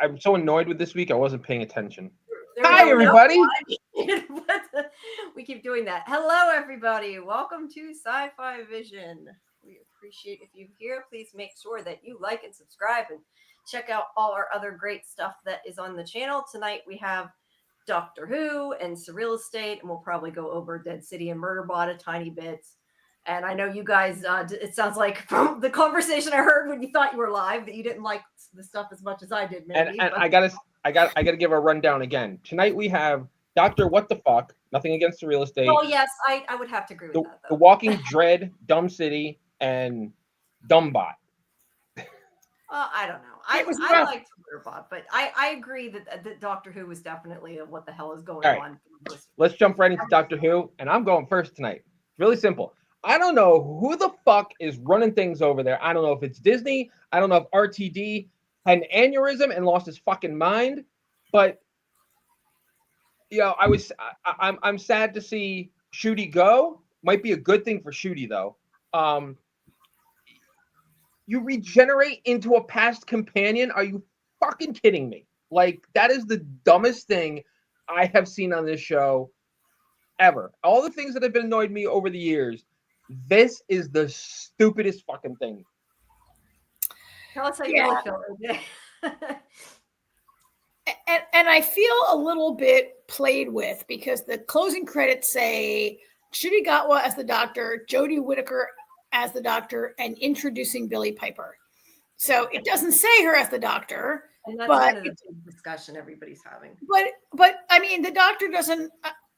I'm so annoyed with this week. I wasn't paying attention. Hi, everybody. We keep doing that. Hello, everybody. Welcome to Sci-Fi Vision. We appreciate if you're here. Please make sure that you like and subscribe and check out all our other great stuff that is on the channel. Tonight we have Doctor Who and SurrealEstate, and we'll probably go over Dead City and Murderbot a tiny bit. And I know you guys, it sounds like from the conversation I heard when you thought you were live that you didn't like the stuff as much as I did, maybe. And I gotta give a rundown again. Tonight we have Dr. What the Fuck, nothing against SurrealEstate. Oh, yes, I would have to agree with that, though. The Walking Dread, Dumb City, and Dumbbot. I don't know. I liked Murderbot, but I agree that Doctor Who was definitely what the hell is going on. Let's jump right into Doctor Who, and I'm going first tonight. Really simple. I don't know who the fuck is running things over there. I don't know if it's Disney. I don't know if RTD had an aneurysm and lost his fucking mind. But I'm sad to see Shooty go. Might be a good thing for Shooty though. You regenerate into a past companion? Are you fucking kidding me? Like, that is the dumbest thing I have seen on this show ever. All the things that have been annoyed me over the years. This is the stupidest fucking thing. Tell us how you feel. And I feel a little bit played with because the closing credits say Ncuti Gatwa as the Doctor, Jodie Whittaker as the Doctor, and introducing Billie Piper. So it doesn't say her as the Doctor. And that's kind of the discussion everybody's having. But I mean, the Doctor doesn't.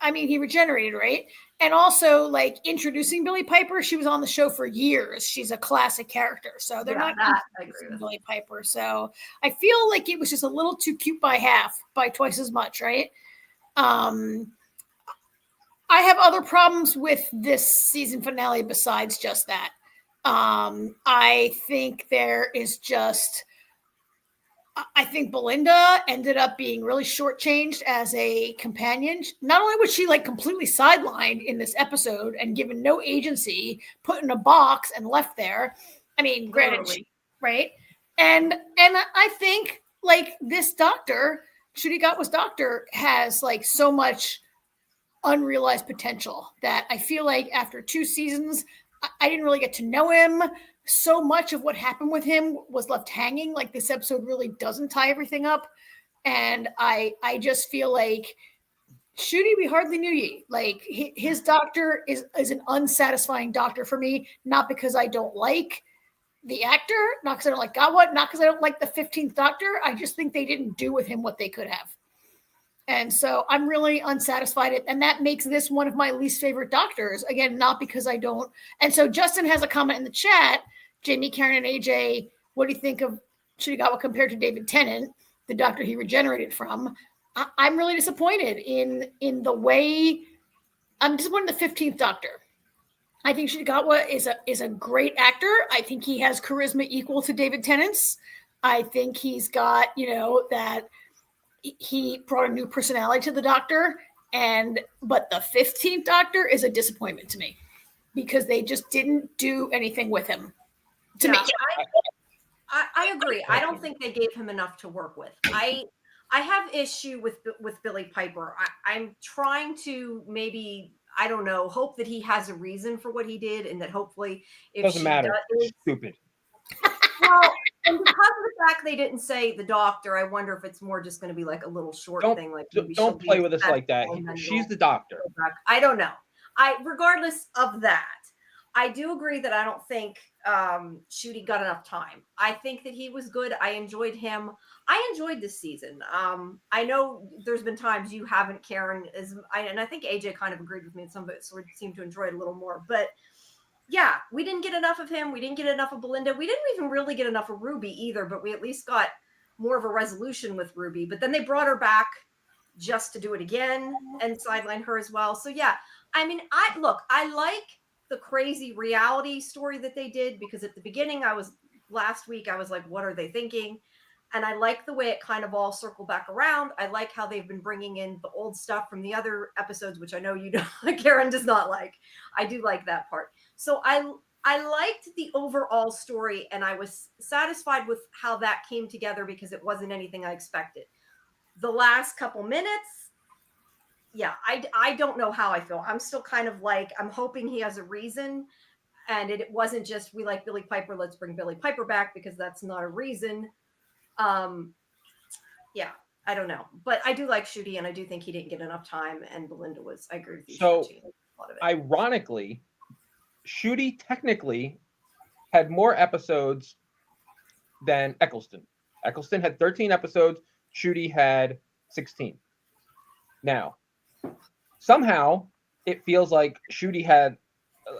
I mean, he regenerated, right? And also, like, introducing Billie Piper, she was on the show for years. She's a classic character. So they're not introducing Billie Piper. So I feel like it was just a little too cute by twice as much, right? I have other problems with this season finale besides just that. I think I think Belinda ended up being really shortchanged as a companion. Not only was she like completely sidelined in this episode and given no agency, put in a box and left there. I mean, granted, right? And I think like this Doctor, Ncuti Gatwa's Doctor, has like so much unrealized potential that I feel like after 2 seasons, I didn't really get to know him. So much of what happened with him was left hanging. Like this episode really doesn't tie everything up. And I just feel like Ncuti, we hardly knew ye. Like his Doctor is an unsatisfying Doctor for me, not because I don't like the actor, not because I don't like Gatwa, not because I don't like the 15th Doctor. I just think they didn't do with him what they could have. And so I'm really unsatisfied. And that makes this one of my least favorite Doctors. Again, not because I don't. And so Justin has a comment in the chat. Jamie, Karen, and AJ, what do you think of Ncuti Gatwa compared to David Tennant, the Doctor he regenerated from? I'm really disappointed in the way. I'm disappointed in the 15th Doctor. I think Ncuti Gatwa is a great actor. I think he has charisma equal to David Tennant's. I think he's got, that he brought a new personality to the Doctor. But the 15th Doctor is a disappointment to me because they just didn't do anything with him. I agree. I don't think they gave him enough to work with. I have issue with Billie Piper. I'm trying to maybe, I don't know, hope that he has a reason for what he did, and that hopefully if doesn't matter. It's stupid. Well, and because of the fact they didn't say the Doctor, I wonder if it's more just going to be like a little short thing. Like don't play with us like that. She's the Doctor. I don't know. Regardless of that, I do agree that I don't think Ncuti got enough time. I think that he was good. I enjoyed him. I enjoyed this season. I know there's been times you haven't, Karen, and I think AJ kind of agreed with me, and some of it sort of seemed to enjoy it a little more. But yeah, we didn't get enough of him. We didn't get enough of Belinda. We didn't even really get enough of Ruby either, but we at least got more of a resolution with Ruby. But then they brought her back just to do it again and sideline her as well. So yeah, I mean, I like the crazy reality story that they did, because at the beginning last week I was like, what are they thinking? And I like the way it kind of all circled back around. I like how they've been bringing in the old stuff from the other episodes, which I know you don't, Karen does not like. I do like that part. So I liked the overall story, and I was satisfied with how that came together because it wasn't anything I expected. The last couple minutes, yeah, I don't know how I feel. I'm still kind of like, I'm hoping he has a reason, and it wasn't just we like Billy Piper, let's bring Billy Piper back, because that's not a reason. Yeah, I don't know, but I do like Shooty, and I do think he didn't get enough time, and Belinda was, I agree with you. So, a lot of it. Ironically, Shooty technically had more episodes than Eccleston. Eccleston had 13 episodes. Shooty had 16. Now, somehow it feels like Shooty had,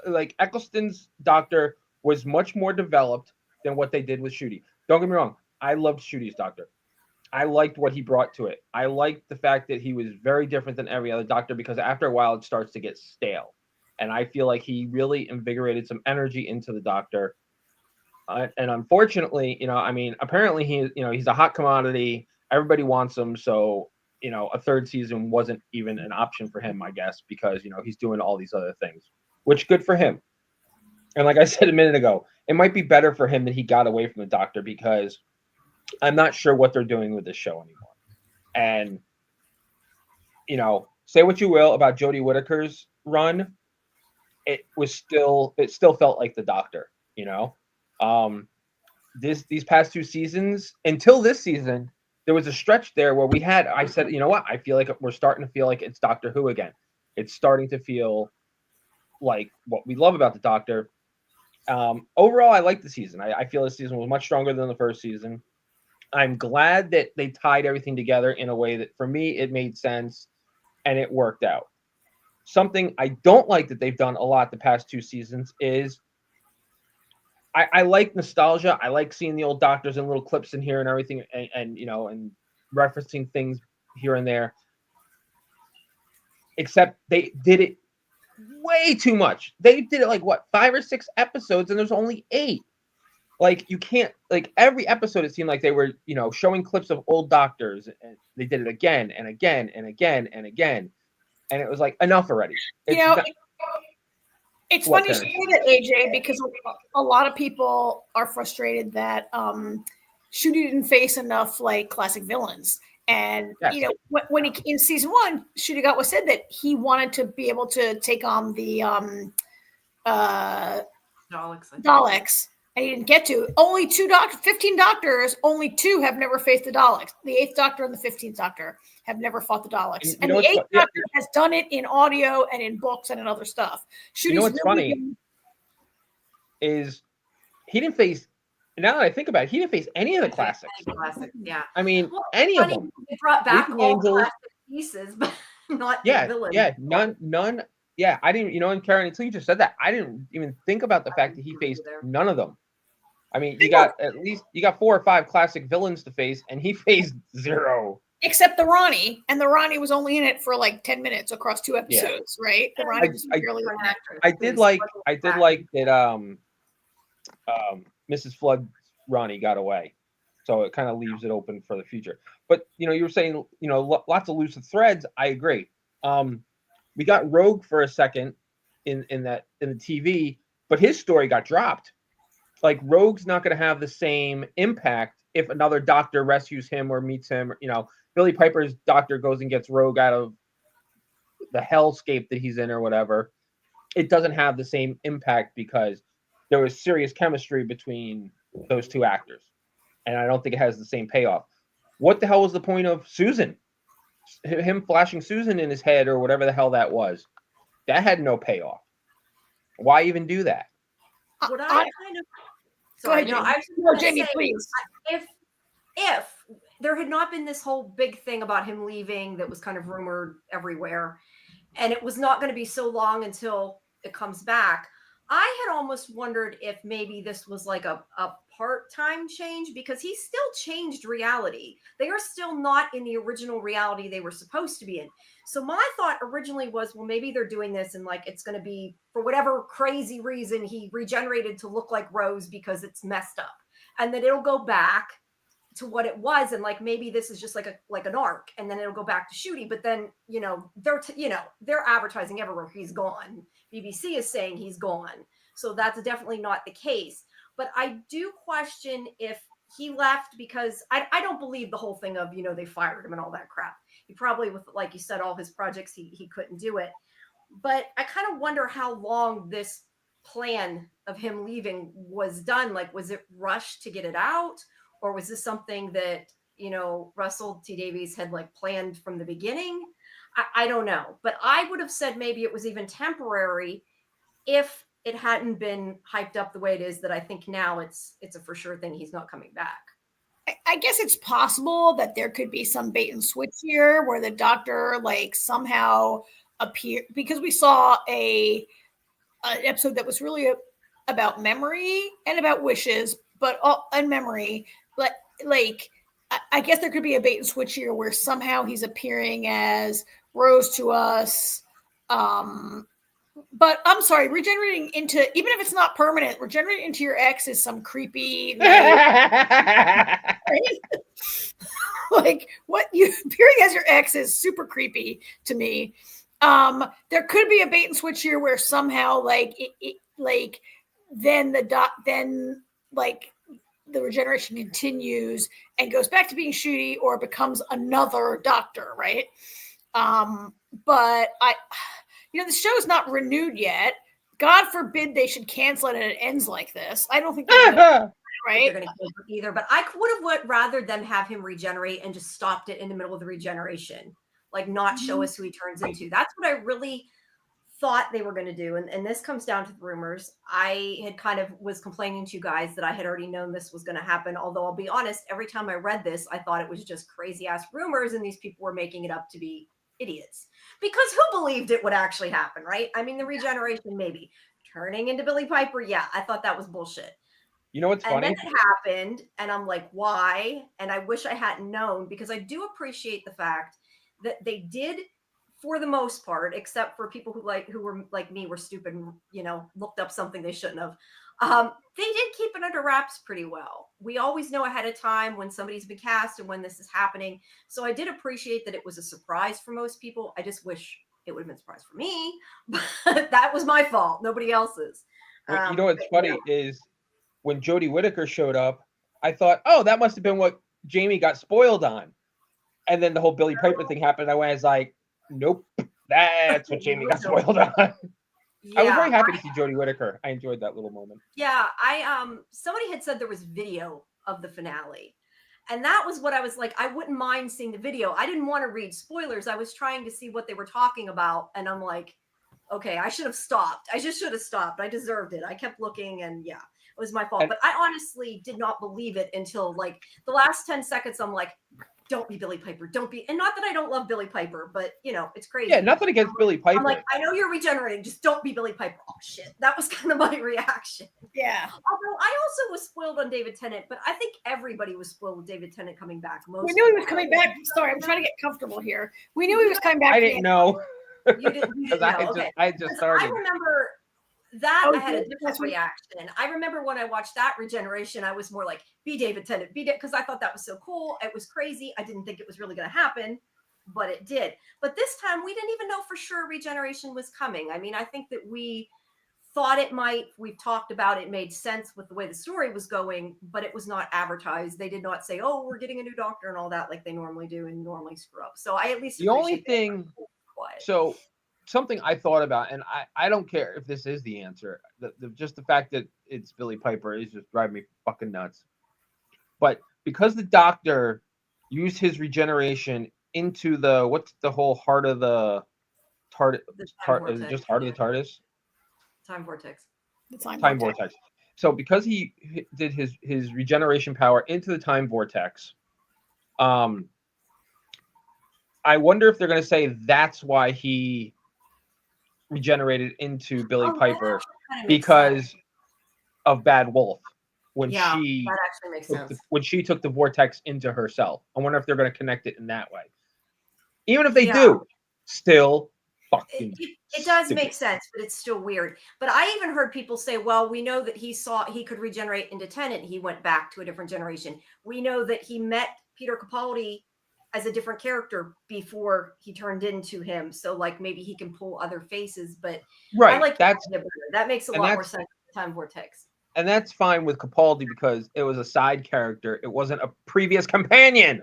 like, Eccleston's doctor was much more developed than what they did with Shooty. Don't get me wrong. I loved Shooty's doctor. I liked what he brought to it. I liked the fact that he was very different than every other doctor, because after a while it starts to get stale. And I feel like he really invigorated some energy into the doctor. And unfortunately, apparently he's a hot commodity. Everybody wants him. So, a third season wasn't even an option for him, I guess, because, he's doing all these other things, which good for him. And like I said a minute ago, it might be better for him that he got away from the doctor, because I'm not sure what they're doing with this show anymore. And, say what you will about Jodie Whittaker's run, it still felt like the doctor, these past two seasons, until this season, there was a stretch there where I said, you know what? I feel like we're starting to feel like it's Doctor Who again. It's starting to feel like what we love about the Doctor. Overall, I like the season. I feel this season was much stronger than the first season. I'm glad that they tied everything together in a way that, for me, it made sense and it worked out. Something I don't like that they've done a lot the past two seasons is I like nostalgia. I like seeing the old doctors and little clips in here and everything, and referencing things here and there. Except they did it way too much. They did it like 5 or 6 episodes, and there's only 8. Like, you can't, like, every episode it seemed like they were, showing clips of old doctors, and they did it again and again and again and again. And it was like, enough already. It's funny you say that, AJ, because a lot of people are frustrated that Shooty didn't face enough like classic villains. And yes. When he in season 1, Shooty was said that he wanted to be able to take on the Daleks. And he didn't get to. Only 15 doctors, only 2 have never faced the Daleks. The 8th Doctor and the 15th Doctor have never fought the Daleks. And the 8th Doctor has done it in audio and in books and in other stuff. What's funny is he didn't face, now that I think about it, he didn't face any of the classics. Yeah. I mean, any of them. They brought back all classic pieces, but not the villains. Yeah, none. Yeah, I didn't, and Karen, until you just said that, I didn't even think about the fact that he faced none of them. I mean, you got 4 or 5 classic villains to face, and he faced 0. Except the Ronnie, and the Ronnie was only in it for like 10 minutes across 2 episodes, right? The Ronnie was barely an actor. I did like that Mrs. Flood's Ronnie got away, so it kind of leaves it open for the future. But you were saying lots of loose threads. I agree. We got Rogue for a second in the TV, but his story got dropped. Like, Rogue's not going to have the same impact if another doctor rescues him or meets him. Billy Piper's doctor goes and gets Rogue out of the hellscape that he's in or whatever. It doesn't have the same impact because there was serious chemistry between those 2 actors. And I don't think it has the same payoff. What the hell was the point of Susan? Him flashing Susan in his head or whatever the hell that was. That had no payoff. Why even do that? What I kind of... Sorry, no, I was Jamie, please. If there had not been this whole big thing about him leaving that was kind of rumored everywhere, and it was not going to be so long until it comes back, I had almost wondered if maybe this was like a part-time change, because he still changed reality. They are still not in the original reality they were supposed to be in. So my thought originally was, well, maybe they're doing this and like it's going to be, for whatever crazy reason, he regenerated to look like Rose because it's messed up, and then it'll go back to what it was, and like maybe this is just like an arc, and then it'll go back to Shooty. But then they're advertising everywhere he's gone. BBC is saying he's gone. So that's definitely not the case. But I do question if he left because I don't believe the whole thing of, they fired him and all that crap. He probably, with, like you said, all his projects, he couldn't do it. But I kind of wonder how long this plan of him leaving was done. Like, was it rushed to get it out? Or was this something that, Russell T Davies had like planned from the beginning? I don't know. But I would have said maybe it was even temporary if it hadn't been hyped up the way it is, that I think now it's a for sure thing. He's not coming back. I guess it's possible that there could be some bait and switch here where the doctor like somehow appear, because we saw an episode that was really about memory and about wishes, but and memory. But like, I guess there could be a bait and switch here where somehow he's appearing as Rose to us. But I'm sorry, regenerating into, even if it's not permanent, regenerating into your ex is some creepy, like what you appearing as your ex is super creepy to me. There could be a bait and switch here where somehow like then the regeneration continues and goes back to being Shooty or becomes another doctor, right? But the show is not renewed yet. God forbid they should cancel it and it ends like this. I don't think they're gonna, right? They're going to either. But I would have rather them have him regenerate and just stopped it in the middle of the regeneration, like not show us who he turns into. That's what I really thought they were going to do. And this comes down to the rumors. I had kind of was complaining to you guys that I had already known this was going to happen. Although I'll be honest, every time I read this, I thought it was just crazy ass rumors and these people were making it up to be idiots, because who believed it would actually happen, right? I mean, the regeneration, maybe turning into Billy Piper. Yeah, I thought that was bullshit. You know what's funny? And then it happened, and I'm like, why? And I wish I hadn't known, because I do appreciate the fact that they did, for the most part, except for people who were like me, were stupid and looked up something they shouldn't have. They did keep it under wraps pretty well. We always know ahead of time when somebody's been cast and when this is happening. So I did appreciate that it was a surprise for most people. I just wish it would have been a surprise for me, but that was my fault. Nobody else's. You know what's funny is when Jodie Whittaker showed up, I thought, oh, that must have been what Jamie got spoiled on. And then the whole Billy Piper thing happened. I was like, nope, that's what Jamie got spoiled on. Yeah, I was very happy to see Jodie Whittaker. I enjoyed that little moment. Yeah, somebody had said there was video of the finale. And that was what I was like, I wouldn't mind seeing the video. I didn't want to read spoilers. I was trying to see what they were talking about. And I'm like, okay, I should have stopped. I just should have stopped. I deserved it. I kept looking and yeah, it was my fault. But I honestly did not believe it until like the last 10 seconds. I'm like, don't be Billy Piper. Don't be. And not that I don't love Billy Piper, but it's crazy. Yeah, nothing against Billy Piper. I'm like, I know you're regenerating. Just don't be Billy Piper. Oh, shit. That was kind of my reaction. Yeah. Although I also was spoiled on David Tennant, but I think everybody was spoiled with David Tennant coming back. We knew he was coming back. Sorry, I'm trying to get comfortable here. We knew he was coming back. I didn't know. You didn't know. I just started. I remember that I had a different reaction. I remember when I watched that regeneration, I was more like, be David Tennant, because I thought that was so cool. It was crazy. I didn't think it was really going to happen, but it did. But this time we didn't even know for sure regeneration was coming. I mean, I think that we thought it might. We've talked about it, made sense with the way the story was going, but it was not advertised. They did not say, oh, we're getting a new doctor and all that like they normally do and normally screw up. So I at least the only thing. So something I thought about, and I don't care if this is the answer. Just the fact that it's Billy Piper is just driving me fucking nuts. But because the doctor used his regeneration into what's the whole heart of the TARDIS? Is it just heart of the TARDIS? Time vortex. Time vortex. So because he did his regeneration power into the time vortex, I wonder if they're going to say that's why he regenerated into Billy Piper because of Bad Wolf when that actually makes sense. When she took the vortex into herself. I wonder if they're going to connect it in that way. Even if they do, still fucking it does make sense, but it's still weird. But I even heard people say, well, we know that he could regenerate into Tennant. He went back to a different generation. We know that he met Peter Capaldi as a different character before he turned into him. So like maybe he can pull other faces, but right. I like that makes a lot more sense time vortex. And that's fine with Capaldi because it was a side character. It wasn't a previous companion.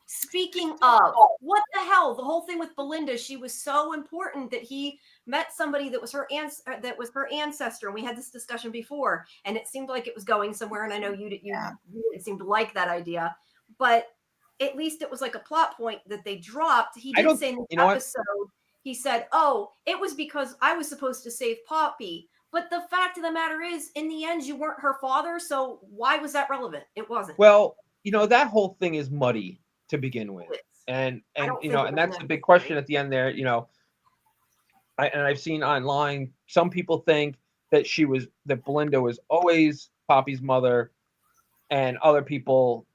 Speaking of, what the hell? The whole thing with Belinda, she was so important that he met somebody that was her ancestor, and we had this discussion before, and it seemed like it was going somewhere. And I know you didn't seem to like that idea, but at least it was like a plot point that they dropped. He did say in the episode, he said, "Oh, it was because I was supposed to save Poppy." But the fact of the matter is, in the end, you weren't her father, so why was that relevant? It wasn't. Well, that whole thing is muddy to begin with, and and that's the big question at the end there. I've seen online some people think that Belinda was always Poppy's mother, and other people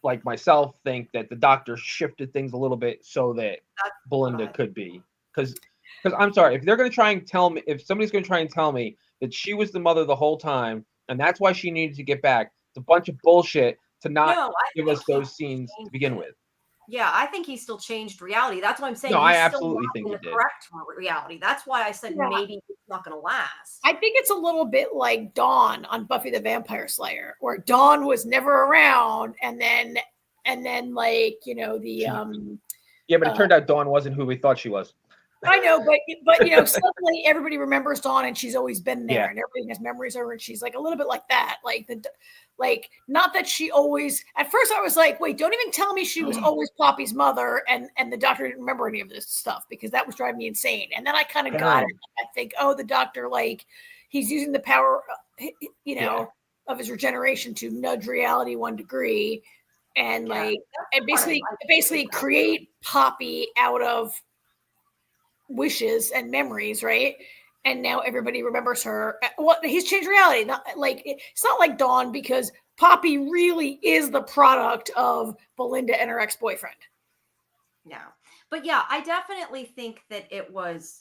like myself think that the doctor shifted things a little bit so that Belinda could be, because I'm sorry, if they're going to try and tell me, if somebody's going to try and tell me that she was the mother the whole time and that's why she needed to get back, it's a bunch of bullshit to not give us those scenes to begin with. Yeah, I think he still changed reality. That's what I'm saying. No, he's I absolutely think he did. Correct reality. That's why I said maybe it's not going to last. I think it's a little bit like Dawn on Buffy the Vampire Slayer, where Dawn was never around, and then like yeah, but it turned out Dawn wasn't who we thought she was. I know, but suddenly everybody remembers Dawn, and she's always been there, and everybody has memories of her, and she's like a little bit like that, like not that she always. At first, I was like, wait, don't even tell me she was always Poppy's mother, and the doctor didn't remember any of this stuff because that was driving me insane. And then I kind of got it. I think, the doctor, like, he's using the power, of his regeneration to nudge reality 1 degree, and basically create Poppy out of wishes and memories, right? And now everybody remembers her. Well, he's changed reality. It's not like Dawn, because Poppy really is the product of Belinda and her ex-boyfriend. Yeah. But yeah, I definitely think that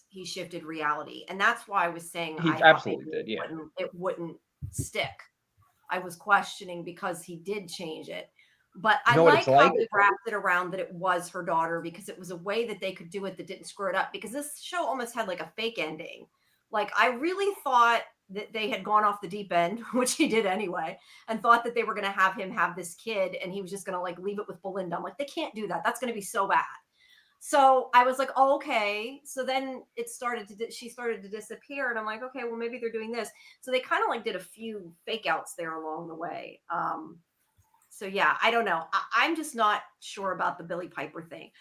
he shifted reality. And that's why I was saying he absolutely did. Yeah. It wouldn't stick. I was questioning because he did change it. But I like how they wrapped it around that it was her daughter, because it was a way that they could do it that didn't screw it up, because this show almost had like a fake ending. Like, I really thought that they had gone off the deep end, which he did anyway, and thought that they were going to have him have this kid and he was just going to like leave it with Belinda. I'm like, they can't do that. That's going to be so bad. So I was like, oh, okay. So then she started to disappear, and I'm like, okay, well, maybe they're doing this. So they kind of like did a few fake outs there along the way. So yeah, I don't know. I'm just not sure about the Billy Piper thing.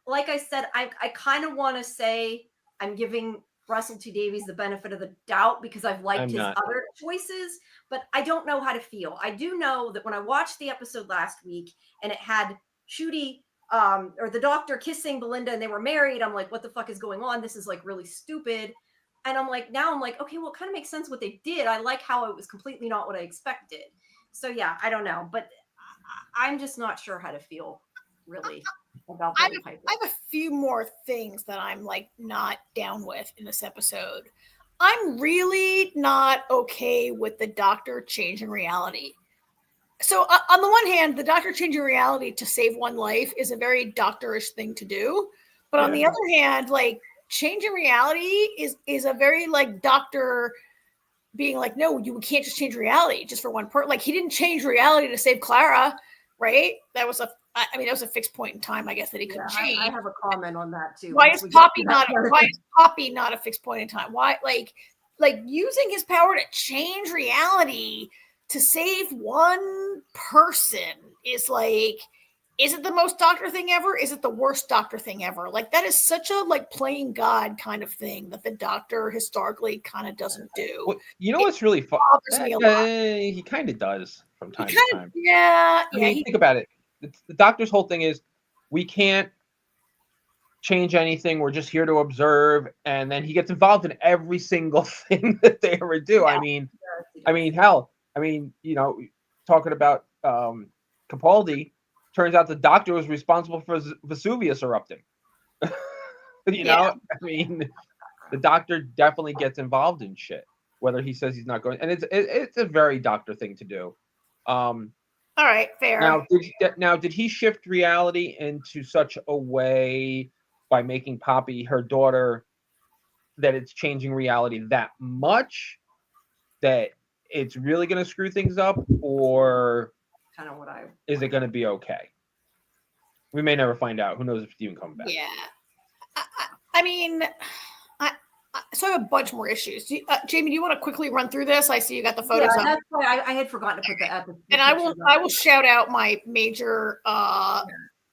Like I said, I kind of want to say I'm giving Russell T Davies the benefit of the doubt because I've liked his other choices, but I don't know how to feel. I do know that when I watched the episode last week and it had Shooty or the doctor kissing Belinda and they were married, I'm like, what the fuck is going on? This is like really stupid. And I'm like, okay, well, it kind of makes sense what they did. I like how it was completely not what I expected. So yeah, I don't know, but I'm just not sure how to feel really about Billy Piper. I have a few more things that I'm like not down with in this episode. I'm really not okay with the doctor changing reality. So on the one hand, the doctor changing reality to save one life is a very doctorish thing to do. But on the other hand, like, changing reality is a very like doctor being like, no, you can't just change reality just for one person. Like, he didn't change reality to save Clara, right? That was a fixed point in time, I guess, that he couldn't change. I have a comment on that too. Why is Poppy not a fixed point in time? Why, like using his power to change reality to save one person is like, is it the most doctor thing ever? Is it the worst doctor thing ever? Like, that is such a like playing God kind of thing that the doctor historically kind of doesn't do. Well, what's really fun? He kind of does from time to time. Yeah. I mean, think about it. The doctor's whole thing is, we can't change anything. We're just here to observe. And then he gets involved in every single thing that they ever do. Yeah. I mean, hell. Talking about Capaldi, turns out the doctor was responsible for Vesuvius erupting. The doctor definitely gets involved in shit, whether he says he's not going. And it's a very doctor thing to do. All right, fair. Now, did he shift reality into such a way by making Poppy her daughter that it's changing reality that much that it's really going to screw things up, or Kind of what I is it going to be okay? We may never find out. Who knows if Steven comes back? Yeah. I mean, so I have a bunch more issues. Jamie, do you want to quickly run through this? I see you got the photos up. That's why I had forgotten to put the episode. And I will shout out my major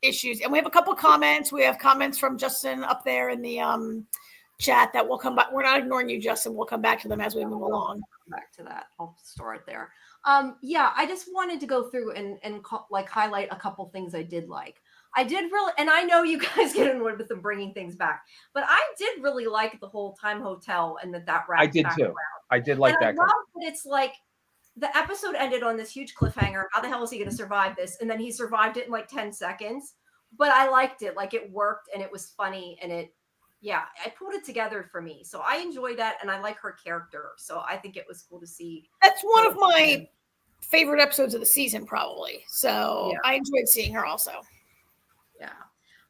issues. And we have a couple comments. We have comments from Justin up there in the chat that will come back. We're not ignoring you, Justin. We'll come back to them as we move along. Back to that. I'll store it there. Yeah, I just wanted to go through and like highlight a couple things I did like. I did really, and I know you guys get annoyed with them bringing things back, but I did really like the whole time hotel and that wrapped. I did too. Around. I did like that. I love that it's like the episode ended on this huge cliffhanger. How the hell is he going to survive this? And then he survived it in like 10 seconds. But I liked it. Like it worked and it was funny and I pulled it together for me. So I enjoyed that and I like her character. So I think it was cool to see. That's one of my favorite episodes of the season, probably. So yeah. I enjoyed seeing her also. Yeah.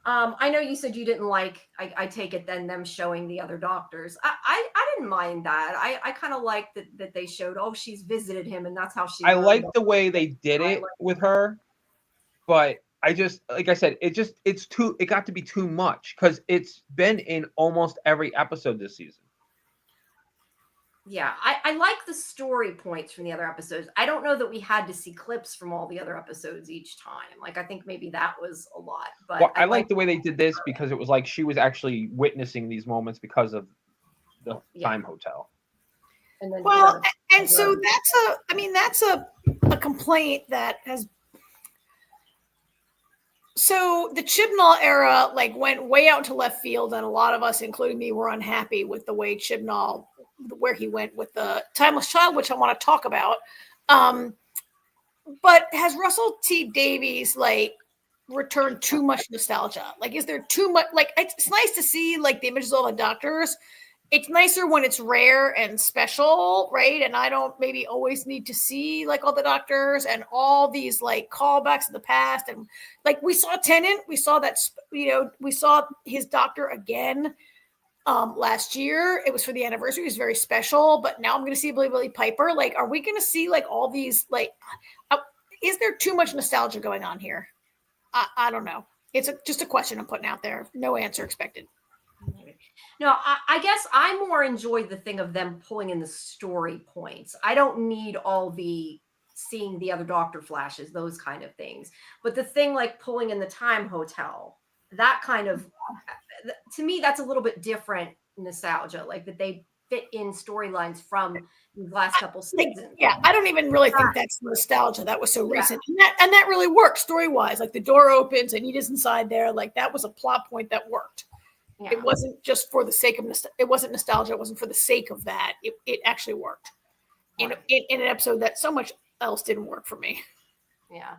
I know you said you didn't like, I take it then them showing the other doctors. I didn't mind that. I kind of liked that they showed, she's visited him and that's how she. I like the way they did it with her, but I just, like I said, it got to be too much because it's been in almost every episode this season. Yeah, I like the story points from the other episodes. I don't know that we had to see clips from all the other episodes each time. Like, I think maybe that was a lot. But well, I like the way they did this because it was like she was actually witnessing these moments because of the time hotel. And then and so that's a complaint that has. So the Chibnall era like went way out to left field, and a lot of us, including me, were unhappy with the way Chibnall, where he went with the Timeless Child, which I want to talk about. But has Russell T Davies like returned too much nostalgia? Like, is there too much? Like, it's nice to see like the images of all the doctors. It's nicer when it's rare and special, right? And I don't maybe always need to see like all the doctors and all these like callbacks in the past. And like we saw Tennant, we saw that, we saw his doctor again last year. It was for the anniversary. It was very special. But now I'm going to see Billy Piper. Like, are we going to see like all these like? Is there too much nostalgia going on here? I don't know. It's just a question I'm putting out there. No answer expected. No, I guess I more enjoyed the thing of them pulling in the story points. I don't need all the seeing the other doctor flashes, those kind of things. But the thing like pulling in the time hotel, that kind of, to me, that's a little bit different nostalgia, like that they fit in storylines from the last couple seasons. Yeah, I don't even really think that's nostalgia. That was so recent. And that really worked story-wise. Like the door opens and Anita's inside there. Like that was a plot point that worked. Yeah. It wasn't just for the sake of it wasn't nostalgia. It wasn't for the sake of that. It actually worked in an episode that so much else didn't work for me. Yeah.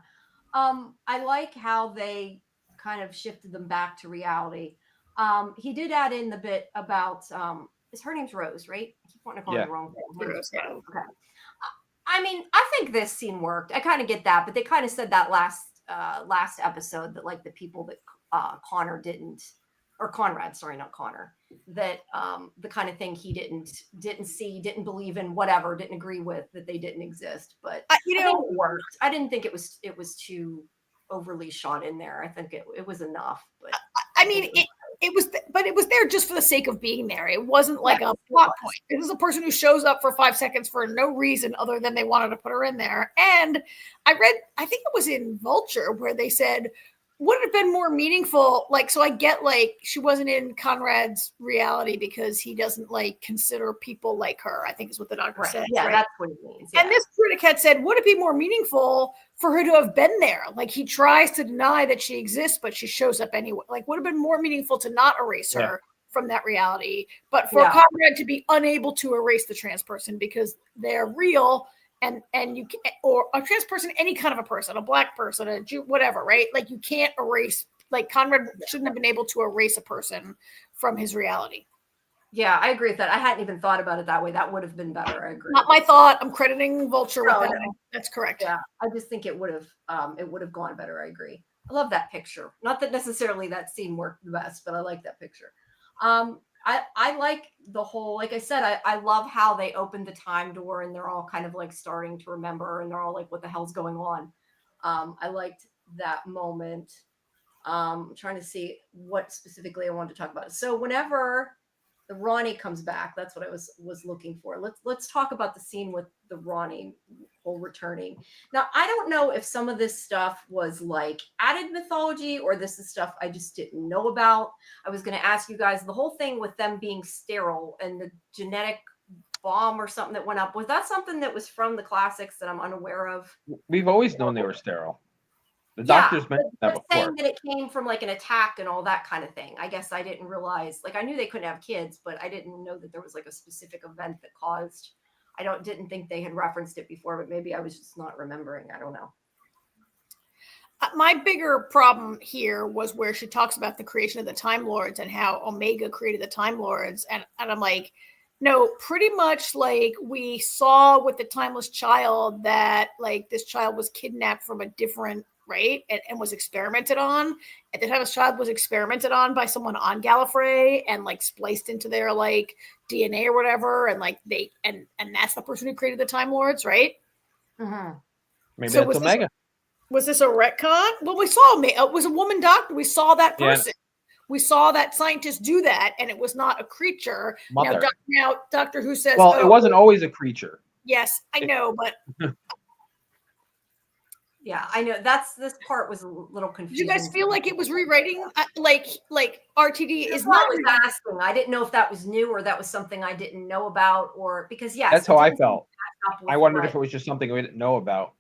I like how they kind of shifted them back to reality. He did add in the bit about her name's Rose, right? I keep wanting to call her the wrong thing. Rose, yeah. Okay. I mean, I think this scene worked. I kind of get that, but they kind of said that last episode that like the people that Connor didn't. Or Conrad, sorry, not Connor, that the kind of thing he didn't see, didn't believe in, whatever, didn't agree with, that they didn't exist. But I think it worked. I didn't think it was too overly shot in there. I think it was enough. But I mean, it was there just for the sake of being there. It wasn't like a plot point. It was a person who shows up for 5 seconds for no reason other than they wanted to put her in there. And I think it was in Vulture where they said, would it have been more meaningful? Like, so I get like she wasn't in Conrad's reality because he doesn't like consider people like her, I think is what the doctor said. Yeah, right? That's what it means. Yeah. And this critic had said, would it be more meaningful for her to have been there? Like he tries to deny that she exists, but she shows up anyway. Like would have been more meaningful to not erase her from that reality, but for Conrad to be unable to erase the trans person because they're real. And you can, or a trans person, any kind of a person, a black person, a Jew, whatever, right? Like you can't erase, like Conrad shouldn't have been able to erase a person from his reality. Yeah, I agree with that. I hadn't even thought about it that way. That would have been better. I agree. Not my thought. I'm crediting Vulture with that. That's correct. Yeah, I just think it would have gone better. I agree. I love that picture. Not that necessarily that scene worked the best, but I like that picture. I like the whole, like I said, I love how they opened the time door and they're all kind of like starting to remember and they're all like, what the hell's going on? I liked that moment. I'm trying to see what specifically I wanted to talk about. So whenever the Ronnie comes back, that's what I was looking for. Let's talk about the scene with the Ronnie whole returning. Now, I don't know if some of this stuff was like added mythology or this is stuff I just didn't know about. I was going to ask you guys the whole thing with them being sterile and the genetic bomb or something that went up. Was that something that was from the classics that I'm unaware of? We've always known they were sterile. The doctors mentioned that before. Saying that it came from like an attack and all that kind of thing. I guess I didn't realize, like I knew they couldn't have kids, but I didn't know that there was like a specific event that caused. Didn't think they had referenced it before, but maybe I was just not remembering. I don't know. My bigger problem here was where she talks about the creation of the Time Lords and how Omega created the Time Lords. And I'm like, no, pretty much like we saw with the Timeless Child that like this child was kidnapped from a different, right? And was experimented on. At the time, this child was experimented on by someone on Gallifrey and like spliced into their like DNA or whatever. And like and that's the person who created the Time Lords, right? Mm-hmm. Maybe so that's Omega. Was this a retcon? Well, we saw it was a woman doctor. We saw that person. Yeah. We saw that scientist do that, and it was not a creature. Now, Doctor Who says, well, it wasn't always a creature. Yes, I know, but yeah, I know this part was a little confusing. Did you guys feel like it was rewriting? Like RTD is not. I was asking. I didn't know if that was new or that was something I didn't know about, or because yes, that's how I felt. I wondered if it was just something we didn't know about.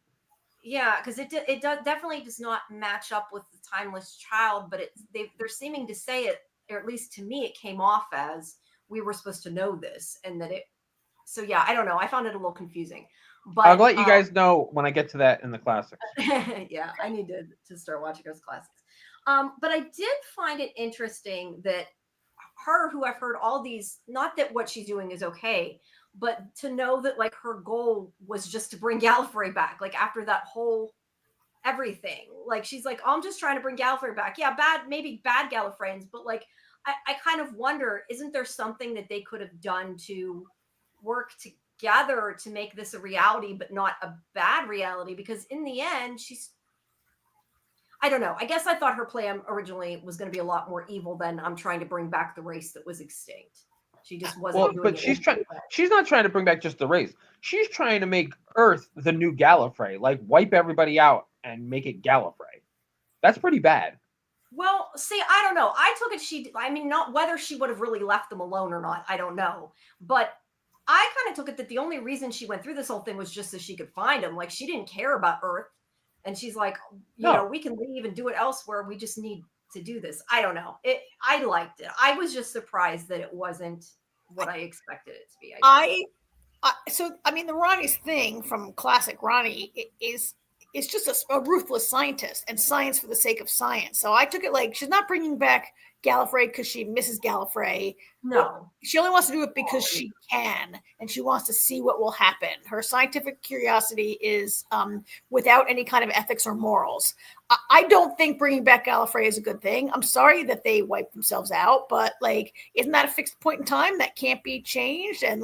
Yeah, because it definitely does not match up with the Timeless Child, but they're seeming to say it, or at least to me, it came off as we were supposed to know this, and that it. So yeah, I don't know. I found it a little confusing. But I'll let you guys know when I get to that in the classics. Yeah, I need to start watching those classics. But I did find it interesting that her, who I've heard all these, not that what she's doing is okay, but to know that like her goal was just to bring Gallifrey back. Like after that whole everything, like she's like, oh, I'm just trying to bring Gallifrey back. Yeah, maybe bad Gallifreyans, but like I kind of wonder, isn't there something that they could have done to work together to make this a reality, but not a bad reality? Because in the end, I don't know. I guess I thought her plan originally was going to be a lot more evil than I'm trying to bring back the race that was extinct. She just wasn't. Well, but she's not trying to bring back just the race. She's trying to make Earth the new Gallifrey, like wipe everybody out and make it Gallifrey. That's pretty bad. Well, see, I don't know. I took it not whether she would have really left them alone or not, I don't know. But I kind of took it that the only reason she went through this whole thing was just so she could find him. Like she didn't care about Earth. And she's like, you know, we can leave and do it elsewhere. We just need to do this. I don't know. I liked it. I was just surprised that it wasn't what I expected it to be. The Ronnie's thing from classic Ronnie is just a ruthless scientist and science for the sake of science. So I took it like she's not bringing back Gallifrey because she misses Gallifrey. No, she only wants to do it because she can, and she wants to see what will happen. Her scientific curiosity is without any kind of ethics or morals. I don't think bringing back Gallifrey is a good thing. I'm sorry that they wiped themselves out, but like, isn't that a fixed point in time that can't be changed? And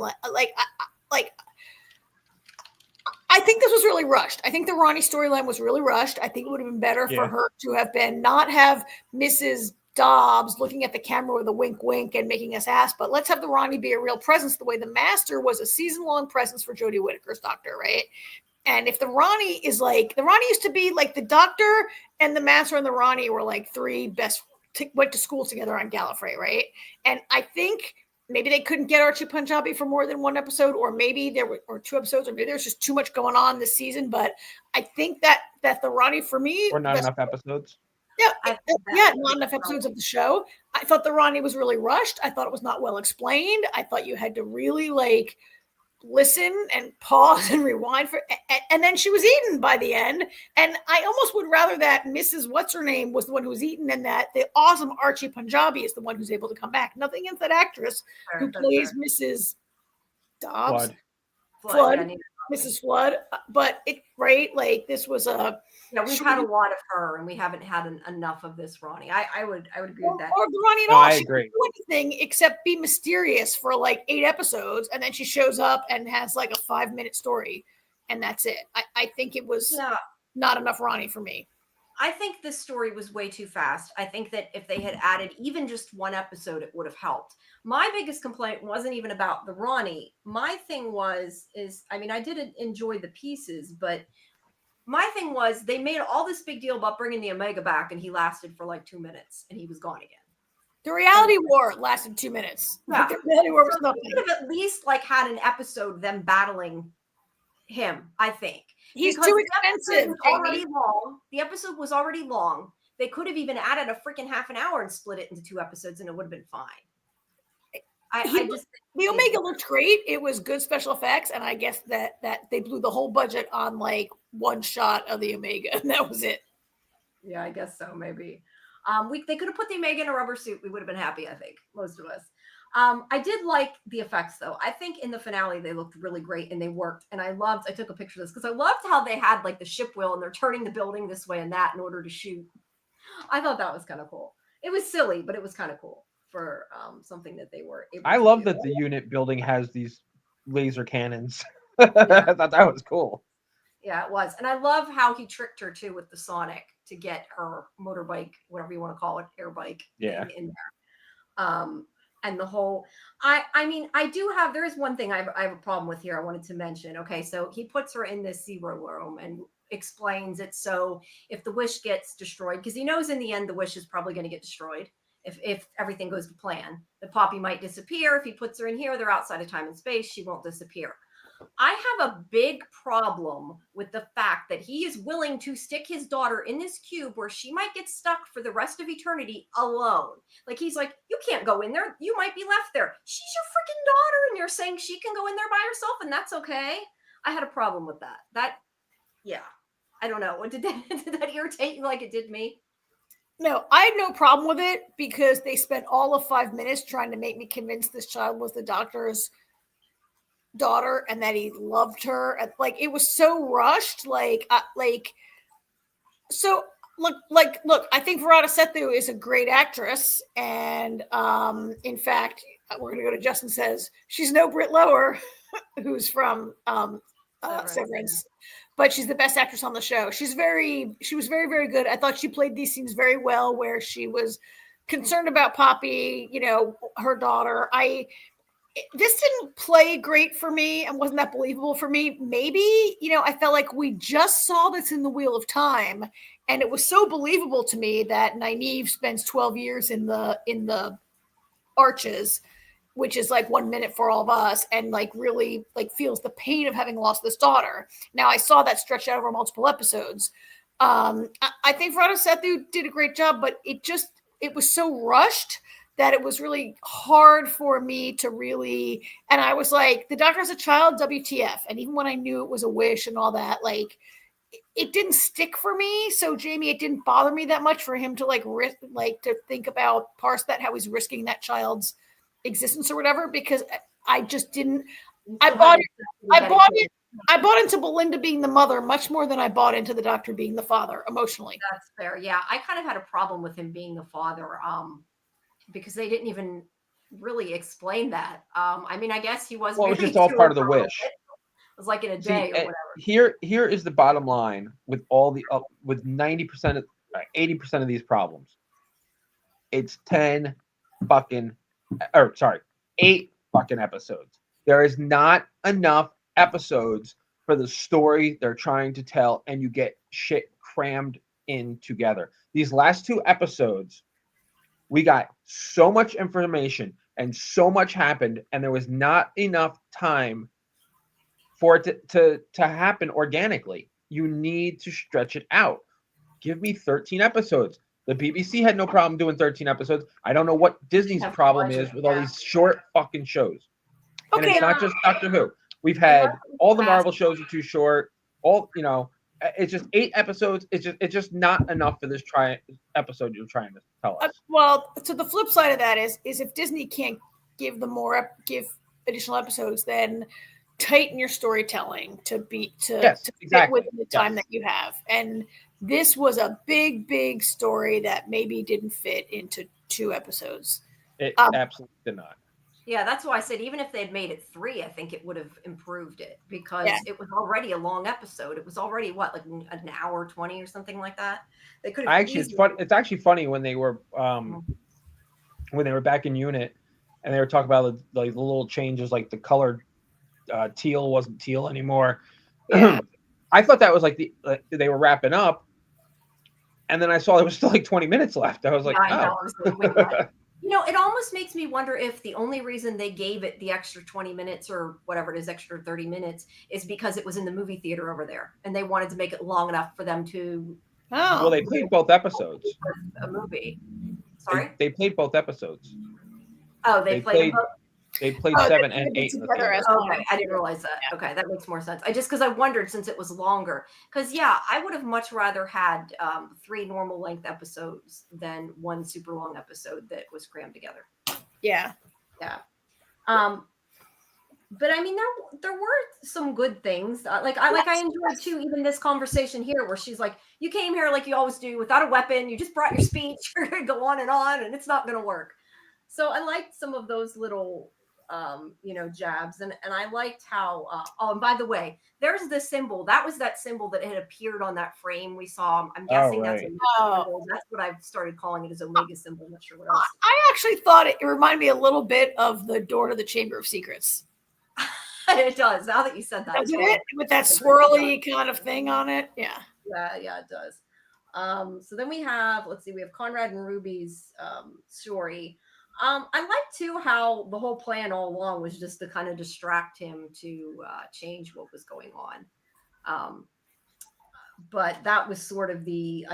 I think this was really rushed. I think the Ronnie storyline was really rushed. I think it would have been better for her to have been not have Mrs. Dobbs looking at the camera with a wink wink and making us ask, but let's have the Ronnie be a real presence the way the Master was a season-long presence for Jodie Whittaker's Doctor, right? And if the Ronnie is like, the Ronnie used to be like the Doctor and the Master and the Ronnie were like three best, went to school together on Gallifrey, right? And I think maybe they couldn't get Archie Punjabi for more than one episode, or maybe there were two episodes, or maybe there's just too much going on this season. But I think that the Ronnie for me, or not enough episodes. Yeah, not enough episodes of the show. I thought the Ronnie was really rushed. I thought it was not well explained. I thought you had to really like listen and pause and rewind and then she was eaten by the end. And I almost would rather that Mrs. What's her name was the one who was eaten and that the awesome Archie Punjabi is the one who's able to come back. Nothing against that actress who plays Mrs. Dobbs. Flood. Mrs. Flood, but this was a we've had a lot of her, and we haven't had enough of this Ronnie. I would agree with that. Or Ronnie at No, all. I She agree. didn't do anything except be mysterious for like 8 episodes, and then she shows up and has like a 5-minute story, and that's it. I think it was not enough Ronnie for me. I think this story was way too fast. I think that if they had added even just 1 episode, it would have helped. My biggest complaint wasn't even about the Ronnie. My thing I did enjoy the pieces, but my thing was they made all this big deal about bringing the Omega back, and he lasted for like 2 minutes, and he was gone again. The reality war lasted 2 minutes. Yeah. The reality war was nothing. They could have at least like had an episode them battling him, I think. He's Because too the expensive. already long. The episode was already long. They could have even added a freaking half an hour and split it into 2 episodes, and it would have been fine. The Omega looked great. It was good special effects, and I guess that they blew the whole budget on like 1 shot of the Omega, and that was it. Yeah, I guess so. Maybe they could have put the Omega in a rubber suit. We would have been happy. I think most of us. I did like the effects, though. I think in the finale they looked really great and they worked. And I took a picture of this because I loved how they had like the ship wheel and they're turning the building this way and that in order to shoot. I thought that was kind of cool. It was silly, but it was kind of cool for something that they were able I to love do. that the unit building has these laser cannons. I thought that was cool. Yeah, it was. And I love how he tricked her too with the Sonic to get her motorbike, whatever you want to call it, air bike in there. And the whole, there is one thing I have a problem with here I wanted to mention. Okay, so he puts her in this zero room and explains it so if the wish gets destroyed, because he knows in the end the wish is probably going to get destroyed if everything goes to plan. The Poppy might disappear. If he puts her in here, they're outside of time and space. She won't disappear. I have a big problem with the fact that he is willing to stick his daughter in this cube where she might get stuck for the rest of eternity alone. Like, he's like, you can't go in there. You might be left there. She's your freaking daughter. And you're saying she can go in there by herself and that's okay. I had a problem with that. I don't know. Did that irritate you like it did me? No, I had no problem with it because they spent all of 5 minutes trying to make me convince this child was the doctor's daughter and that he loved her. Like, it was so rushed. Look, I think Verada Sethu is a great actress. And in fact, we're going to go to Justin Says, she's no Britt Lower, who's from Severance, but she's the best actress on the show. She was very, very good. I thought she played these scenes very well where she was concerned about Poppy, her daughter. This didn't play great for me and wasn't that believable for me. Maybe, I felt like we just saw this in the Wheel of Time and it was so believable to me that Nynaeve spends 12 years in the Arches, which is like 1 minute for all of us, and like really like feels the pain of having lost this daughter. Now I saw that stretched out over multiple episodes. I think Verada Sethu did a great job, but it was so rushed that it was really hard for me to really, and I was like, the doctor has a child, WTF. And even when I knew it was a wish and all that, like, it didn't stick for me. So Jamie, it didn't bother me that much for him to to think about, parse that, how he's risking that child's existence or whatever, because I just didn't, I bought into Belinda being the mother much more than I bought into the doctor being the father emotionally. That's fair. Yeah. I kind of had a problem with him being the father. Because they didn't even really explain that. I guess he was. Well, it was just all part of the wish. It was like in a day or whatever. Here is the bottom line with all the with 90% of 80% of these problems. It's 8 fucking episodes. There is not enough episodes for the story they're trying to tell, and you get shit crammed in together. These last 2 episodes, we got so much information and so much happened, and there was not enough time for it to happen organically. You need to stretch it out. Give me 13 episodes. The BBC had no problem doing 13 episodes. I don't know what Disney's problem is with all these short fucking shows. And it's not just Doctor Who. We've had all the Marvel shows are too short. It's just 8 episodes. It's just not enough for this episode you're trying to tell us. Well, so the flip side of that is if Disney can't give additional episodes, then tighten your storytelling to Yes, fit exactly. with the time that you have. And this was a big story that maybe didn't fit into 2 episodes. It absolutely did not. Yeah, that's why I said even if they'd made it 3, I think it would have improved it because Yeah. it was already a long episode. It was already what, like an hour 20 or something like that. They could have Actually, it's fun. It's actually funny when they were back in unit, and they were talking about the little changes, like the color teal wasn't teal anymore. Yeah. I thought that was like they were wrapping up, and then I saw there was still like 20 minutes left. I was like, I know. oh. I was like, wait, what? It almost makes me wonder if the only reason they gave it the extra 20 minutes or whatever it is, extra 30 minutes, is because it was in the movie theater over there, and they wanted to make it long enough for them to. Oh. Well, they played both episodes. A movie. Sorry. They played both episodes. Oh, they played. They played 7 and 8 in the theater. Okay, I didn't realize that. Yeah. Okay, that makes more sense. Because I wondered since it was longer. Because I would have much rather had 3 normal length episodes than 1 super long episode that was crammed together. Yeah. Yeah. But I mean, there were some good things. I enjoyed too. Even this conversation here, where she's like, "You came here like you always do, without a weapon. You just brought your speech. You're gonna go on, and it's not gonna work." So I liked some of those little. Jabs. And I liked how, and by the way, there's the symbol. That was that symbol that had appeared on that frame we saw. I'm guessing that's that's what I've started calling it, as Omega symbol. I'm not sure what else. I actually thought it reminded me a little bit of the door to the Chamber of Secrets. It does. Now that you said that. Doesn't it? With that swirly kind of thing on it. Yeah. Yeah, it does. So then we have Conrad and Ruby's story. I like too how the whole plan all along was just to kind of distract him to change what was going on. But that was sort of the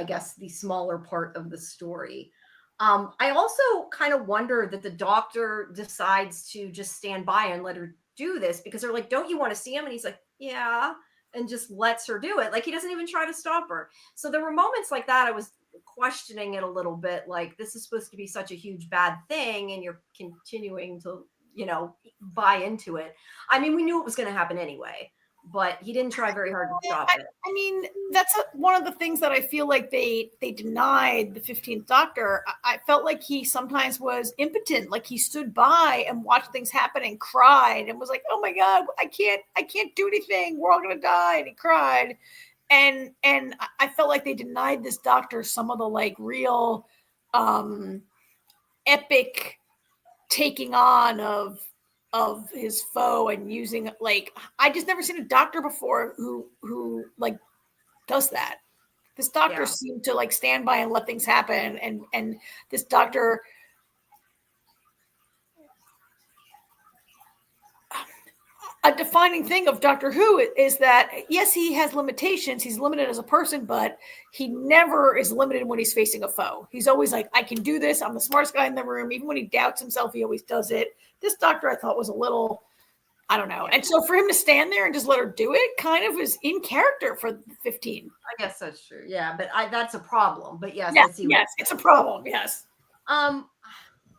smaller part of the story. I also kind of wonder that the doctor decides to just stand by and let her do this because they're like, don't you want to see him? And he's like, yeah, and just lets her do it. Like he doesn't even try to stop her. So there were moments like that I was questioning it a little bit, like this is supposed to be such a huge bad thing and you're continuing to buy into it. I mean, we knew it was going to happen anyway, but he didn't try very hard to stop it. I mean, that's one of the things that I feel like they denied the 15th Doctor. I felt like he sometimes was impotent, like he stood by and watched things happen and cried and was like, oh my god, I can't do anything, we're all gonna die, and he cried. And I felt like they denied this doctor some of the like real epic taking on of his foe and using, like, I just never seen a doctor before who like does that. This doctor seemed to like stand by and let things happen, and this doctor a defining thing of Doctor Who is that, yes, he has limitations. He's limited as a person, but he never is limited when he's facing a foe. He's always like, I can do this. I'm the smartest guy in the room. Even when he doubts himself, he always does it. This doctor, I thought, was a little, I don't know. And so for him to stand there and just let her do it kind of is in character for 15. I guess that's true. Yeah, but that's a problem. But yes, it's a problem. Yes.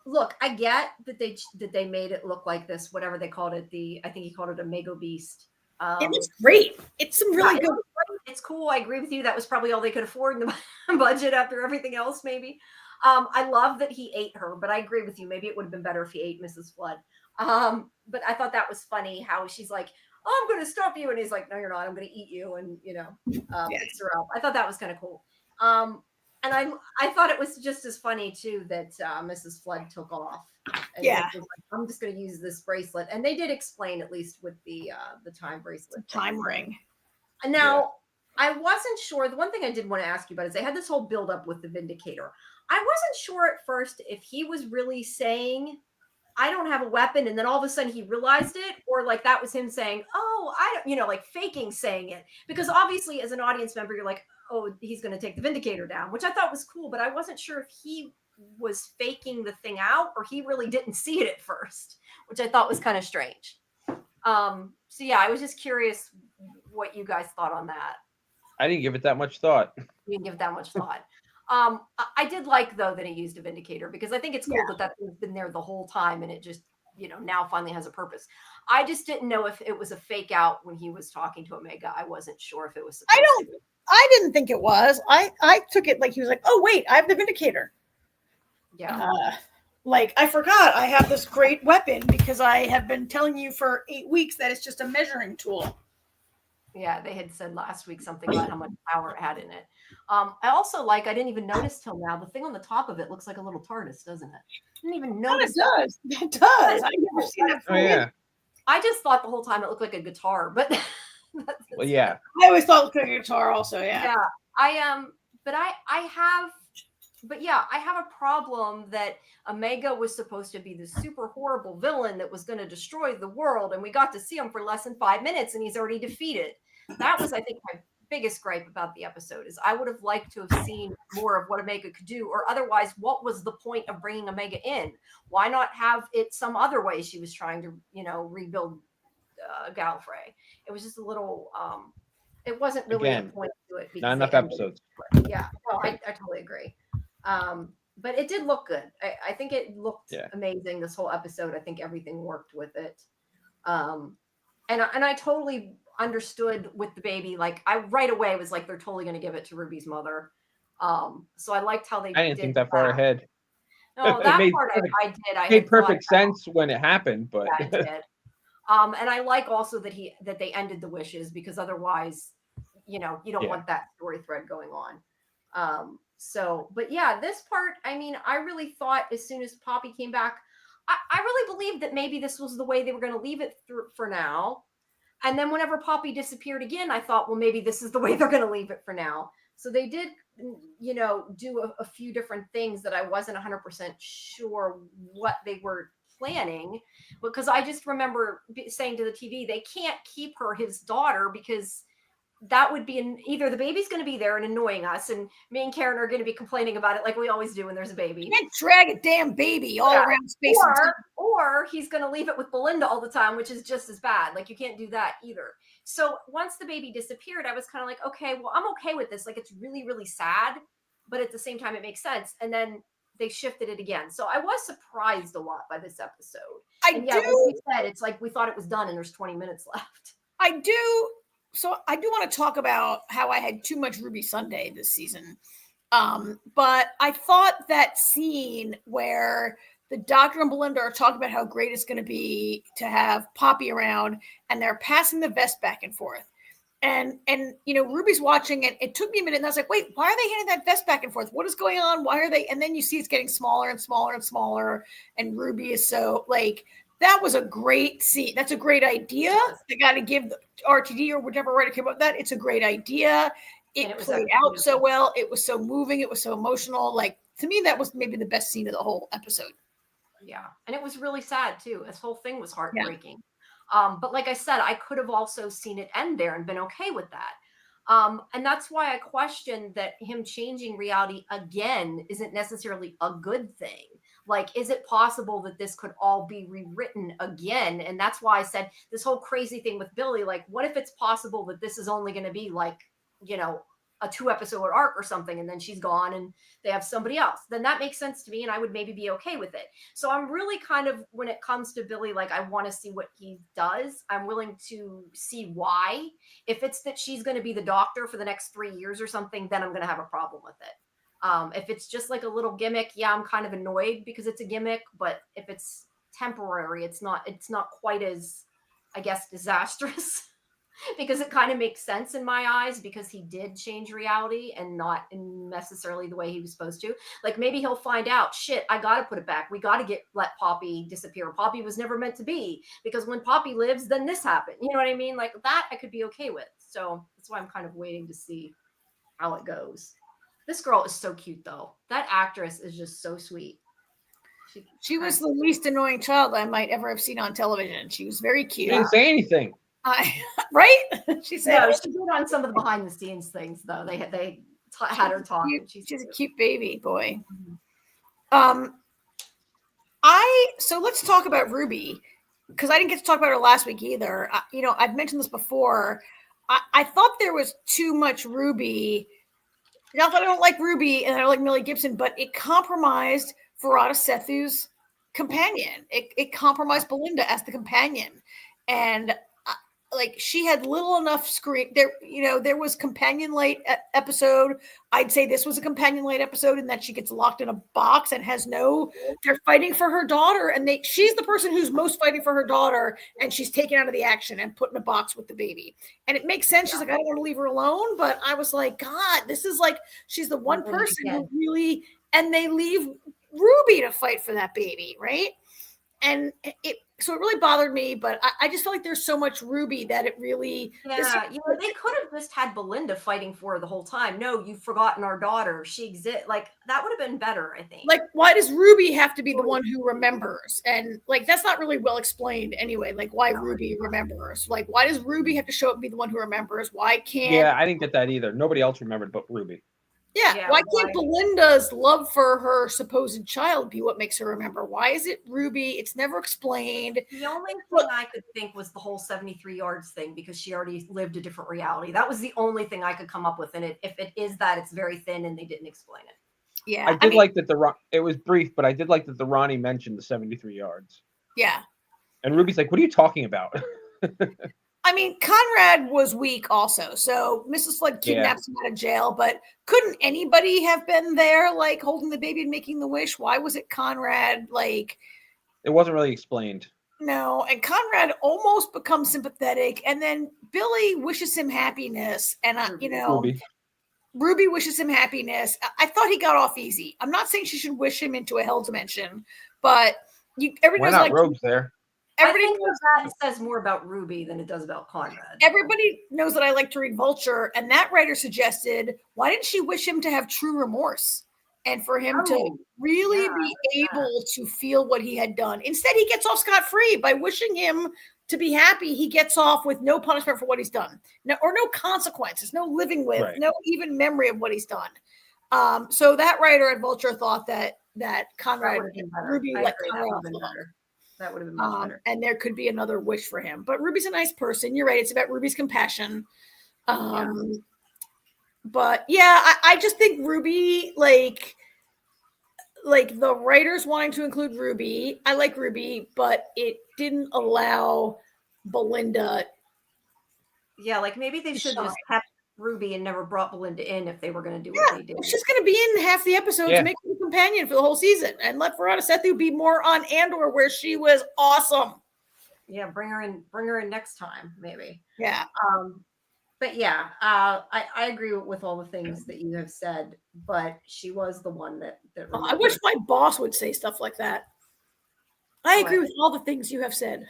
Look, I get that they made it look like this, whatever they called it. I think he called it a Mega Beast. It was great. It's some really good. It's cool. I agree with you. That was probably all they could afford in the budget after everything else, maybe. I love that he ate her, but I agree with you. Maybe it would have been better if he ate Mrs. Flood. But I thought that was funny how she's like, oh, I'm going to stop you. And he's like, no, you're not. I'm going to eat you. And, fix her up. I thought that was kind of cool. And I thought it was just as funny, too, that Mrs. Flood took off. And was like, I'm just going to use this bracelet. And they did explain, at least with the time bracelet. Time ring. And now, I wasn't sure. The one thing I did want to ask you about is they had this whole buildup with the Vindicator. I wasn't sure at first if he was really saying, I don't have a weapon. And then all of a sudden he realized it, or like that was him saying, oh, I don't, like faking saying it. Because obviously as an audience member, you're like, oh, he's going to take the Vindicator down, which I thought was cool. But I wasn't sure if he was faking the thing out or he really didn't see it at first, which I thought was kind of strange. So yeah, I was just curious what you guys thought on that. I didn't give it that much thought. You didn't give it that much thought. I did like, though, that he used a Vindicator, because I think it's cool that thing's been there the whole time and it just now finally has a purpose. I just didn't know if it was a fake out when he was talking to Omega. I wasn't sure if it was supposed to. I didn't think it was. I took it like he was like, oh wait, I have the Vindicator. Yeah. Like I forgot I have this great weapon because I have been telling you for 8 weeks that it's just a measuring tool. Yeah, they had said last week something about how much power it had in it. I also I didn't even notice till now, the thing on the top of it looks like a little TARDIS, doesn't it? I didn't even notice. It does. It does. I've never seen it. Oh yeah. I just thought the whole time it looked like a guitar, but Well, yeah. I always thought it looked like a guitar also, yeah. Yeah. I have a problem that Omega was supposed to be the super horrible villain that was going to destroy the world, and we got to see him for less than 5 minutes, and he's already defeated. That was, I think, my biggest gripe about the episode is I would have liked to have seen more of what Omega could do, or otherwise, what was the point of bringing Omega in? Why not have it some other way she was trying to, rebuild Gallifrey? It was just a little, it wasn't really a point to it. Not enough episodes. Yeah, no, I totally agree. But it did look good. I think it looked amazing this whole episode. I think everything worked with it. And I totally understood with the baby. Like I right away was like, they're totally going to give it to Ruby's mother. So I liked how they I didn't think that far ahead. No, that part I did. It made perfect sense when it happened, but yeah, it did. And I like also that they ended the wishes, because otherwise, you don't want that story thread going on. But yeah, this part, I really thought as soon as Poppy came back, I really believed that maybe this was the way they were going to leave it for now. And then whenever Poppy disappeared again, I thought, well, maybe this is the way they're going to leave it for now. So they did, do a few different things that I wasn't 100% sure what they were planning, because I just remember saying to the TV, they can't keep her his daughter, because that would be either the baby's going to be there and annoying us, and me and Karen are going to be complaining about it like we always do when there's a baby. You can't drag a damn baby all around space. Or he's going to leave it with Belinda all the time, which is just as bad. Like, you can't do that either. So once the baby disappeared, I was kind of like, okay, well, I'm okay with this. Like, it's really, really sad, but at the same time, it makes sense. And then they shifted it again. So I was surprised a lot by this episode. Like you said, it's like we thought it was done and there's 20 minutes left. So I do want to talk about how I had too much Ruby Sunday this season. But I thought that scene where the Doctor and Belinda are talking about how great it's going to be to have Poppy around, and they're passing the vest back and forth. And Ruby's watching, and it took me a minute, and I was like, wait, why are they handing that vest back and forth? What is going on? Why are they? And then you see it's getting smaller and smaller and smaller, and Ruby is so that was a great scene. That's a great idea. I got to give the RTD or whichever writer came up with that. It's a great idea. It played out so well. It was so moving. It was so emotional. To me, that was maybe the best scene of the whole episode. Yeah. And it was really sad too. This whole thing was heartbreaking. Yeah. But like I said, I could have also seen it end there and been okay with that. And that's why I questioned that him changing reality again isn't necessarily a good thing. Is it possible that this could all be rewritten again? And that's why I said this whole crazy thing with Billy, what if it's possible that this is only going to be a 2-episode arc or something, and then she's gone and they have somebody else? Then that makes sense to me, and I would maybe be okay with it. So I'm really kind of, when it comes to Billy, I want to see what he does. I'm willing to see why. If it's that she's going to be the Doctor for the next 3 years or something, then I'm going to have a problem with it. If it's just a little gimmick, I'm kind of annoyed because it's a gimmick. But if it's temporary, it's not quite as, I guess, disastrous. Because it kind of makes sense in my eyes, because he did change reality and not necessarily the way he was supposed to. Maybe he'll find out, shit, I got to put it back. We got to let Poppy disappear. Poppy was never meant to be, because when Poppy lives, then this happened. You know what I mean? That I could be okay with. So that's why I'm kind of waiting to see how it goes. This girl is so cute, though. That actress is just so sweet. She was the least annoying child I might ever have seen on television. She was very cute. She didn't say anything. Right? She said, no, she did on some of the behind the scenes things, though. They had her talk. She's a cute baby boy. Mm-hmm. So let's talk about Ruby, because I didn't get to talk about her last week either. I've mentioned this before. I thought there was too much Ruby. Not that I don't like Ruby and I don't like Millie Gibson, but it compromised Verada Sethu's companion. It compromised Belinda as the companion, and like she had little enough screen there. There was companion light episode. I'd say this was a companion light episode in that she gets locked in a box and has they're fighting for her daughter, and she's the person who's most fighting for her daughter, and she's taken out of the action and put in a box with the baby. And it makes sense. She's like, I don't want to leave her alone, but I was like, God, this is like, she's the one person who really, and they leave Ruby to fight for that baby, right? And so it really bothered me, but I just feel like there's so much Ruby that it really... they could have just had Belinda fighting for her the whole time. No, you've forgotten our daughter. She exists. Like, that would have been better, I think. Like, why does Ruby have to be the one who remembers? And, like, that's not really well explained anyway. Like, why Ruby remembers? Like, why does Ruby have to show up and be the one who remembers? Why can't... Yeah, I didn't get that either. Nobody else remembered but Ruby. Yeah, why can't Belinda's love for her supposed child be what makes her remember? Why is it Ruby? It's never explained. The only thing I could think was the whole 73 yards thing, because she already lived a different reality. That was the only thing I could come up with in it. If it is that, it's very thin and they didn't explain it. Yeah, I did like that it was brief, but I did like that the Ronnie mentioned the 73 yards. Yeah. And Ruby's like, what are you talking about? I mean, Conrad was weak also. So Mrs. Flood kidnaps him out of jail, but couldn't anybody have been there, like holding the baby and making the wish? Why was it Conrad? Like, it wasn't really explained. No, and Conrad almost becomes sympathetic, and then Billy wishes him happiness, and Ruby wishes him happiness. I thought he got off easy. I'm not saying she should wish him into a hell dimension, but everybody knows, like, Rogue's there. Everybody knows that says more about Ruby than it does about Conrad. Everybody knows that I like to read Vulture, and that writer suggested, why didn't she wish him to have true remorse and for him to really be able to feel what he had done? Instead, he gets off scot-free by wishing him to be happy. He gets off with no punishment for what he's done, no consequences, no living with, no even memory of what he's done. So that writer at Vulture thought that Conrad and Ruby let Conrad off the hook. That would have been much better. And there could be another wish for him. But Ruby's a nice person. You're right. It's about Ruby's compassion. But yeah, I just think Ruby, like the writers wanting to include Ruby. I like Ruby, but it didn't allow Belinda. Yeah, like maybe they should have just kept Ruby and never brought Belinda in if they were going to do what they did. She's going to be in half the episodes to make her a companion for the whole season, and let Verona Sethu be more on Andor, where she was awesome. Yeah, bring her in next time, maybe. Yeah. But yeah, I agree with all the things that you have said, but she was the one that I wish my boss would say stuff like that. I agree with all the things you have said.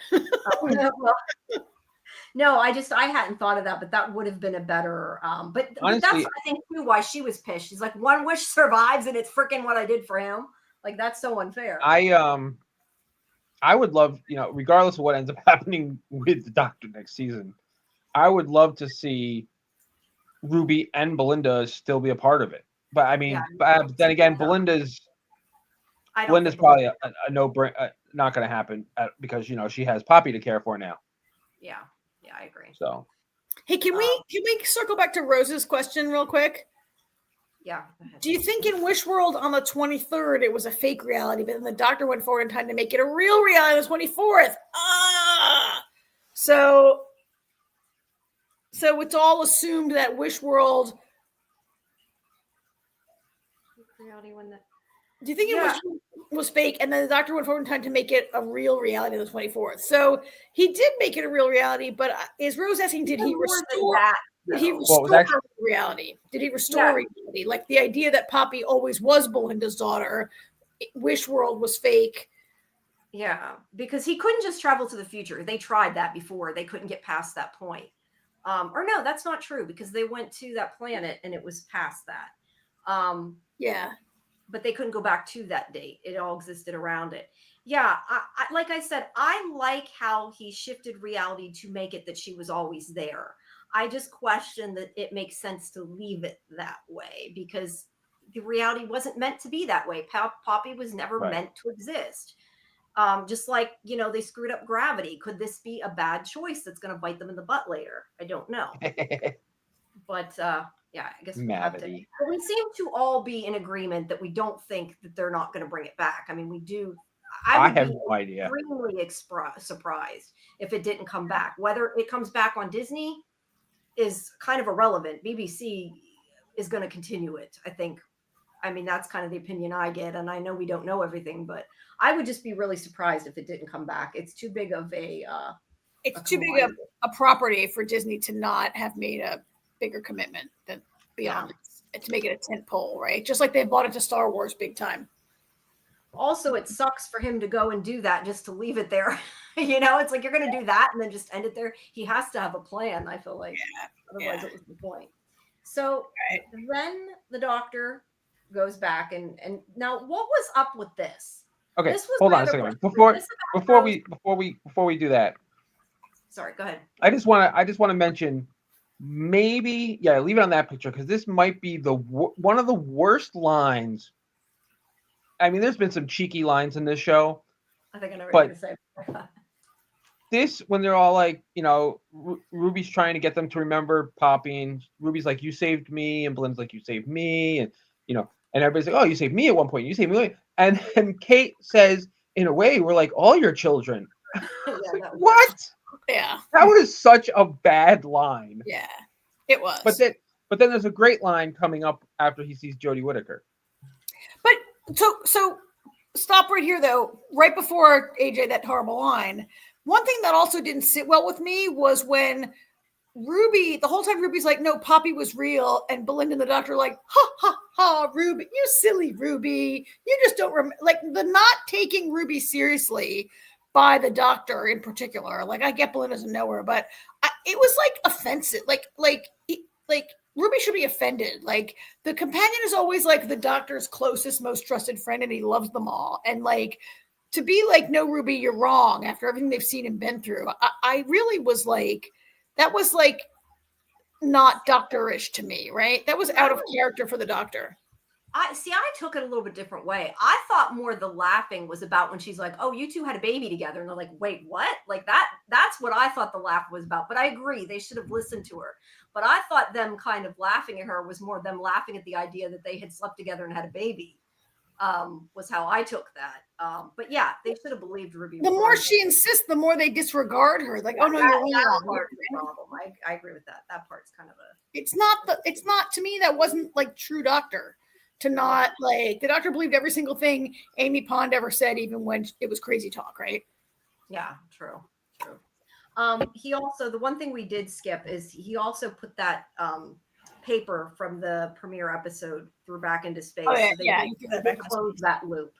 No, I hadn't thought of that, but that would have been a better. But honestly, that's, I think, too, why she was pissed. She's like, one wish survives, and it's freaking what I did for him. Like, that's so unfair. I would love, regardless of what ends up happening with the Doctor next season, I would love to see Ruby and Belinda still be a part of it. But I mean, but then again, Belinda's probably a no-brainer, not going to happen because she has Poppy to care for now. Yeah, I agree. So, hey, can we circle back to Rose's question real quick? Yeah. Do you think in Wish World on the 23rd it was a fake reality, but then the Doctor went forward in time to make it a real reality on the 24th? So it's all assumed that Wish World. Reality when the. Do you think it was fake, and then the Doctor went forward in time to make it a real reality on the 24th? So he did make it a real reality, but is Rose asking, did he restore that? Did he restore reality? Did he restore reality? Like the idea that Poppy always was Belinda's daughter, Wish World was fake. Yeah, because he couldn't just travel to the future. They tried that before. They couldn't get past that point. Or no, that's not true, because they went to that planet and it was past that. Yeah. But they couldn't go back to that date. It all existed around it. Yeah, I like I said, I like how he shifted reality to make it that she was always there. I just question that it makes sense to leave it that way, because the reality wasn't meant to be that way. Poppy was never meant to exist. Just like, they screwed up gravity. Could this be a bad choice that's going to bite them in the butt later? I don't know. But yeah, I guess we'll have to. But we seem to all be in agreement that we don't think that they're not going to bring it back. I mean, we do. I would have be no idea. extremely surprised if it didn't come back. Whether it comes back on Disney is kind of irrelevant. BBC is going to continue it, I think. I mean, that's kind of the opinion I get, and I know we don't know everything, but I would just be really surprised if it didn't come back. It's too big of a a property for Disney to not have made a bigger commitment than beyond it, to make it a tent pole, right? Just like they bought into Star Wars big time. Also, it sucks for him to go and do that just to leave it there. It's like you're going to do that and then just end it there. He has to have a plan, I feel like. Otherwise, it was the point. So then the doctor goes back and now what was up with this? Okay, this was hold on a second. Before we do that. Sorry, go ahead. I just want to mention, maybe leave it on that picture, because this might be one of the worst lines. I mean, there's been some cheeky lines in this show. I think I know what you're going to say. This, when they're all like, Ruby's trying to get them to remember Poppy, and Ruby's like, "You saved me," and Belinda's like, "You saved me," and and everybody's like, "Oh, you saved me at one point. You saved me," and Kate says, "In a way, we're like all your children." What? Yeah, that was such a bad line. Yeah, it was. But then there's a great line coming up after he sees Jodie Whittaker. But so stop right here though. Right before AJ, that horrible line. One thing that also didn't sit well with me was when Ruby, the whole time Ruby's like, "No, Poppy was real," and Belinda and the doctor are like, "Ha ha ha, Ruby, you silly Ruby, you just don't remember." Like the not taking Ruby seriously by the doctor in particular. Like I get Belinda doesn't know her, but it was like offensive. Like Ruby should be offended. Like the companion is always like the doctor's closest, most trusted friend, and he loves them all. And like to be like, "No, Ruby, you're wrong," after everything they've seen and been through, I really was like, that was like not doctor-ish to me, right? That was out of character for the doctor. I took it a little bit different way. I thought more the laughing was about when she's like, "Oh, you two had a baby together," and they're like, "Wait, what?" Like that's what I thought the laugh was about. But I agree, they should have listened to her. But I thought them kind of laughing at her was more them laughing at the idea that they had slept together and had a baby. Was how I took that. But yeah, they should have believed Ruby. The more she insists, the more they disregard her. Like, "Oh no, you're wrong." I agree with that. That part's kind of it's not to me, that wasn't like true doctor. To not like the doctor believed every single thing Amy Pond ever said, even when it was crazy talk, right? Yeah, true. He also, the one thing we did skip is he also put that paper from the premiere episode threw back into space. Oh, yeah, so they closed that loop.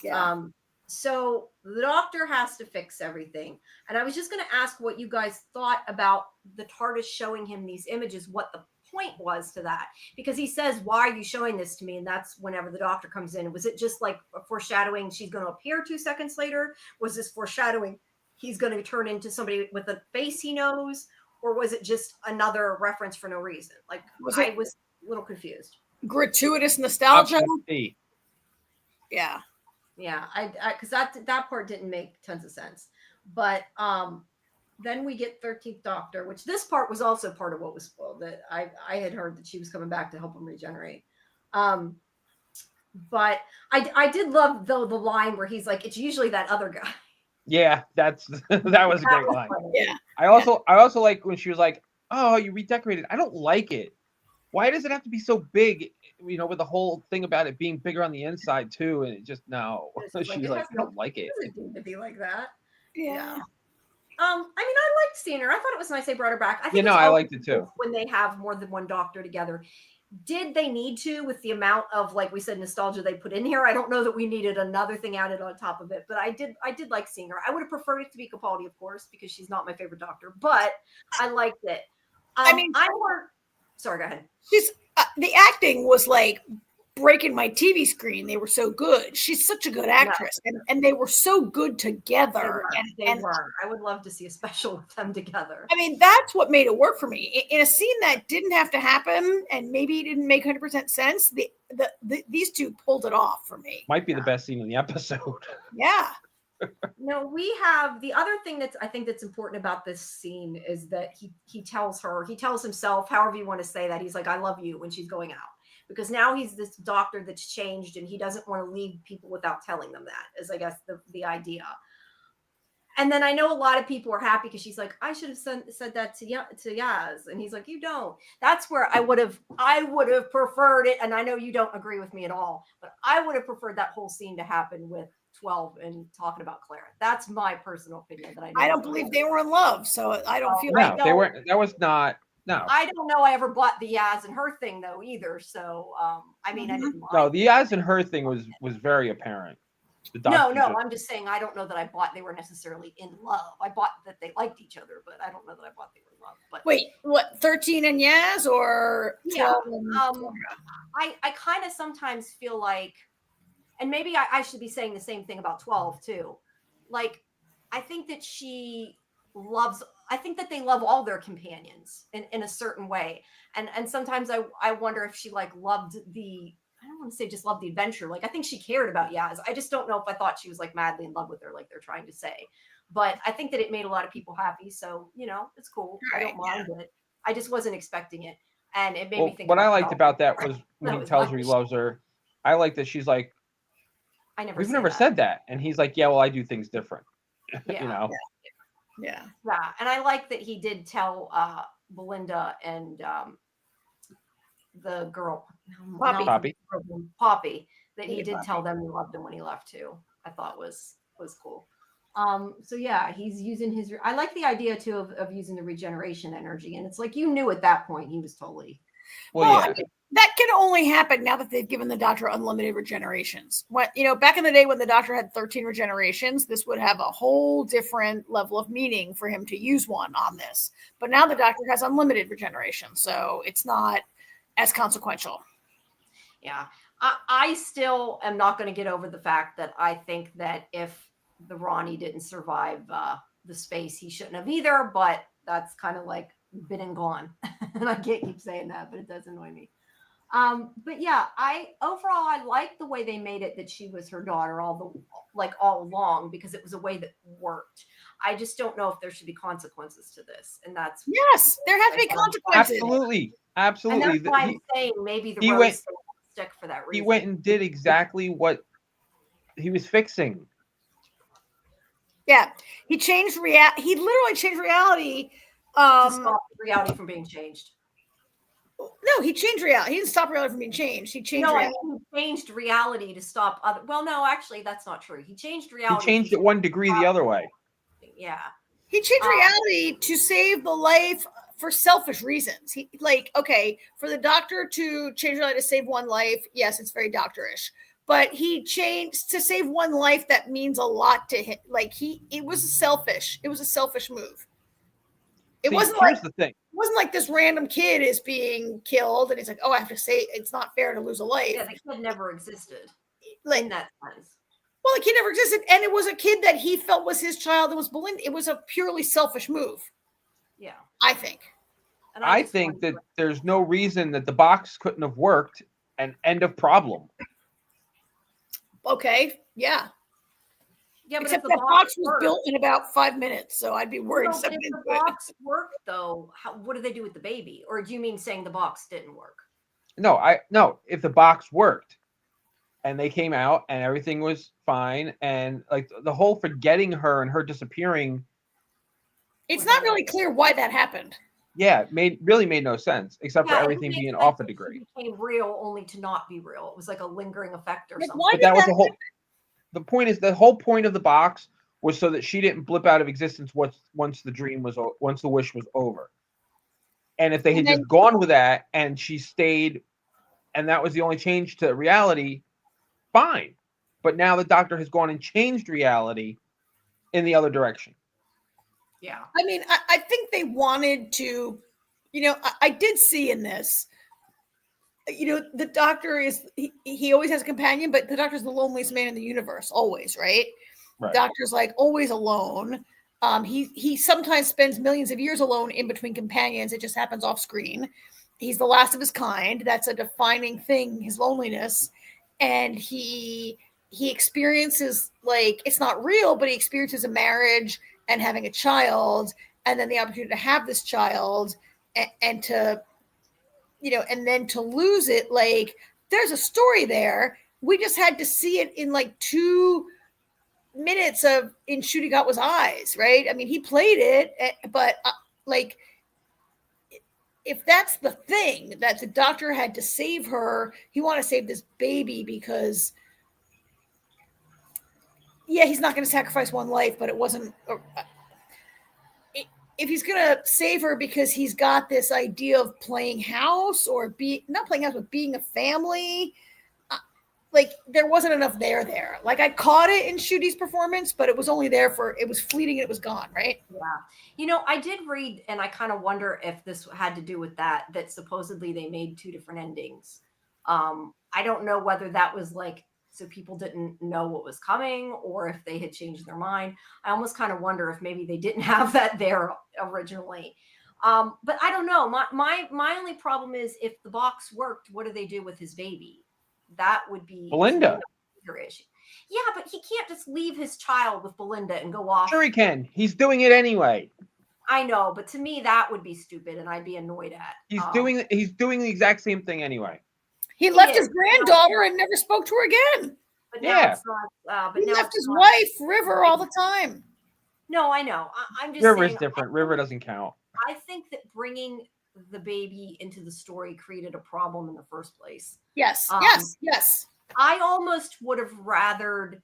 Yeah. So the doctor has to fix everything. And I was just going to ask what you guys thought about the TARDIS showing him these images, what the point was to that, because he says, "Why are you showing this to me?" And that's whenever the doctor comes in. Was it just like a foreshadowing she's going to appear 2 seconds later? Was this foreshadowing he's going to turn into somebody with a face he knows? Or was it just another reference for no reason? Like I was a little confused. Gratuitous nostalgia. Yeah. I because that part didn't make tons of sense. But then we get 13th Doctor, which this part was also part of what was spoiled. That I had heard that she was coming back to help him regenerate. But I did love though the line where he's like, "It's usually that other guy." Yeah, that was a great line. Yeah. I also like when she was like, "Oh, you redecorated." I don't like it. Why does it have to be so big? With the whole thing about it being bigger on the inside too, and it just no. She's like, "I don't like it." It doesn't need to be like that. Yeah. I mean, I liked seeing her. I thought it was nice they brought her back. I think I liked it too. When they have more than one doctor together. Did they need to, with the amount of, like we said, nostalgia they put in here? I don't know that we needed another thing added on top of it, but I did like seeing her. I would have preferred it to be Capaldi, of course, because she's not my favorite doctor, but I liked it. Sorry, go ahead. The acting was like breaking my TV screen. They were so good. She's such a good actress, and they were so good together. They were. I would love to see a special with them together. I mean, that's what made it work for me. In a scene that didn't have to happen, and maybe didn't make 100% sense, these two pulled it off for me. Might be the best scene in the episode. Yeah. No, we have the other thing that's important about this scene is that he tells himself, however you want to say that, he's like, "I love you," when she's going out. because now he's this doctor that's changed and he doesn't want to leave people without telling them that, is I guess the idea. And then I know a lot of people are happy because she's like, I should have said that to Yaz. And he's like, you don't. That's where I would have preferred it. And I know you don't agree with me at all, but I would have preferred that whole scene to happen with 12 and talking about Clara. That's my personal opinion. That I don't believe they were in love, so I don't feel like they weren't. That was not. No, I don't know. I ever bought the Yaz and her thing though either. So I mean, I didn't. No, the Yaz and her thing was very apparent. No, I'm just saying I don't know that I bought they were necessarily in love. I bought that they liked each other, but I don't know that I bought they were in love. But wait, what, 13 and Yaz or 12 I kind of sometimes feel like, and maybe I should be saying the same thing about 12 too. Like, I think that I think that they love all their companions in a certain way. And sometimes I wonder if she like loved I don't want to say just loved the adventure. Like, I think she cared about Yaz. I just don't know if I thought she was like madly in love with her, like they're trying to say. But I think that it made a lot of people happy. So, it's cool. Right, I don't mind it. I just wasn't expecting it. And it made me think. What I liked about that was when he tells her he loves her, I like that she's like, we've never said that. And he's like, yeah, well, I do things different. Yeah. Yeah. And I like that he did tell Belinda and the girl Poppy that he did tell them he loved them when he left too. I thought was cool. So yeah, he's using I like the idea too of using the regeneration energy, and it's like you knew at that point he was totally I mean, that can only happen now that they've given the doctor unlimited regenerations. Back in the day when the doctor had 13 regenerations, this would have a whole different level of meaning for him to use one on this. But now the doctor has unlimited regeneration, so it's not as consequential. Yeah. I still am not going to get over the fact that I think that if the Ronnie didn't survive the space, he shouldn't have either, but that's kind of like been and gone. And I can't keep saying that, but it does annoy me. But yeah, I like the way they made it that she was her daughter all along, because it was a way that worked. I just don't know if there should be consequences to this, and that's yes, there have to be consequences. Absolutely. And that's why I'm saying maybe the rose stick for that reason. He went and did exactly what he was fixing. Yeah, he literally changed reality. To stop reality from being changed. No, he changed reality. He didn't stop reality from being changed. He changed reality. He changed reality to stop other. Well, no, actually, that's not true. He changed reality. He changed it 1 degree the other way. Yeah. He changed reality to save the life for selfish reasons. For the doctor to change reality to save one life, yes, it's very doctorish. But he changed to save one life that means a lot to him. It was a selfish move. It wasn't like this random kid is being killed and he's like, oh, I have to say it's not fair to lose a life. Yeah, the kid never existed in that sense. Well, the kid never existed, and it was a kid that he felt was his child. It was Belinda. It was a purely selfish move. Yeah, I think. And I think that there's no reason that the box couldn't have worked, and end of problem. Okay, yeah. Yeah, but except that box was built in about 5 minutes, so I'd be worried. No, but if the box worked, though, what do they do with the baby? Or do you mean saying the box didn't work? No. If the box worked, and they came out, and everything was fine, and like the whole forgetting her and her disappearing, it's not really clear why that happened. Yeah, really made no sense, except for everything being off a degree. It became real only to not be real. It was like a lingering effect or something. But that was the whole. The whole point of the box was so that she didn't blip out of existence once the wish was over. And if they had just gone with that and she stayed, and that was the only change to reality, fine. But now the doctor has gone and changed reality in the other direction. Yeah. I mean, I think they wanted to, I did see in this, the doctor he always has a companion, but the doctor's the loneliest man in the universe, always, right? The doctor's like always alone. He sometimes spends millions of years alone in between companions. It just happens off screen. He's the last of his kind. That's a defining thing, his loneliness. And he experiences, like, it's not real, but he experiences a marriage and having a child, and then the opportunity to have this child and to and then to lose it, like there's a story there. We just had to see it in like 2 minutes in Shooty Got Was Eyes, right? I mean, he played it, but like, if that's the thing that the doctor had to save her, he wanted to save this baby because, yeah, he's not going to sacrifice one life, but it wasn't. If he's going to save her because he's got this idea of playing house or not playing house, but being a family, like there wasn't enough there. Like I caught it in Shooty's performance, but it was only there it was fleeting and it was gone, right? Yeah. I did read, and I kind of wonder if this had to do with that supposedly they made 2 different endings. I don't know whether that was like, so people didn't know what was coming or if they had changed their mind. I almost kind of wonder if maybe they didn't have that there originally. But I don't know. My only problem is if the box worked, what do they do with his baby? That would be Belinda. Your issue. Yeah, but he can't just leave his child with Belinda and go off. Sure he can. He's doing it anyway. I know, but to me that would be stupid and I'd be annoyed at. He's doing the exact same thing anyway. He left his granddaughter and never spoke to her again. But now it's not, he left his wife, River, all the time. No, I know. I'm just River's saying, different. River doesn't count. I think that bringing the baby into the story created a problem in the first place. Yes. Yes. I almost would have rathered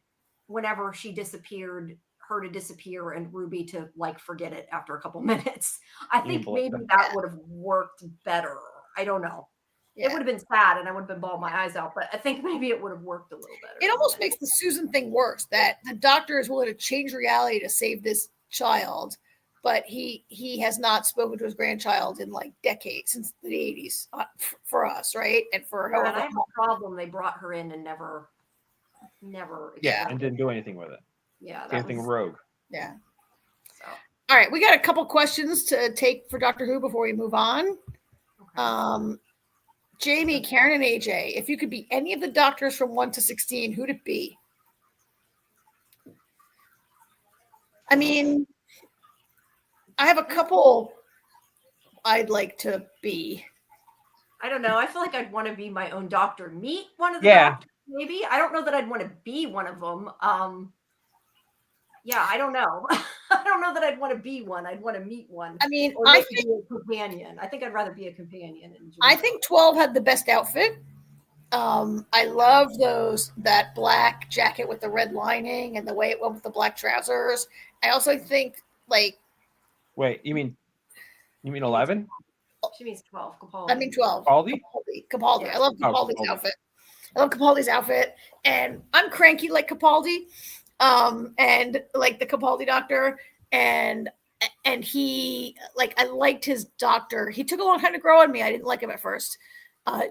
whenever she disappeared, her to disappear and Ruby to like forget it after a couple minutes. I think maybe that would have worked better. I don't know. Yeah. It would have been sad and I would have been bawling my eyes out, but I think maybe it would have worked a little better. It almost makes the Susan thing worse, that the doctor is willing to change reality to save this child, but he has not spoken to his grandchild in like decades, since the 80s for us, right? And for her. And I have a problem. They brought her in and never. Yeah, and didn't do anything with it. Yeah. Same thing rogue. Yeah. So. All right, we got a couple questions to take for Doctor Who before we move on. Okay. Jamie, Karen, and AJ, if you could be any of the doctors from 1 to 16, who'd it be? I mean, I have a couple I'd like to be. I don't know. I feel like I'd want to be my own doctor. Meet one of the doctors, maybe. I don't know that I'd want to be one of them. Yeah, I don't know. I don't know that I'd want to be one. I'd want to meet one. I mean, I think be a companion. I think I'd rather be a companion. I think 12 had the best outfit. I love that black jacket with the red lining and the way it went with the black trousers. I also think like. Wait, you mean 11? She means 12. Capaldi. I mean 12. Capaldi. Yeah. I love Capaldi's outfit. I love Capaldi's outfit, and I'm cranky like Capaldi. And like the Capaldi doctor, and he, like, I liked his doctor. He took a long time to grow on me. I didn't like him at first.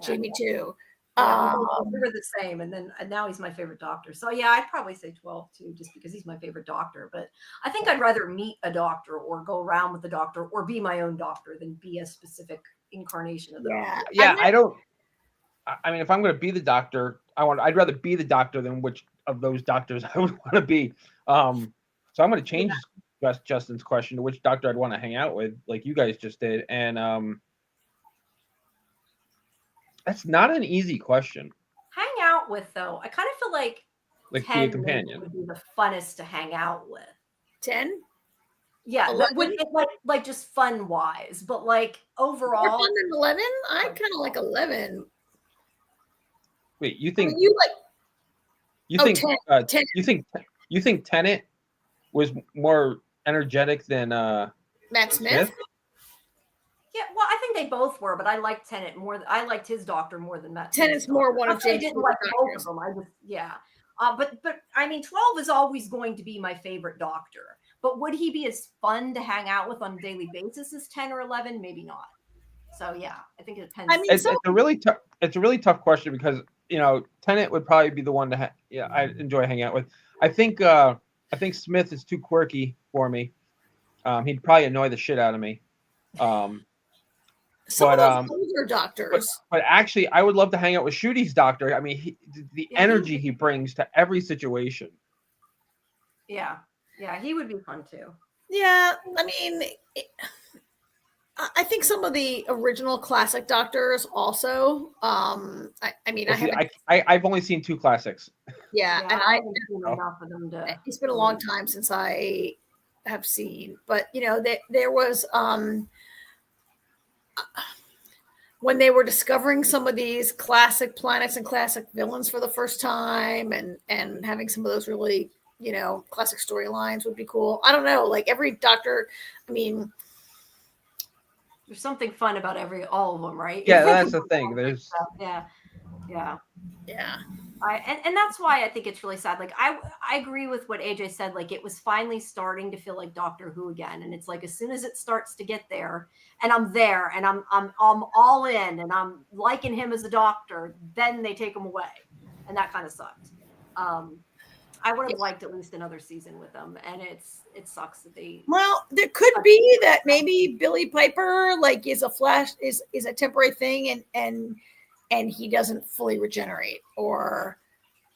Jamie too. We were the same, and now he's my favorite doctor. So yeah, I'd probably say 12 too, just because he's my favorite doctor. But I think I'd rather meet a doctor or go around with the doctor or be my own doctor than be a specific incarnation of the doctor. Yeah, I mean, if I'm going to be the doctor, I'd rather be the doctor than which of those doctors I would want to be. So I'm going to change Justin's question to which doctor I'd want to hang out with, like you guys just did. And that's not an easy question. Hang out with, though. I kind of feel like be a companion would be the funnest to hang out with. 10? Yeah, like just fun wise, but like overall. More fun than 11? I kind of like 11. Wait, you think? I mean, you think Tennant was more energetic than Matt Smith? Yeah, well, I think they both were, but I liked Tennant more. I liked his doctor more than Matt. Tennant's more one of James. I didn't like both of them. But I mean, 12 is always going to be my favorite doctor. But would he be as fun to hang out with on a daily basis as 10 or 11? Maybe not. So yeah, I think it depends. I mean, it's a really tough question because Tennant would probably be the one to I enjoy hanging out with. I think Smith is too quirky for me. He'd probably annoy the shit out of me. Some of those older doctors. But actually, I would love to hang out with Shooty's doctor. I mean, the energy he brings to every situation. Yeah, he would be fun too. Yeah, I mean, I think some of the original classic Doctors also. I mean, I haven't. I've only seen 2 classics. Yeah, and I haven't seen enough of them to. It's been a long time since I have seen, but there was when they were discovering some of these classic planets and classic villains for the first time, and having some of those really classic storylines would be cool. I don't know, like every Doctor. I mean, there's something fun about all of them, right? Yeah, that's the thing. There's yeah. And that's why I think it's really sad. Like I agree with what AJ said. Like it was finally starting to feel like Doctor Who again, and it's like as soon as it starts to get there, and I'm there, and I'm all in, and I'm liking him as a Doctor, then they take him away, and that kind of sucked. I would have liked at least another season with them, and it sucks that they. Well, there could be that maybe Billy Piper is a temporary thing, and he doesn't fully regenerate, or.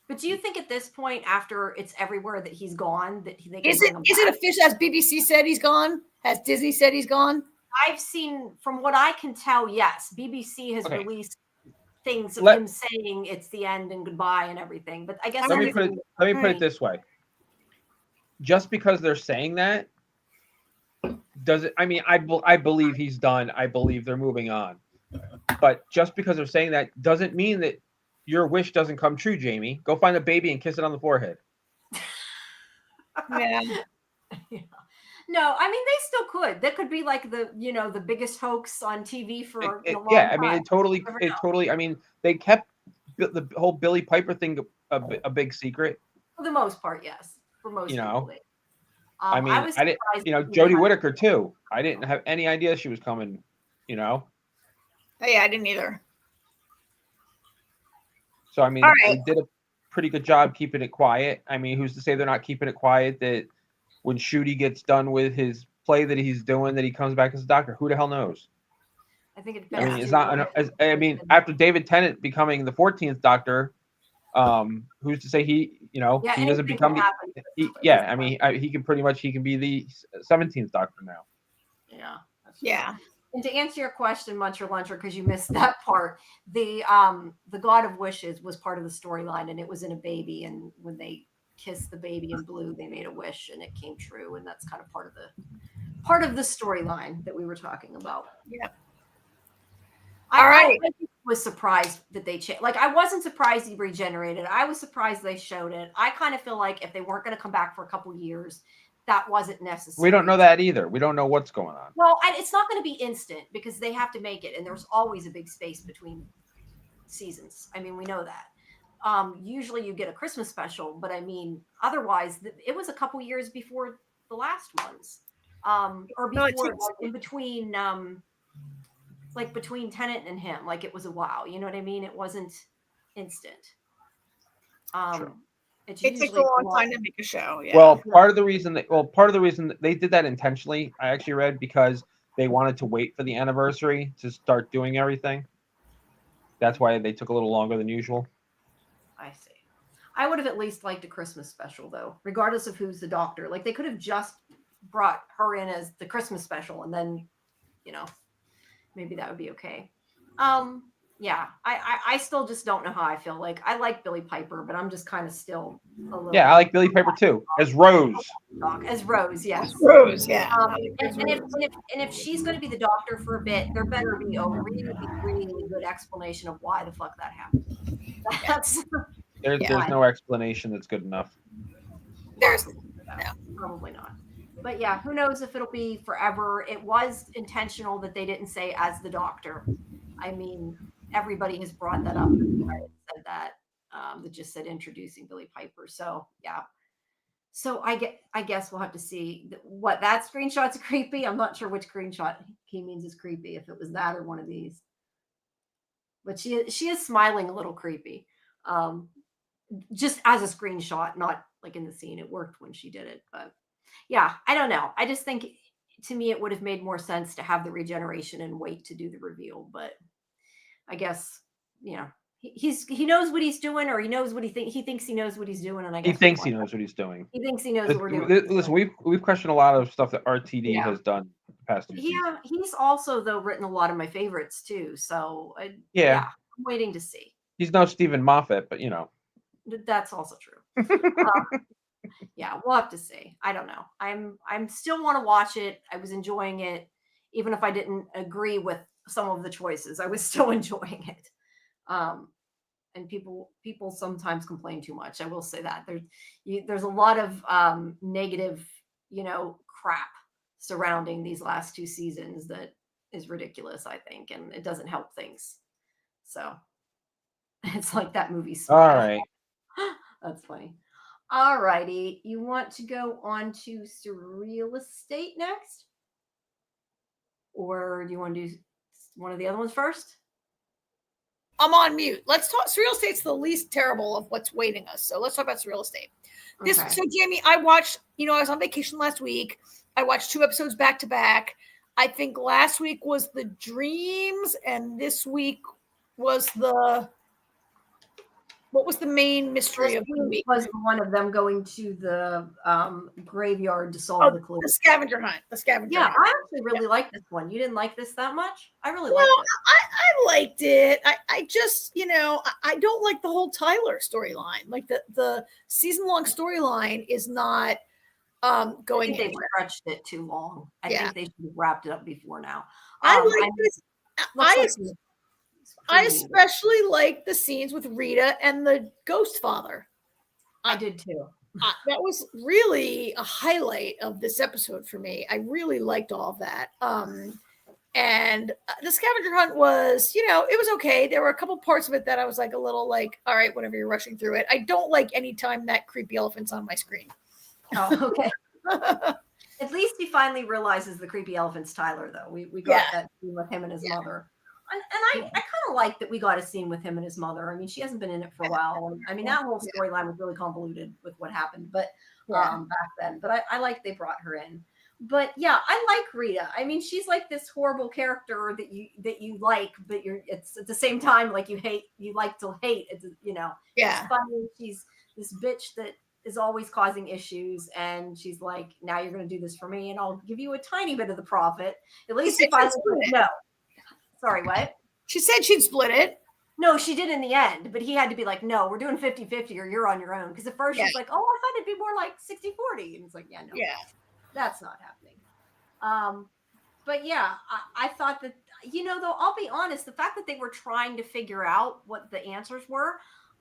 But do you think at this point, after it's everywhere that he's gone, that they can is it official? Has BBC said he's gone? Has Disney said he's gone? I've seen, from what I can tell, yes. BBC has released things of him saying it's the end and goodbye and everything. But I guess let me put it this way: just because they're saying that, does it? I mean, I believe he's done. I believe they're moving on. But just because they're saying that doesn't mean that your wish doesn't come true, Jamie. Go find a baby and kiss it on the forehead. Yeah. No, I mean they still could. That could be like the biggest house on TV for a long time. I mean it totally. I mean they kept the whole Billy Piper thing a big secret. For the most part, yes. For most people. I mean, I didn't. Jodie Whittaker too. I didn't have any idea she was coming. Oh, yeah, I didn't either. So I mean, they did a pretty good job keeping it quiet. I mean, who's to say they're not keeping it quiet? That when Shooty gets done with his play that he's doing, that he comes back as a Doctor. Who the hell knows? I think it depends. I mean, it's not. I mean, after David Tennant becoming the 14th Doctor, who's to say he doesn't become? I mean, he can be the 17th Doctor now. Yeah. Yeah. And to answer your question, Muncher Luncher, because you missed that part, the God of Wishes was part of the storyline, and it was in a baby. And when they kissed the baby in blue, they made a wish, and it came true. And that's kind of part of the storyline that we were talking about. Yeah. I was surprised that they changed. Like I wasn't surprised he regenerated. I was surprised they showed it. I kind of feel like if they weren't going to come back for a couple years, that wasn't necessary. We don't know that either. We don't know what's going on. Well, it's not going to be instant because they have to make it. And there's always a big space between seasons. I mean, we know that. Usually you get a Christmas special, but I mean, otherwise it was a couple years before the last ones. Or before, in between, like between Tennant and him, like it was a while. You know what I mean? It wasn't instant. Sure. It takes a long time to make a show. Yeah. Well, part of the reason that they did that intentionally, I actually read, because they wanted to wait for the anniversary to start doing everything. That's why they took a little longer than usual. I see. I would have at least liked a Christmas special, though, regardless of who's the Doctor. Like they could have just brought her in as the Christmas special, and then, maybe that would be okay. Yeah, I still just don't know how I feel. Like I like Billy Piper, but I'm just kind of still a little. Yeah, I like Billy Piper too, as Rose. As Rose, yes. Rose, yeah. And if she's going to be the Doctor for a bit, there better be a really, really good explanation of why the fuck that happened. There's no explanation that's good enough. Probably not. But yeah, who knows if it'll be forever. It was intentional that they didn't say as the Doctor. I mean, everybody has brought that up. Said that just said introducing Billy Piper. So yeah. So I guess we'll have to see what that screenshot's creepy. I'm not sure which screenshot he means is creepy, if it was that or one of these. But she is smiling a little creepy. Just as a screenshot, not like in the scene. It worked when she did it, but yeah, I don't know. I just think to me it would have made more sense to have the regeneration and wait to do the reveal. But I guess he knows what he's doing, or he knows what he thinks he knows what he's doing, and I guess he thinks he knows what he's doing. He thinks he knows what we're doing. Listen, we've questioned a lot of stuff that RTD has done past 2 seasons. Yeah, he's also though written a lot of my favorites too. So Yeah. I'm waiting to see. He's no Stephen Moffat, but That's also true. Yeah, we'll have to see. I don't know. I'm still want to watch it. I was enjoying it, even if I didn't agree with some of the choices. I was still enjoying it. And people sometimes complain too much. I will say that there's a lot of negative, crap surrounding these last 2 seasons that is ridiculous, I think, and it doesn't help things. So it's like that movie. All right. That's funny. All righty. You want to go on to SurrealEstate next? Or do you want to do one of the other ones first? I'm on mute. Let's talk. SurrealEstate's the least terrible of what's waiting us. So let's talk about SurrealEstate. Okay. So Jamie, I watched, I was on vacation last week. I watched 2 episodes back to back. I think last week was the dreams, and this week was what was the main mystery of the week? Was one of them going to the graveyard to solve the clue. The scavenger hunt. Hunt. I actually really liked this one. You didn't like this that much? I really liked it. I liked it. I just, I don't like the whole Tyler storyline. Like the season-long storyline is not going I think anywhere. they stretched it too long. I think they should have wrapped it up before now. I like this. I especially like the scenes with Rita and the ghost father. I did too. That was really a highlight of this episode for me. I really liked all of that. And the scavenger hunt was, it was okay. There were a couple parts of it that I was like a little like, all right, whenever you're rushing through it. I don't like any time that creepy elephant's on my screen. Oh, okay. At least he finally realizes the creepy elephant's Tyler, though. We got that scene with him and his mother. And I kind of like that we got a scene with him and his mother. I mean, she hasn't been in it for a while. I mean, that whole storyline was really convoluted with what happened, but back then. But I like they brought her in. But yeah, I like Rita. I mean, she's like this horrible character that you like, but it's at the same time like you like to hate. It's It's funny. She's this bitch that is always causing issues, and she's like, now you're going to do this for me, and I'll give you a tiny bit of the profit. At least if I no. Sorry, what? She said she'd split it. No, she did in the end, but he had to be like, no, we're doing 50-50 or you're on your own. Because at first she's like, oh, I thought it'd be more like 60-40. And it's like, no, that's not happening. But yeah, I thought that, though, I'll be honest, the fact that they were trying to figure out what the answers were,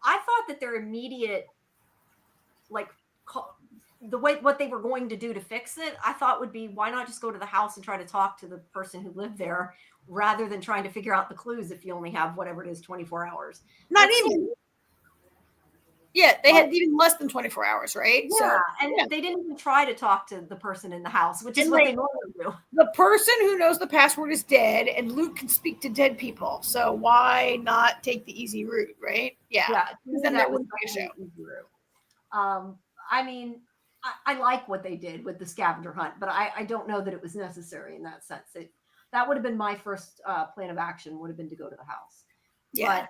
I thought that their immediate, what they were going to do to fix it, I thought would be, why not just go to the house and try to talk to the person who lived there rather than trying to figure out the clues if you only have whatever it is, 24 hours. Not even. Yeah, they had even less than 24 hours, right? Yeah, they didn't even try to talk to the person in the house, which is what they normally do. The person who knows the password is dead, and Luke can speak to dead people. So why not take the easy route, right? Yeah. Then that wouldn't be a show. I mean, I like what they did with the scavenger hunt, but I don't know that it was necessary in that sense. That would have been my first plan of action, would have been to go to the house. Yeah. But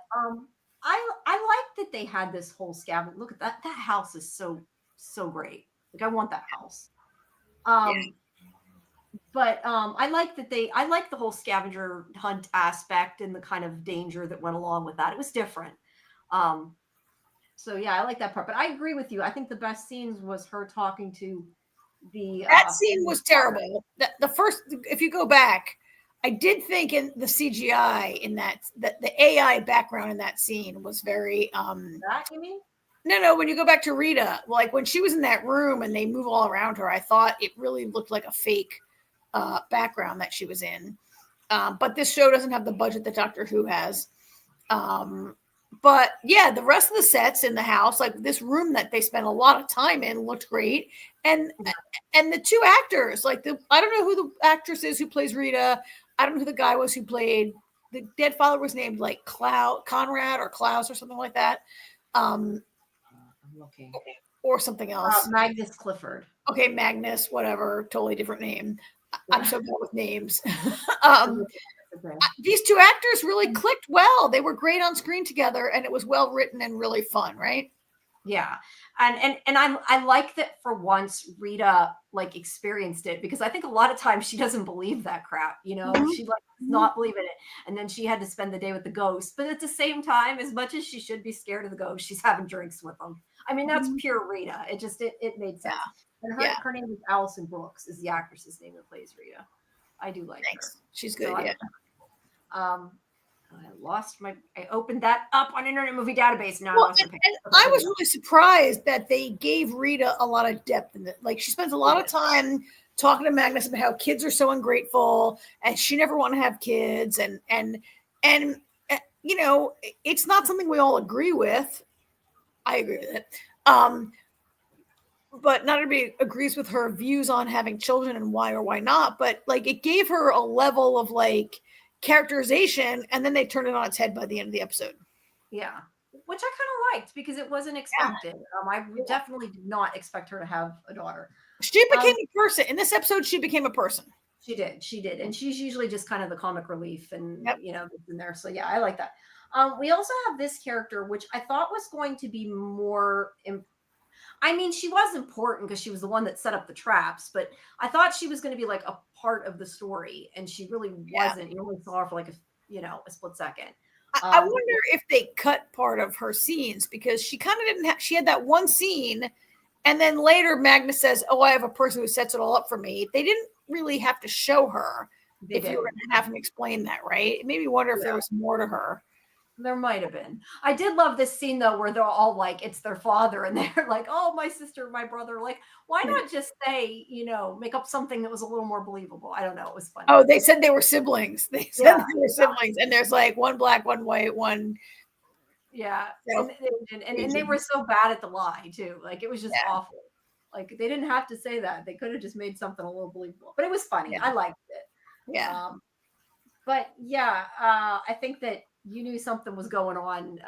I like that they had this whole scavenger. Look at that. That house is so great. Like, I want that house. But I like that I like the whole scavenger hunt aspect and the kind of danger that went along with that. It was different. So yeah, I like that part. But I agree with you. I think the best scenes was her talking to that scene was terrible. The first, if you go back, I did think in the CGI in that the AI background in that scene was very that you mean? No, when you go back to Rita, like when she was in that room and they move all around her, I thought it really looked like a fake background that she was in. But this show doesn't have the budget that Doctor Who has. But yeah, the rest of the sets in the house, like this room that they spent a lot of time in, looked great. And the 2 actors, I don't know who the actress is who plays Rita. I don't know who the guy was who played the dead father. Was named like Conrad or Klaus or something like that. I'm looking. Or something else. Magnus Clifford. Okay, Magnus, whatever, totally different name. I'm so bad with names. These 2 actors really clicked well. They were great on screen together, and it was well written and really fun, right? Yeah. And I like that for once Rita like experienced it, because I think a lot of times she doesn't believe that crap, you know, Mhm. she like does not believe in it. And then she had to spend the day with the ghost. But at the same time, as much as she should be scared of the ghost, she's having drinks with them. I mean, that's Mhm. pure Rita. It made sense. And Yeah. her name is Allison Brooks, is the actress's name that plays Rita. I do like her. Thanks. She's So good. Yeah. I opened that up on Internet Movie Database. Now I Well, lost my page. and I was really surprised that they gave Rita a lot of depth in it. Like, she spends a lot of time talking to Magnus about how kids are so ungrateful and she never want to have kids, and you know, it's not something we all agree with. I agree with it. But not everybody agrees with her views on having children and why or why not. But like, it gave her a level of like characterization, and then they turned it on its head by the end of the episode. Yeah, which I kind of liked because it wasn't expected. I definitely did not expect her to have a daughter. She became a person. In this episode, she became a person. She did. And she's usually just kind of the comic relief and, you know, in there. So yeah, I like that. We also have this character, which I thought was going to be more, I mean, she was important because she was the one that set up the traps, but I thought she was going to be like a part of the story, and she really wasn't. You only saw her for like a split second. I wonder if they cut part of her scenes, because she kind of didn't have, she had that one scene, and then later Magnus says, "Oh, I have a person who sets it all up for me." They didn't really have to show her if you were going to have him explain that, right? It made me wonder if there was more to her. There might have been. I did love this scene though, where they're all like, it's their father, and they're like, "Oh, my sister, my brother." Like, why not just say, you know, make up something that was a little more believable? I don't know. It was funny. Oh, they said they were siblings. They said they were siblings, and there's like one black, one white, one. Yeah, and they were so bad at the lie too. Like, it was just awful. Like, they didn't have to say that. They could have just made something a little believable. But it was funny. I liked it. Yeah. But yeah, I think that you knew something was going on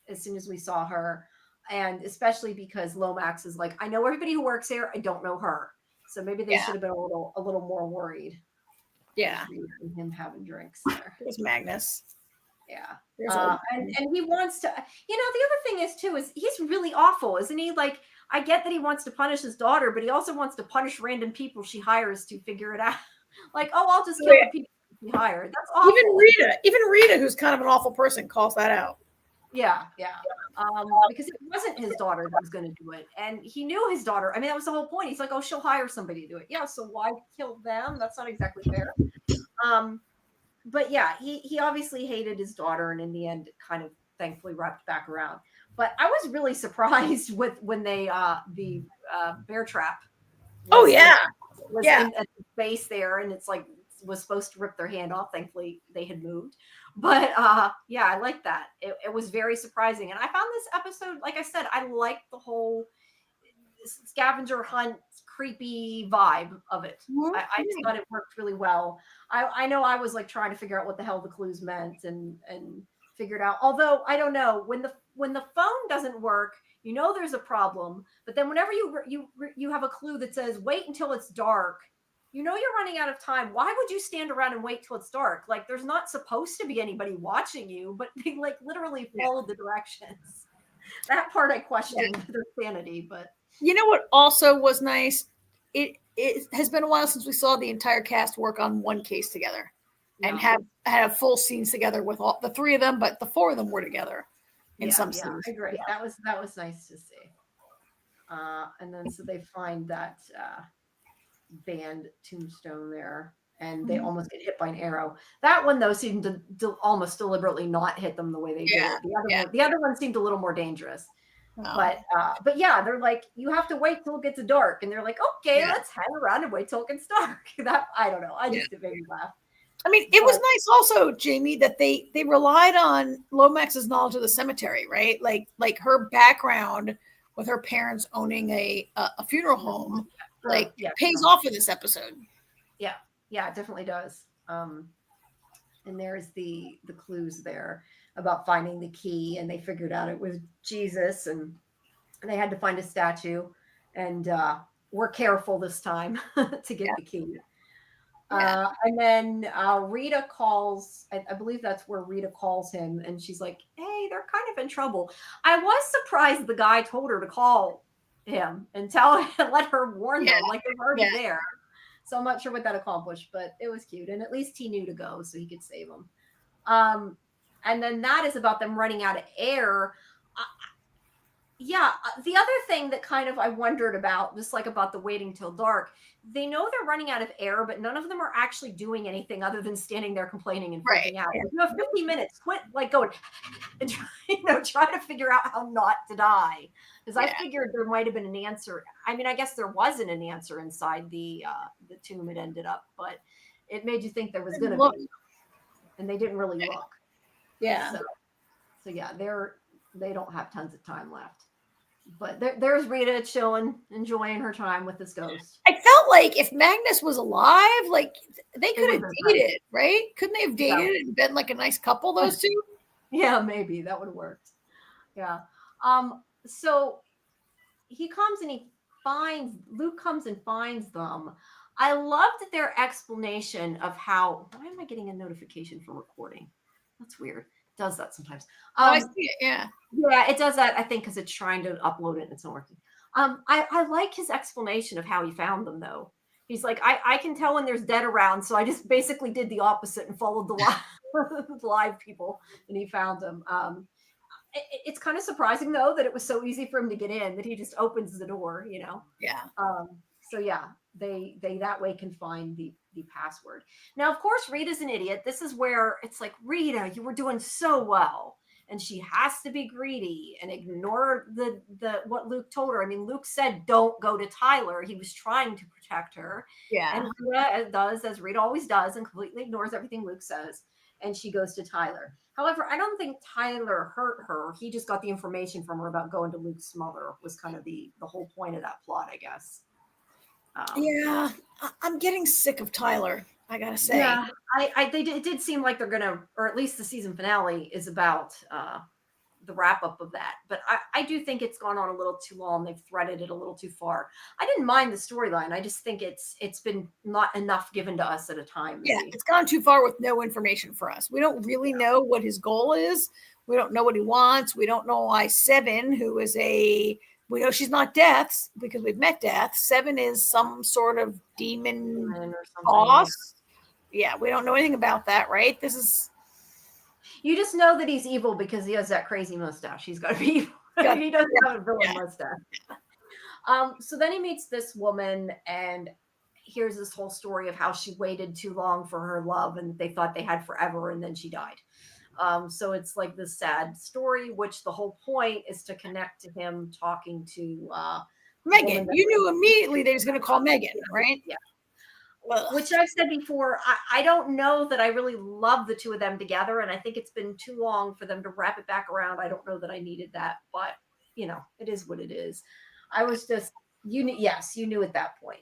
as soon as we saw her, and especially because Lomax is like, I know everybody who works here, I don't know her, so maybe they should have been a little more worried. Yeah, him having drinks there. It was Magnus. Yeah, and he wants to. You know, the other thing is too is he's really awful, isn't he? Like, I get that he wants to punish his daughter, but he also wants to punish random people she hires to figure it out. Like, oh, I'll just kill the people he hired. That's awful. Even Rita, who's kind of an awful person, calls that out. Yeah. Because it wasn't his daughter that was going to do it, and he knew his daughter. I mean, that was the whole point. He's like, oh, she'll hire somebody to do it. Yeah, so why kill them? That's not exactly fair. But yeah, he obviously hated his daughter, and in the end, it kind of thankfully wrapped back around. But I was really surprised with when they the bear trap. Was in at the base there, and it's like was supposed to rip their hand off. Thankfully, they had moved. But yeah, I like that. It was very surprising, and I found this episode, like I said, I liked the whole scavenger hunt creepy vibe of it. I just thought it worked really well. I know I was like trying to figure out what the hell the clues meant and figured out. Although I don't know, when the phone doesn't work, you know there's a problem. But then whenever you have a clue that says wait until it's dark, you know you're running out of time. Why would you stand around and wait till it's dark? Like, there's not supposed to be anybody watching you, but they like literally followed the directions. That part I questioned their sanity, but you know what also was nice? It has been a while since we saw the entire cast work on one case together and have full scenes together with all the three of them, but the four of them were together in some scenes. I agree. That was nice to see. And then so they find that band tombstone there, and they almost get hit by an arrow. That one though seemed to almost deliberately not hit them the way they did it. The other one seemed a little more dangerous. But yeah, they're like, you have to wait till it gets dark, and they're like, okay, let's hang around and wait till it gets dark. That I don't know. I just made me laugh. I mean, it was nice also, Jamie, that they relied on Lomax's knowledge of the cemetery, right? Like her background with her parents owning a funeral home, pays off in this episode. Yeah, it definitely does. And there's the clues there about finding the key, and they figured out it was Jesus, and they had to find a statue, and we're careful this time to get the key. And then Rita calls, I believe that's where Rita calls him, and she's like, hey, hey, they're kind of in trouble. I was surprised the guy told her to call him and tell and let her warn them, like they're already there. So I'm not sure what that accomplished, but it was cute. And at least he knew to go so he could save them. And then that is about them running out of air. The other thing that kind of I wondered about, just like about the waiting till dark, they know they're running out of air, but none of them are actually doing anything other than standing there complaining and freaking out. You have 50 minutes, quit like going and try to figure out how not to die. Because I figured there might have been an answer. I mean, I guess there wasn't an answer inside the tomb it ended up, but it made you think there was going to be, and they didn't really look. Yeah. So yeah, they don't have tons of time left. But there's Rita chilling, enjoying her time with this ghost. I felt like if Magnus was alive, like they could have dated, right? Couldn't they have dated and been like a nice couple, those two? Yeah, maybe that would have worked. Yeah. So he comes and Luke comes and finds them. I loved their explanation of how. Why am I getting a notification for recording? That's weird. It does that sometimes. I see it. Yeah. Yeah, it does that, I think, because it's trying to upload it and it's not working. I like his explanation of how he found them, though. He's like, I can tell when there's dead around, so I just basically did the opposite and followed the live people, and he found them. It's kind of surprising, though, that it was so easy for him to get in, that he just opens the door, Yeah. So yeah, they that way can find the password. Now, of course, Rita's an idiot. This is where it's like, Rita, you were doing so well. And she has to be greedy and ignore the what Luke told her. I mean, Luke said, don't go to Tyler. He was trying to protect her. Yeah. And Rita does, as Rita always does, and completely ignores everything Luke says. And she goes to Tyler. However, I don't think Tyler hurt her. He just got the information from her about going to Luke's mother, was kind of the whole point of that plot, I guess. Yeah. I'm getting sick of Tyler, I gotta say. Yeah, it did seem like they're gonna, or at least the season finale is about the wrap up of that. But I do think it's gone on a little too long. They've threaded it a little too far. I didn't mind the storyline. I just think it's been not enough given to us at a time. Yeah, it's gone too far with no information for us. We don't really know what his goal is. We don't know what he wants. We don't know why Seven, who is we know she's not Death because we've met Death. Seven is some sort of demon or boss. Yeah, we don't know anything about that, right? You just know that he's evil because he has that crazy mustache. He's got to be evil. He doesn't have a villain mustache. So then he meets this woman and hears this whole story of how she waited too long for her love and they thought they had forever and then she died. So it's like this sad story, which the whole point is to connect to him talking to Megan. You knew immediately that he was going to call Megan, right? Yeah. Which I've said before, I don't know that I really love the two of them together, and I think it's been too long for them to wrap it back around. I don't know that I needed that, but it is what it is. I was just you knew at that point.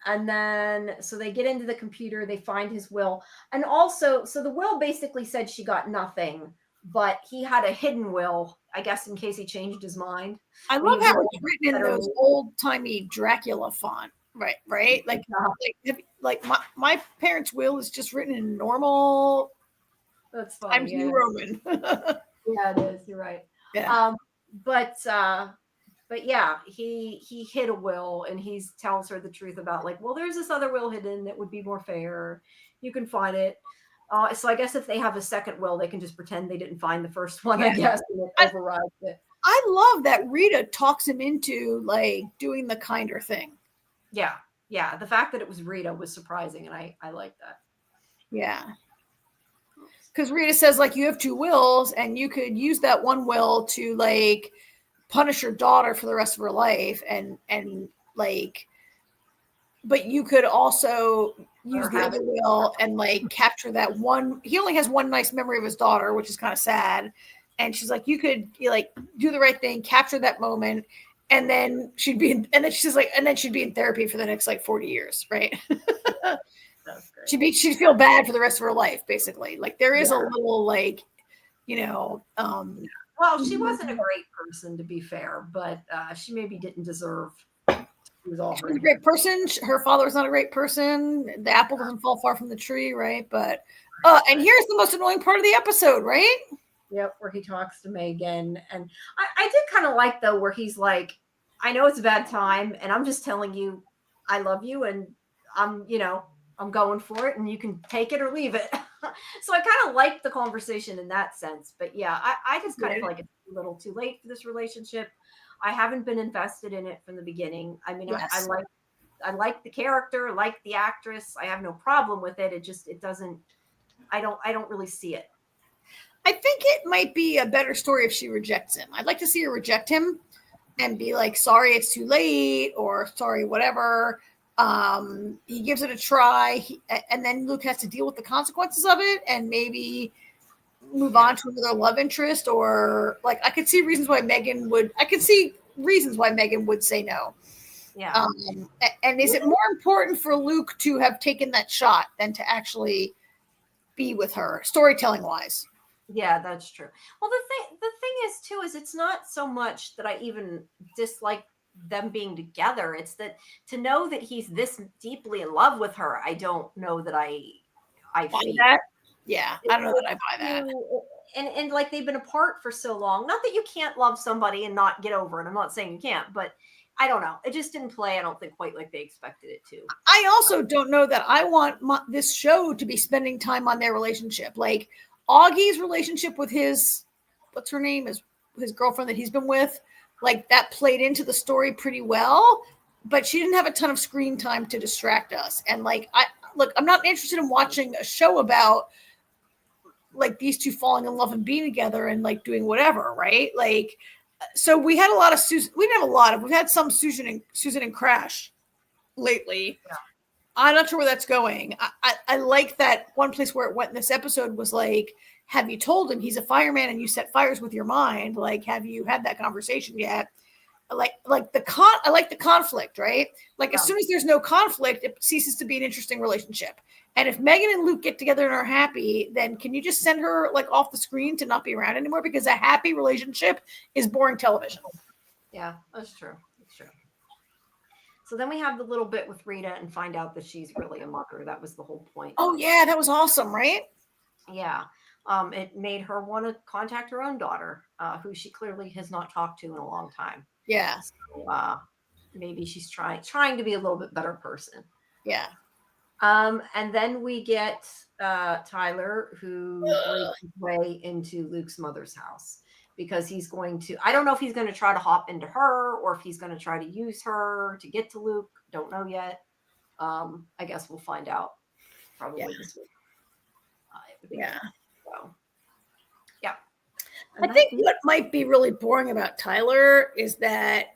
And then, so they get into the computer, they find his will. And also, so the will basically said she got nothing, but he had a hidden will, I guess, in case he changed his mind. I love how it's written in those old-timey Dracula font. Right. Like my parents' will is just written in normal. That's fine. Times New Roman. Yeah, it is. You're right. Yeah. But yeah, he hid a will and he tells her the truth about like, well, there's this other will hidden that would be more fair. You can find it. So I guess if they have a second will, they can just pretend they didn't find the first one, I guess, and it overrides it. I love that Rita talks him into like doing the kinder thing. Yeah. Yeah. The fact that it was Rita was surprising. And I like that. Yeah. Because Rita says like, you have two wills and you could use that one will to like punish your daughter for the rest of her life. And like, but you could also use the other will and like capture that one. He only has one nice memory of his daughter, which is kind of sad. And she's like, you could like do the right thing, capture that moment. And then she'd be in therapy for the next like 40 years, right? She'd feel bad for the rest of her life, basically. Like there is a little like, well, she wasn't a great person, to be fair, but she maybe didn't deserve. She was a great person. Her father was not a great person. The apple doesn't fall far from the tree, right? But and here's the most annoying part of the episode, right? Yep, where he talks to Megan. And I did kind of like, though, where he's like, I know it's a bad time, and I'm just telling you I love you, and I'm going for it, and you can take it or leave it. So I kind of liked the conversation in that sense. But yeah, I just kind of feel like it's a little too late for this relationship. I haven't been invested in it from the beginning. I mean, Yes. I like the character, like the actress. I have no problem with it. It doesn't, I don't really see it. I think it might be a better story if she rejects him. I'd like to see her reject him and be like, sorry, it's too late, or sorry, whatever. He gives it a try, and then Luke has to deal with the consequences of it and maybe move on to another love interest, or like I could see reasons why Megan would say no. Yeah. And is it more important for Luke to have taken that shot than to actually be with her, storytelling wise? Yeah, that's true. Well, the thing is too, is it's not so much that I even dislike them being together. It's that to know that he's this deeply in love with her, I don't know that I feel that. Yeah, I don't know that I buy that. And like they've been apart for so long. Not that you can't love somebody and not get over it. I'm not saying you can't, but I don't know. It just didn't play, I don't think, quite like they expected it to. I also don't know that I want this show to be spending time on their relationship. Like Augie's relationship with his, what's her name, his girlfriend that he's been with, like that played into the story pretty well, but she didn't have a ton of screen time to distract us. And like, I'm not interested in watching a show about like these two falling in love and being together and like doing whatever, right? Like, so we had a lot of Susan. We didn't have a lot of. We've had some Susan and Crash lately. Yeah. I'm not sure where that's going. I like that one place where it went in this episode was like, have you told him he's a fireman and you set fires with your mind? Like, have you had that conversation yet? I like the conflict, right? Like as soon as there's no conflict, it ceases to be an interesting relationship. And if Megan and Luke get together and are happy, then can you just send her like off the screen to not be around anymore? Because a happy relationship is boring television. Yeah, that's true. That's true. So then we have the little bit with Rita and find out that she's really a mother. That was the whole point. Oh yeah, that was awesome, right? Yeah. It made her want to contact her own daughter, who she clearly has not talked to in a long time. Yeah. So, maybe she's trying to be a little bit better person. Yeah. And then we get Tyler, who breaks his way into Luke's mother's house because he's going to, I don't know if he's going to try to hop into her or if he's going to try to use her to get to Luke. Don't know yet. I guess we'll find out probably this week. Yeah. So, yeah. I think what might be really boring about Tyler is that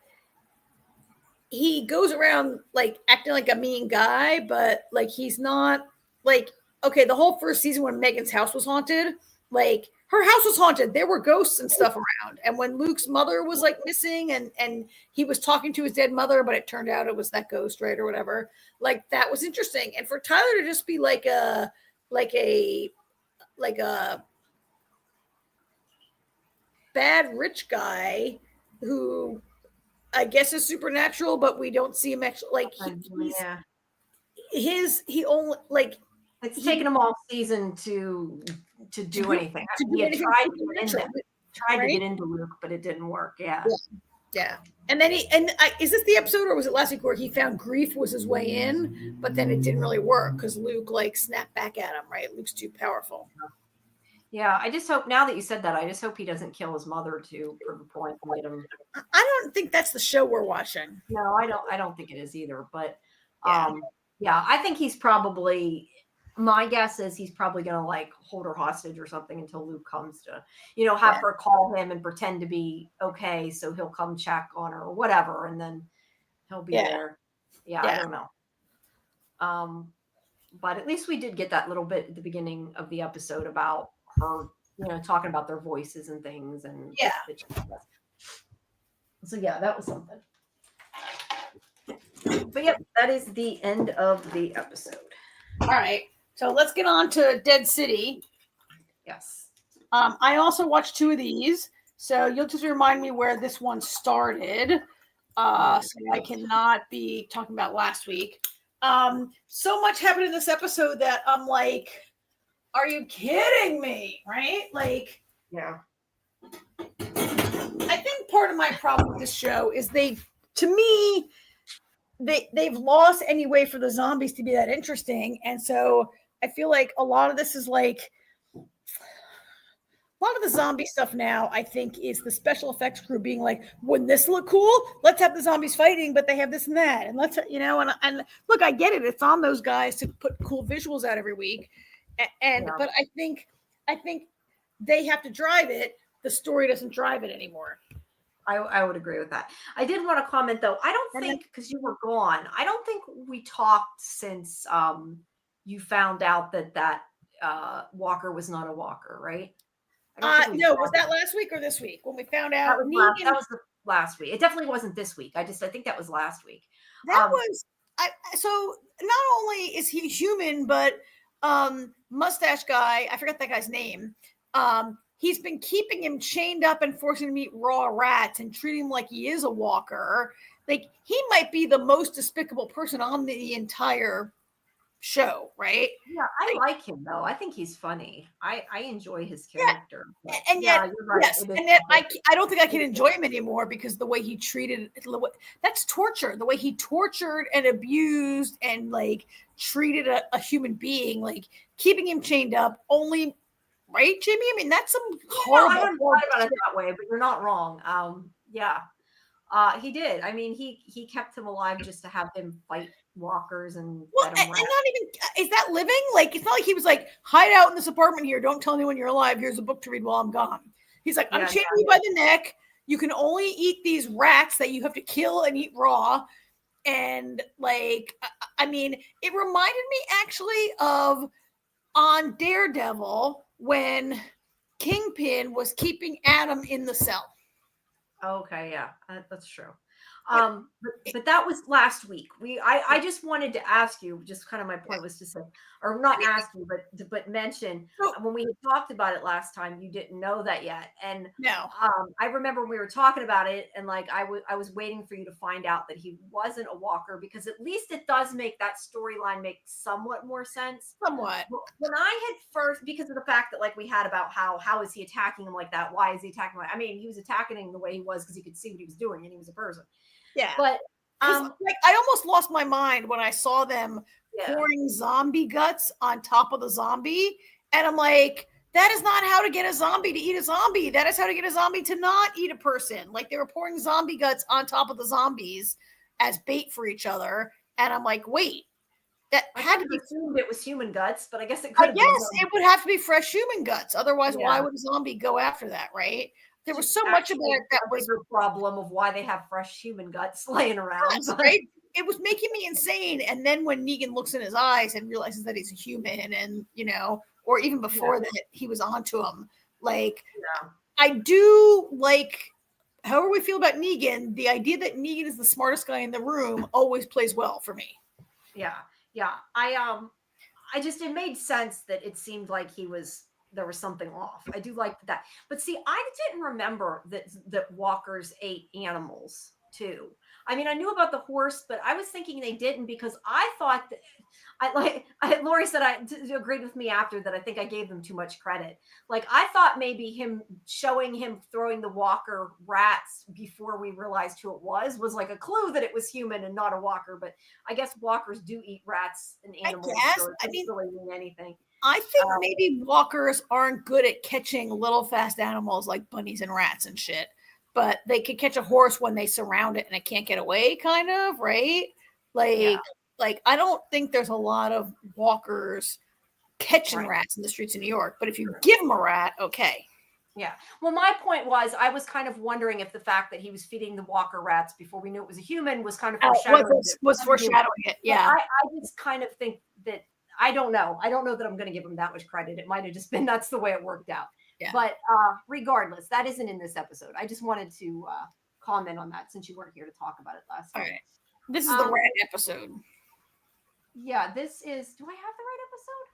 he goes around like acting like a mean guy, but like he's not like, okay, the whole first season when Megan's house was haunted, like her house was haunted. There were ghosts and stuff around. And when Luke's mother was like missing and he was talking to his dead mother, but it turned out it was that ghost, right? Or whatever. Like that was interesting. And for Tyler to just be like a bad rich guy who I guess is supernatural, but we don't see him actually like he only like it's taken him all season to do anything. He tried to get into Luke, but it didn't work. Yeah. And then is this the episode or was it last week where he found grief was his way in, but then it didn't really work because Luke like snapped back at him, right? Luke's too powerful. Yeah, I just hope now that you said that, I just hope he doesn't kill his mother to prove a point and get him. I don't think that's the show we're watching. No, I don't think it is either. But I think he's probably, my guess is he's probably gonna like hold her hostage or something until Luke comes to, have her call him and pretend to be okay, so he'll come check on her or whatever, and then he'll be there. I don't know. But at least we did get that little bit at the beginning of the episode about her, talking about their voices and things. And so that was something. But that is the end of the episode. All right. So let's get on to Dead City. Yes. I also watched 2 of these. So you'll just remind me where this one started. So I cannot be talking about last week. So much happened in this episode that I'm like, are you kidding me? Right? Like, Yeah. I think part of my problem with this show is they've lost any way for the zombies to be that interesting. And so I feel like a lot of this is like, a lot of the zombie stuff now, I think, is the special effects crew being like, wouldn't this look cool? Let's have the zombies fighting, but they have this and that. And let's, and look, I get it. It's on those guys to put cool visuals out every week. But I think they have to drive it. The story doesn't drive it anymore. I would agree with that. I did want to comment though. I don't think, because you were gone, I don't think we talked since you found out that Walker was not a Walker, right? No, was that last week or this week when we found out? That was last week. It definitely wasn't this week. I think that was last week. So not only is he human, but mustache guy, I forgot that guy's name. He's been keeping him chained up and forcing him to eat raw rats and treating him like he is a walker. Like, he might be the most despicable person on the entire show, right? Yeah, I like him though. I think he's funny. I enjoy his character. Yeah. And yet, you're right. Yes, and yet I don't think I can enjoy him anymore because the way he treated, that's torture. The way he tortured and abused and like treated a human being, like keeping him chained up only, right, Jimmy? I mean, that's some horrible. I haven't thought about it that way, but you're not wrong. He did. I mean, he kept him alive just to have him fight walkers and not even, is that living? Like, it's not like he was like, hide out in this apartment here, don't tell anyone you're alive, here's a book to read while I'm gone. He's like, I'm chaining you by the neck, you can only eat these rats that you have to kill and eat raw. And like, I mean, it reminded me actually of on Daredevil when Kingpin was keeping Adam in the cell. Okay, yeah, that's true. But that was last week. I just wanted to ask you, just kind of my point was to say, or not ask you, but mention when we had talked about it last time, you didn't know that yet. And no, I remember when we were talking about it, and like I was waiting for you to find out that he wasn't a walker, because at least it does make that storyline make somewhat more sense. Somewhat. When I had first, because of the fact that like we had about how is he attacking him like that? Why is he attacking him? I mean, he was attacking him the way he was because he could see what he was doing and he was a person. Yeah, but like I almost lost my mind when I saw them pouring zombie guts on top of the zombie, and I'm like, that is not how to get a zombie to eat a zombie. That is how to get a zombie to not eat a person. Like, they were pouring zombie guts on top of the zombies as bait for each other, and I'm like, wait, that had to be assumed it was human guts, but I guess it could. It would have to be fresh human guts. Otherwise, why would a zombie go after that, right? There was so much of it that was a problem of why they have fresh human guts laying around. Yes, right? It was making me insane. And then when Negan looks in his eyes and realizes that he's a human, and or even before that, he was onto him. Like, I do like, however we feel about Negan, the idea that Negan is the smartest guy in the room always plays well for me. Yeah. I just, it made sense that it seemed like there was something off. I do like that. But see, I didn't remember that walkers ate animals too. I mean, I knew about the horse, but I was thinking they didn't, because I thought that Lori said I agreed with me after that. I think I gave them too much credit. Like, I thought maybe him showing him throwing the walker rats before we realized who it was like a clue that it was human and not a walker. But I guess walkers do eat rats and animals. I guess. So it doesn't really mean anything. I think maybe walkers aren't good at catching little fast animals like bunnies and rats and shit, but they could catch a horse when they surround it and it can't get away, kind of, right? Like I don't think there's a lot of walkers catching rats in the streets of New York, but if you give them a rat, okay. Yeah. Well, my point was, I was kind of wondering if the fact that he was feeding the walker rats before we knew it was a human was kind of foreshadowing it. Yeah. I just kind of think that, I don't know that I'm going to give him that much credit. It might have just been that's the way it worked out. Yeah. But regardless, that isn't in this episode. I just wanted to comment on that since you weren't here to talk about it last time. All right. This is the rat episode. Yeah, this is. Do I have the right episode?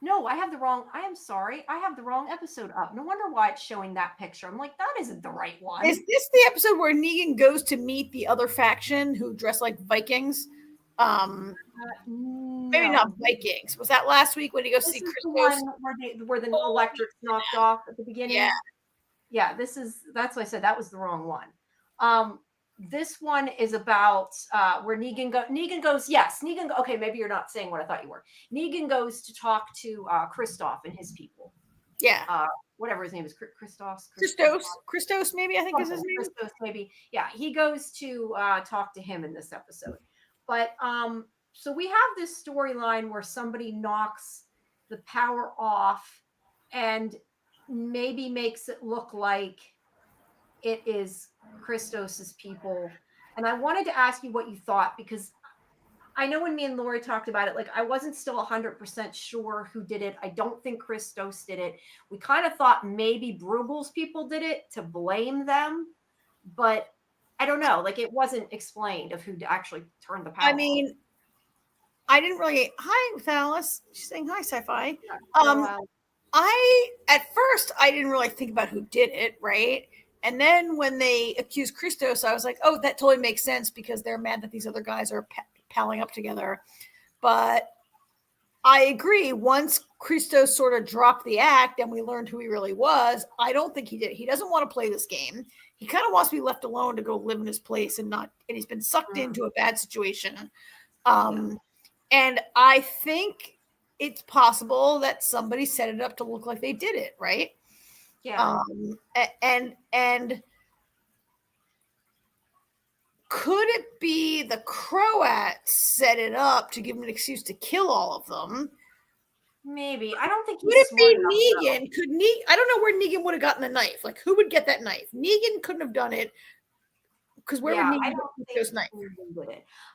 No, I am sorry. I have the wrong episode up. No wonder why it's showing that picture. I'm like, that isn't the right one. Is this the episode where Negan goes to meet the other faction who dress like Vikings? Maybe No. not Vikings. Was that last week when he goes to This see is the Christos? one where the electric's knocked off at the beginning. Yeah. Yeah, that's why I said that was the wrong one. This one is about where Negan goes, okay, maybe you're not saying what I thought you were. Negan goes to talk to Kristoff and his people. Yeah. Whatever his name is, Christos, maybe I think is his name. Christos, maybe. Yeah, he goes to talk to him in this episode. But so we have this storyline where somebody knocks the power off and maybe makes it look like it is Christos's people. And I wanted to ask you what you thought, because I know when me and Lori talked about it, like I wasn't still 100% sure who did it. I don't think Christos did it. We kind of thought maybe Bruegel's people did it to blame them, but I don't know. Like it wasn't explained of who actually turned the power I mean, off. I didn't really. Hi, Alice. She's saying hi, SciFi. Yeah, At first I didn't really think about who did it, right? And then when they accused Christos, I was like, oh, that totally makes sense because they're mad that these other guys are palling up together. But I agree. Once Christos sort of dropped the act and we learned who he really was, I don't think he did it. He doesn't want to play this game. He kind of wants to be left alone to go live in his place and he's been sucked into a bad situation. And I think it's possible that somebody set it up to look like they did it, right? Yeah. And could it be the Croats set it up to give him an excuse to kill all of them? Maybe. I don't think Would it be Negan? I don't know where Negan would have gotten the knife. Like, who would get that knife? Negan couldn't have done it. Because where would Negan get those knife?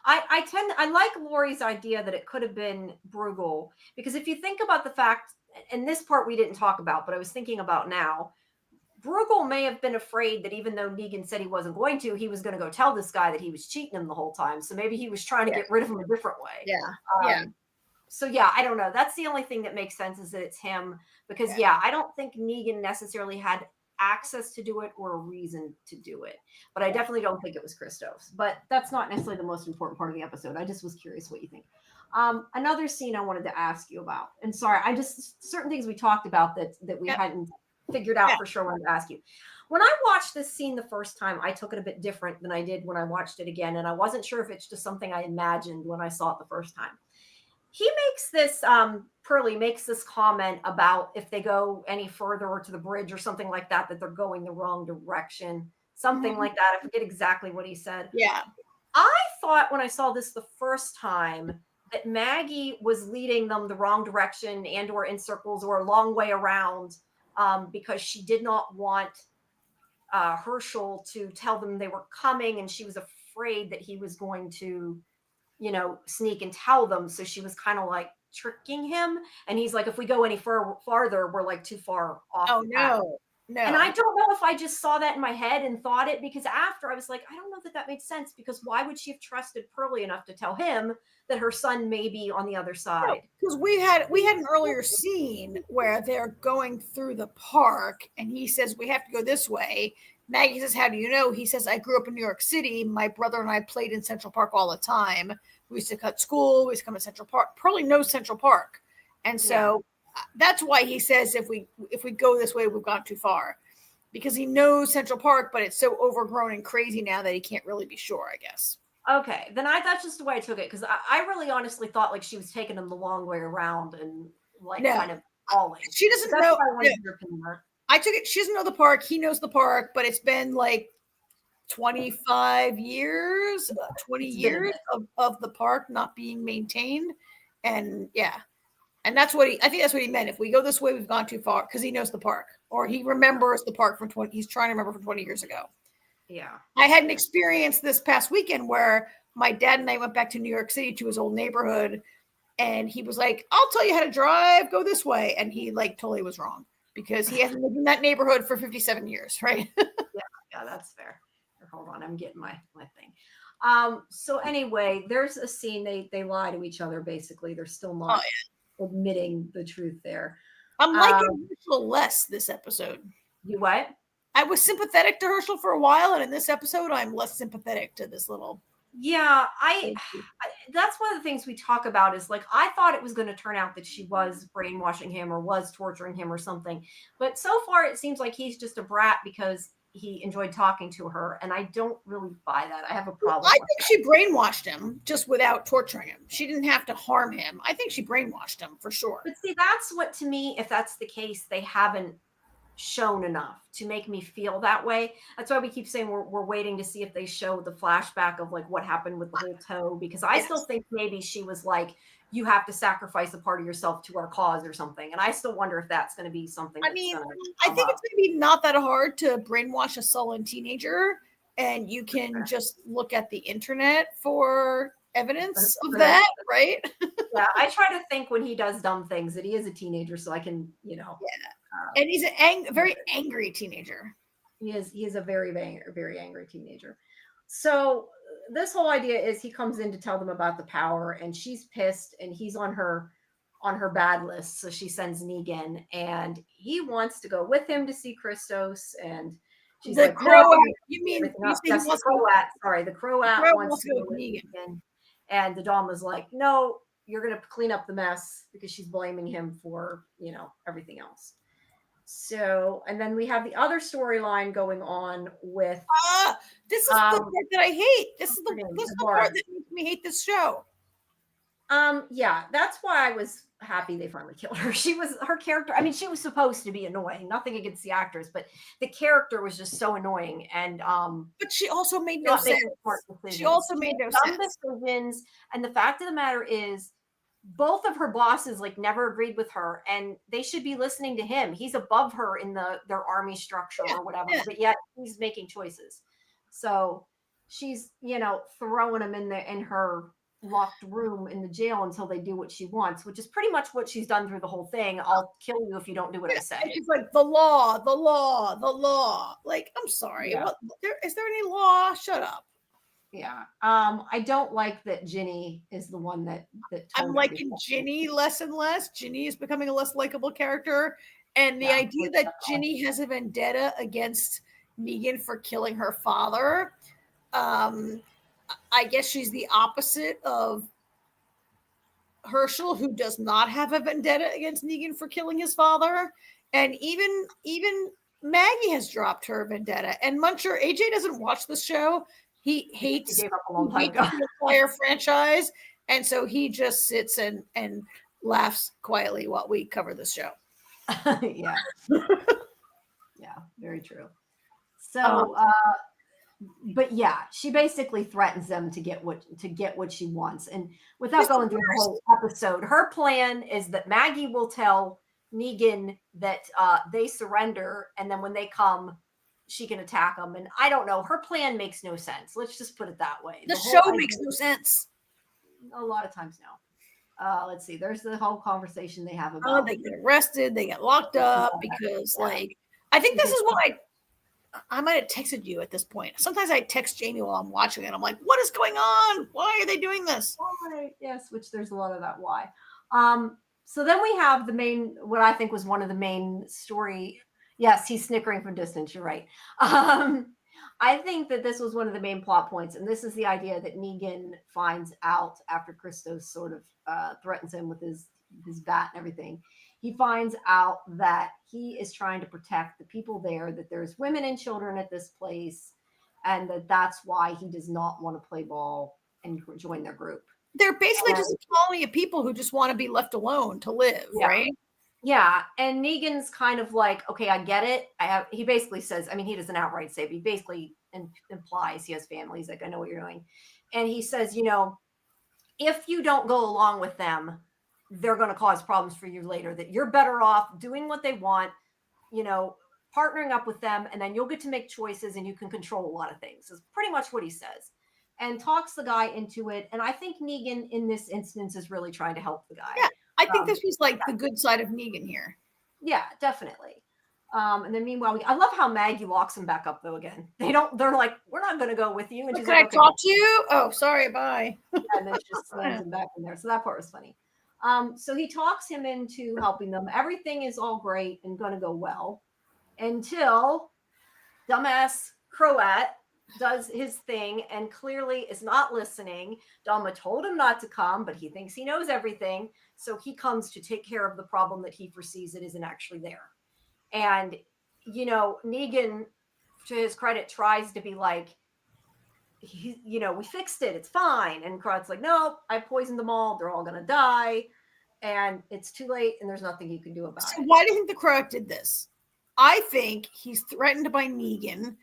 I like Lori's idea that it could have been Bruegel, because if you think about the fact, and this part we didn't talk about, but I was thinking about now, Bruegel may have been afraid that even though Negan said he wasn't going to, he was going to go tell this guy that he was cheating him the whole time. So maybe he was trying to get rid of him a different way. Yeah. So yeah, I don't know. That's the only thing that makes sense, is that it's him, because I don't think Negan necessarily had access to do it or a reason to do it, but I definitely don't think it was Christos. But that's not necessarily the most important part of the episode. I just was curious what you think. Another scene I wanted to ask you about, and sorry, I just certain things we talked about that we hadn't figured out for sure. Wanted to ask you. When I watched this scene the first time, I took it a bit different than I did when I watched it again, and I wasn't sure if it's just something I imagined when I saw it the first time. He makes this, Pearlie makes this comment about if they go any further to the bridge or something like that, that they're going the wrong direction, something like that. I forget exactly what he said. Yeah. I thought when I saw this the first time that Maggie was leading them the wrong direction and or in circles or a long way around, because she did not want Herschel to tell them they were coming, and she was afraid that he was going to sneak and tell them. So she was kind of like tricking him. And he's like, if we go any farther, we're like too far off. Oh, no. And I don't know if I just saw that in my head and thought it, because after I was like, I don't know that made sense, because why would she have trusted Pearlie enough to tell him that her son may be on the other side? Because we had an earlier scene where they're going through the park and he says, we have to go this way. Maggie says, how do you know? He says, I grew up in New York City. My brother and I played in Central Park all the time. We used to cut school. We used to come to Central Park. Pearlie knows Central Park. And so that's why he says, if we go this way, we've gone too far. Because he knows Central Park, but it's so overgrown and crazy now that he can't really be sure, I guess. Okay. Then that's just the way I took it. Because I really honestly thought like she was taking him the long way around and kind of falling. She doesn't know. I took it. She doesn't know the park. He knows the park, but it's been like 25 years, 20 years of the park not being maintained. And and that's what I think that's what he meant. If we go this way, we've gone too far, because he knows the park, or he remembers the park from he's trying to remember from 20 years ago. Yeah. I had an experience this past weekend where my dad and I went back to New York City to his old neighborhood, and he was like, I'll tell you how to drive, go this way. And he like totally was wrong, because he hasn't lived in that neighborhood for 57 years, right? Yeah, that's fair. Hold on, I'm getting my thing. So anyway, there's a scene they lie to each other, basically. They're still not admitting the truth there. I'm liking Herschel less this episode. You what? I was sympathetic to Herschel for a while, and in this episode, I'm less sympathetic to this little Yeah, that's one of the things we talk about is like, I thought it was going to turn out that she was brainwashing him or was torturing him or something. But so far it seems like he's just a brat because he enjoyed talking to her. And I don't really buy that. I have a problem. I think she brainwashed him just without torturing him. She didn't have to harm him. I think she brainwashed him for sure. But see, that's what, to me, if that's the case, they haven't shown enough to make me feel that way. That's why we keep saying we're waiting to see if they show the flashback of like what happened with the whole toe, because I still think maybe she was like, you have to sacrifice a part of yourself to our cause or something. And I still wonder if that's going to be something. I mean, I think it's maybe not that hard to brainwash a sullen teenager, and you can just look at the internet for evidence of that, right? Yeah, I try to think when he does dumb things that he is a teenager, so I can, you know. Yeah, and he's a very angry teenager. He is a very, very, very angry teenager. So this whole idea is he comes in to tell them about the power, and she's pissed, and he's on her bad list. So she sends Negan, and he wants to go with him to see Christos, and she's like, Croat. No, you mean yes, the Croat? Sorry, the Croat wants to go with Negan. And the Dom was like, no, you're going to clean up the mess, because she's blaming him for, you know, everything else. So, and then we have the other storyline going on with. This is the part that I hate. This is the part that makes me hate this show. Yeah, that's why I was happy they finally killed her. Her character. I mean, she was supposed to be annoying. Nothing against the actors, but the character was just so annoying. And but she also made no sense. She also made no sense. Decisions. And the fact of the matter is, both of her bosses like never agreed with her, and they should be listening to him. He's above her in their army structure or whatever, but yet he's making choices. So she's, you know, throwing him in her locked room in the jail until they do what she wants, which is pretty much what she's done through the whole thing. I'll kill you if you don't do what I say. She's like, the law. Like, I'm sorry. Yeah. Is there any law? Shut up. Yeah. I don't like that Ginny is the one that I'm liking Ginny less and less. Ginny is becoming a less likable character. And the idea that Ginny has a vendetta against Negan for killing her father, I guess she's the opposite of Herschel, who does not have a vendetta against Negan for killing his father. And even Maggie has dropped her vendetta. And Muncher, AJ doesn't watch this show. He hates the entire franchise, and so he just sits and laughs quietly while we cover this show. Yeah, yeah, very true. So, but yeah, she basically threatens them to get what she wants, and without going through the whole episode, her plan is that Maggie will tell Negan that they surrender, and then when they come, she can attack them. And I don't know. Her plan makes no sense. Let's just put it that way. The show makes no sense. A lot of times now. Let's see. There's the whole conversation they have about. They get arrested. They get locked up because, like, I think this is what I might have texted you at this point. Sometimes I text Jamie while I'm watching it. I'm like, what is going on? Why are they doing this? Why? Yes, which there's a lot of that why. So then we have what I think was one of the main story. Yes, he's snickering from distance. You're right. I think that this was one of the main plot points, and this is the idea that Negan finds out after Christos sort of threatens him with his bat and everything. He finds out that he is trying to protect the people there, that there's women and children at this place, and that's why he does not want to play ball and join their group. They're basically just a colony of people who just want to be left alone to live, right? Yeah, and Negan's kind of like, okay, I get it. He basically says, I mean, he doesn't outright say, but he basically implies he has family. He's like, I know what you're doing. And he says, you know, if you don't go along with them, they're going to cause problems for you later, that you're better off doing what they want, you know, partnering up with them, and then you'll get to make choices and you can control a lot of things. Is pretty much what he says, and talks the guy into it. And I think Negan in this instance is really trying to help the guy. Yeah. I think this was like the good side of Negan here. Yeah, definitely. And then meanwhile, I love how Maggie locks him back up though. Again, they're like, we're not going to go with you. And she's can like, I talk to you? Oh, sorry, bye. And then she just slams him back in there. So that part was funny. So he talks him into helping them. Everything is all great and going to go well until dumbass Croat does his thing and clearly is not listening. Dama told him not to come, but he thinks he knows everything. So he comes to take care of the problem that he foresees that isn't actually there. And, Negan, to his credit, tries to be like, we fixed it. It's fine. And Krat's like, no, I poisoned them all. They're all going to die. And it's too late. And there's nothing you can do about it. Why do you think the Crow did this? I think he's threatened by Negan,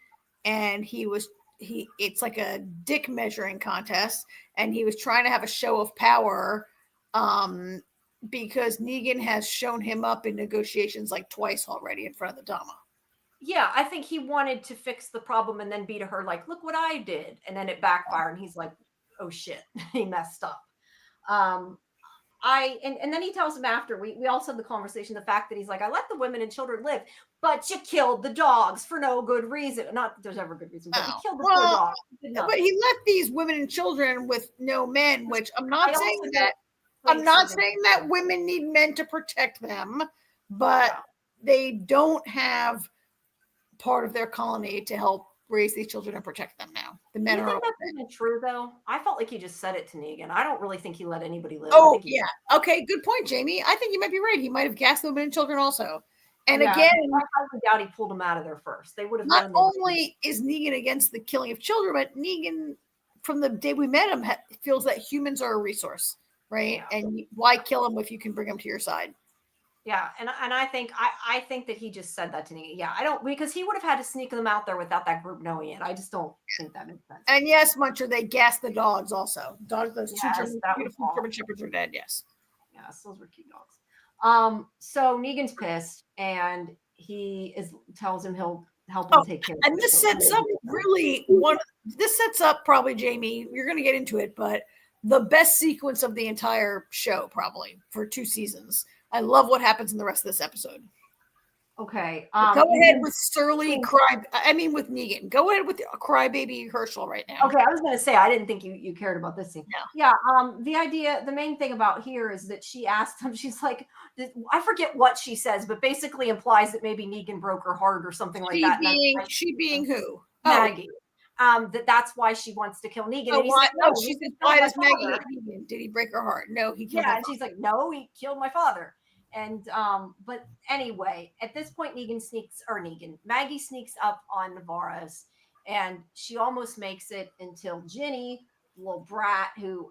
and it's like a dick measuring contest, and he was trying to have a show of power because Negan has shown him up in negotiations like twice already in front of the Dama. Yeah, I think he wanted to fix the problem and then be to her like, look what I did. And then it backfired and he's like, oh shit, he messed up. And then he tells him after, we also had the conversation, the fact that he's like, I let the women and children live, but you killed the dogs for no good reason. Not that there's ever a good reason, but he killed the poor dogs. But he left these women and children with no men, which I'm not saying that women need men to protect them, but they don't have part of their colony to help raise these children and protect them now. The men are. That's even true, though. I felt like he just said it to Negan. I don't really think he let anybody live. Oh, yeah. Okay, good point, Jamie. I think you might be right. He might have gassed the women and children also. And again, I highly doubt he pulled them out of there first. They would have. Not only is Negan against the killing of children, but Negan, from the day we met him, feels that humans are a resource, right? Yeah. And why kill them if you can bring them to your side? Yeah, and I think that he just said that to me. Yeah, I don't, because he would have had to sneak them out there without that group knowing it. I just don't think that makes sense. And yes, Muncher, they gassed the dogs also. Those two beautiful German Shepherds are dead. Yes. Yes, those were cute dogs. So Negan's pissed, and he tells him he'll help him take care of it. And this sets up probably, Jamie, you're going to get into it, but the best sequence of the entire show, probably for 2 seasons. I love what happens in the rest of this episode. Okay. Go ahead with with Negan. Go ahead with crybaby Herschel right now. Okay, I was going to say, I didn't think you cared about this scene. No. Yeah, the main thing about here is that she asked him, she's like, I forget what she says, but basically implies that maybe Negan broke her heart or something like that. She being who? Maggie. That's why she wants to kill Negan. She said, why does Maggie hate Negan? Did he break her heart? No, he killed her. And she's like, no, he killed my father. And but anyway, at this point, Maggie sneaks up on Navarez, and she almost makes it until Ginny, little brat, who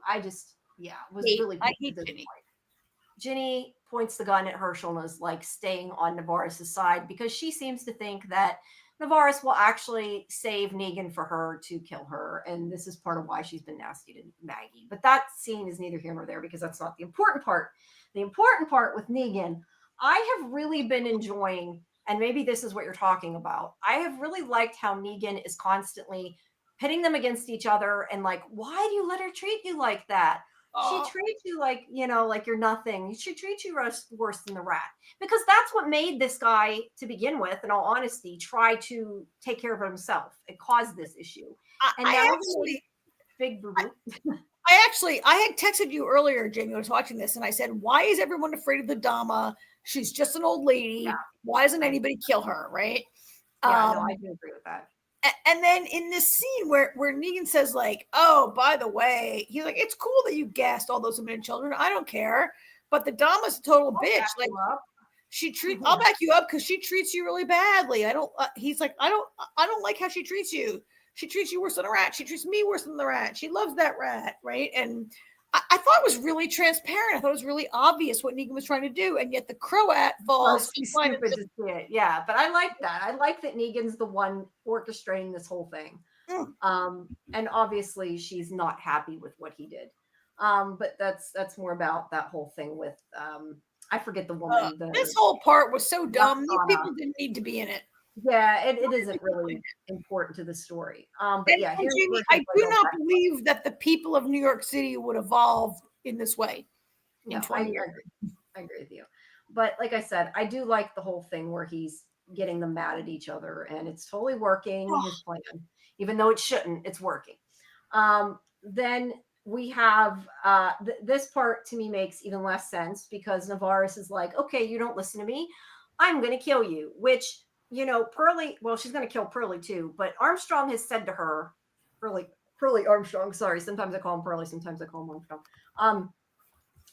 really I hate Ginny. Ginny points the gun at Herschel and is like staying on Navarez's side because she seems to think that Navarez will actually save Negan for her to kill her. And this is part of why she's been nasty to Maggie. But that scene is neither here nor there because that's not the important part. The important part with Negan, I have really been enjoying, and maybe this is what you're talking about. I have really liked how Negan is constantly pitting them against each other and like, why do you let her treat you like that? She treats you like, like you're nothing. She treats you worse than the rat. Because that's what made this guy, to begin with, in all honesty, try to take care of himself. It caused this issue. Big boo-boo. I had texted you earlier, Jamie, I was watching this, and I said, why is everyone afraid of the Dama? She's just an old lady. Yeah. Why doesn't anybody kill her, right? Yeah, I do agree with that. And then in this scene where Negan says, like, oh, by the way, he's like, it's cool that you gassed all those women and children. I don't care. But the Dama's a total bitch. Like, I'll back you up because she treats you really badly. He's like, I don't like how she treats you. She treats you worse than a rat. She treats me worse than the rat. She loves that rat, right? And I thought it was really transparent. I thought it was really obvious what Negan was trying to do, and yet the Croat falls. She's stupid to see it. Yeah, but I like that. I like that Negan's the one orchestrating this whole thing. And obviously she's not happy with what he did. But that's more about that whole thing with I forget the woman. This whole part was so dumb. These people didn't need to be in it. Yeah, it isn't really important to the story. But yeah, Jamie, I do not believe that the people of New York City would evolve in this way. No, I agree with you. But like I said, I do like the whole thing where he's getting them mad at each other, and it's totally working. His plan, even though it shouldn't, it's working. Then we have this part to me makes even less sense because Navarez is like, okay, you don't listen to me, I'm going to kill you, which Pearlie, well, she's going to kill Pearlie too, but Armstrong has said to her, Pearlie Armstrong, sorry, sometimes I call him Pearlie, sometimes I call him Armstrong,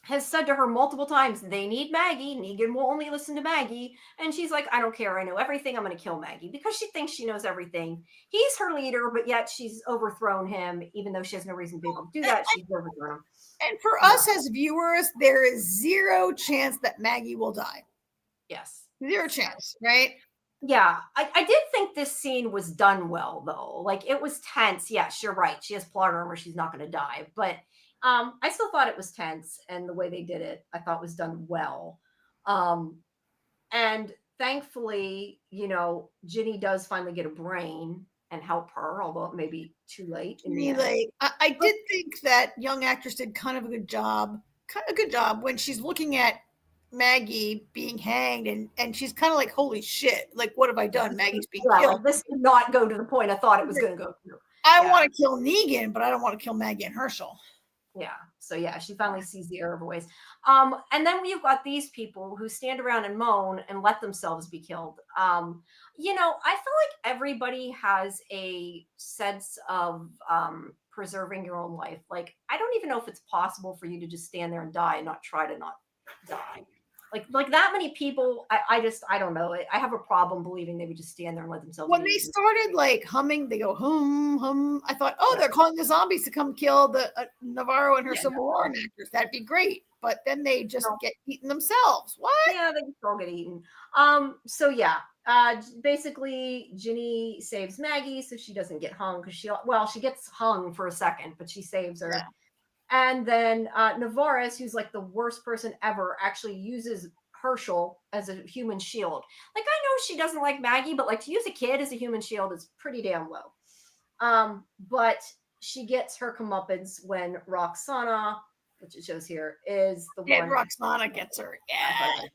has said to her multiple times, they need Maggie. Negan will only listen to Maggie. And she's like, I don't care. I know everything. I'm going to kill Maggie, because she thinks she knows everything. He's her leader, but yet she's overthrown him, even though she has no reason to be able to do that. She's overthrown him. And for us as viewers, there is zero chance that Maggie will die. Yes. Zero chance, right? Yeah. I did think this scene was done well, though. Like, it was tense. Yes, you're right. She has plot armor. She's not going to die. But I still thought it was tense, and the way they did it, I thought was done well. And thankfully, Ginny does finally get a brain and help her, although it may be too late. I did think that young actress did kind of a good job when she's looking at Maggie being hanged, and she's kind of like, holy shit, like, what have I done? Maggie's being killed. Like, this did not go to the point I thought it was going to go through. I want to kill Negan, but I don't want to kill Maggie and Herschel. Yeah. So yeah, she finally sees the error of her ways. And then we've got these people who stand around and moan and let themselves be killed. I feel like everybody has a sense of preserving your own life. Like, I don't even know if it's possible for you to just stand there and die and not try to not die. Like that many people, I don't know. I have a problem believing they would just stand there and let themselves. When they started like humming, they go hum hum. I thought, they're calling the zombies to come kill the Navarro and her Civil War actors. That'd be great. But then they just get eaten themselves. What? Yeah, they just all get eaten. Basically, Ginny saves Maggie so she doesn't get hung, because she gets hung for a second, but she saves her. Yeah. And then Navarez, who's like the worst person ever, actually uses Herschel as a human shield. Like, I know she doesn't like Maggie, but like, to use a kid as a human shield is pretty damn low. But she gets her comeuppance when Roxana, which it shows here, is the one. Roxana gets her. Yeah.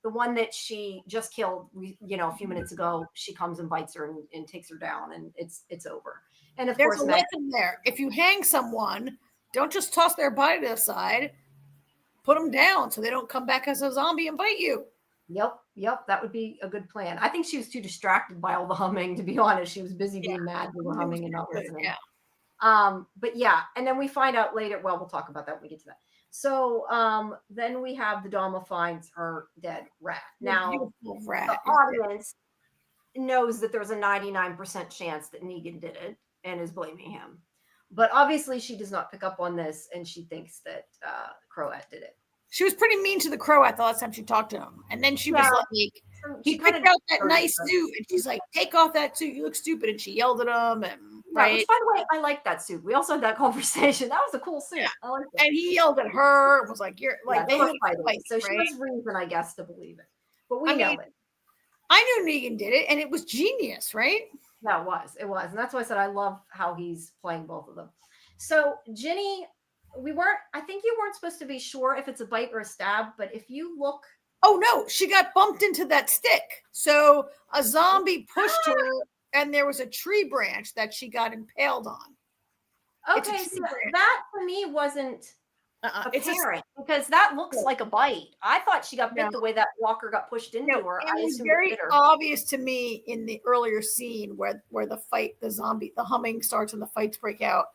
The one that she just killed, a few minutes ago. She comes and bites her and takes her down, and it's over. And of course, there's a lesson there. If you hang someone, don't just toss their body to the side. Put them down so they don't come back as a zombie and bite you. Yep. That would be a good plan. I think she was too distracted by all the humming, to be honest. She was busy being mad with the humming and not listening. Yeah. But yeah, and then we find out later. Well, we'll talk about that when we get to that. So then we have the Dama finds her dead rat. Now, the audience knows that there's a 99% chance that Negan did it and is blaming him. But obviously she does not pick up on this, and she thinks that Croat did it. She was pretty mean to the Croat the last time she talked to him. And then she was like, he picked out that nice suit, and she's like, take off that suit, you look stupid. And she yelled at him. And right. Which, by the way, I like that suit. We also had that conversation. That was a cool suit. Yeah. I like that. And he yelled at her and was like, you're like, they were fighting. So she has reason, I guess, to believe it. But we know it. I knew Negan did it, and it was genius, right? Yeah, it was. And that's why I said I love how he's playing both of them. So Ginny, I think you weren't supposed to be sure if it's a bite or a stab, but if you look. Oh no, she got bumped into that stick. So a zombie pushed her, and there was a tree branch that she got impaled on. Okay, so that for me wasn't apparent, because that looks like a bite. I thought she got bit the way that walker got pushed into her. It was very obvious to me in the earlier scene where the fight, the humming starts and the fights break out.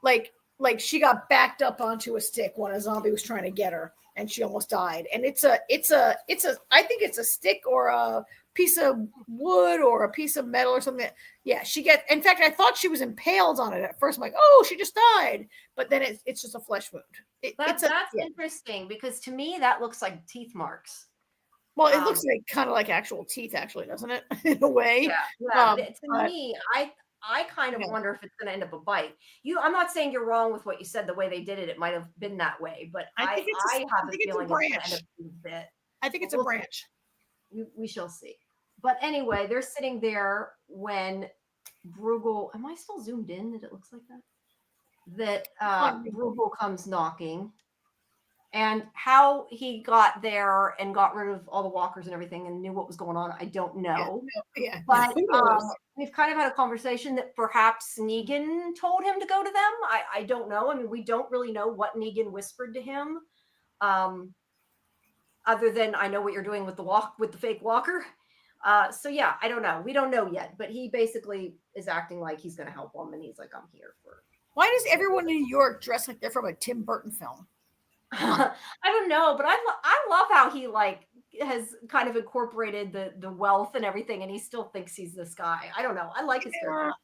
Like she got backed up onto a stick when a zombie was trying to get her, and she almost died. And I think it's a stick or a piece of wood or a piece of metal or something. Yeah, in fact, I thought she was impaled on it at first. I'm like, oh, she just died. But then it's just a flesh wound. That's interesting, because to me that looks like teeth marks. Well, it looks like kind of like actual teeth, actually, doesn't it? In a way. Yeah. To me, I kind of wonder if it's going to end up a bite. I'm not saying you're wrong with what you said. The way they did it, it might have been that way. But I have a feeling it's going to end up being a bit. I think it's a branch. We shall see. But anyway, they're sitting there when Bruegel. Am I still zoomed in that it looks like that? That Bruegel comes knocking. And how he got there and got rid of all the walkers and everything and knew what was going on, I don't know. Yeah. But we've kind of had a conversation that perhaps Negan told him to go to them. I don't know. I mean, we don't really know what Negan whispered to him, other than I know what you're doing with the fake walker. So yeah, I don't know. We don't know yet, but he basically is acting like he's going to help them, and he's like, "I'm here for." Why does everyone in New York dress like they're from a Tim Burton film? I don't know, but I love how he like has kind of incorporated the wealth and everything, and he still thinks he's this guy. I don't know. I like his character.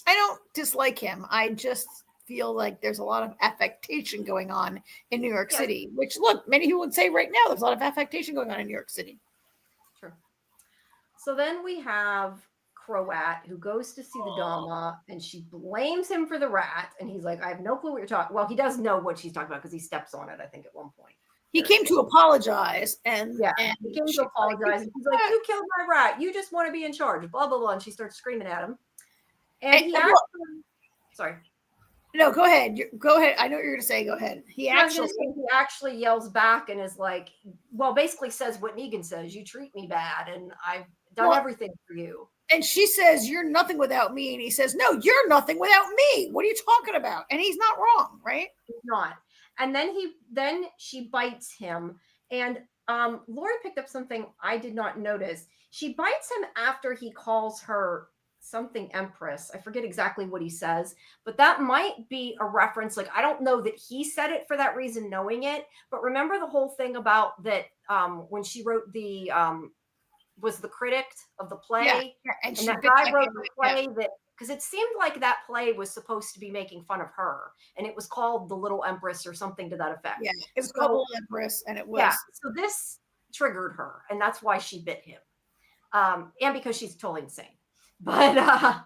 I don't dislike him. I just feel like there's a lot of affectation going on in New York City, which look, many people would say right now there's a lot of affectation going on in New York City. True. So then we have Croat, who goes to see the Dama, and she blames him for the rat, and he's like, I have no clue what you're talking. Well, he does know what she's talking about because he steps on it, I think, at one point. He came to apologize, and he came to apologize. And he's like, "You killed my rat. You just want to be in charge." Blah blah blah. And she starts screaming at him. And he asked him, sorry. No, go ahead. Go ahead. I know what you're going to say. Go ahead. He actually yells back and is like, well, basically says what Negan says. You treat me bad, and I've done everything for you. And she says, "You're nothing without me." And he says, "No, you're nothing without me. What are you talking about?" And he's not wrong, right? He's not. And then she bites him. And Lori picked up something I did not notice. She bites him after he calls her something Empress. I forget exactly what he says, but that might be a reference. Like, I don't know that he said it for that reason, knowing it. But remember the whole thing about that when she wrote the was the critic of the play, and that guy wrote the play that, because it seemed like that play was supposed to be making fun of her, and it was called The Little Empress or something to that effect. Yeah, it was called Little Empress, and it was. Yeah, so this triggered her, and that's why she bit him, and because she's totally insane. But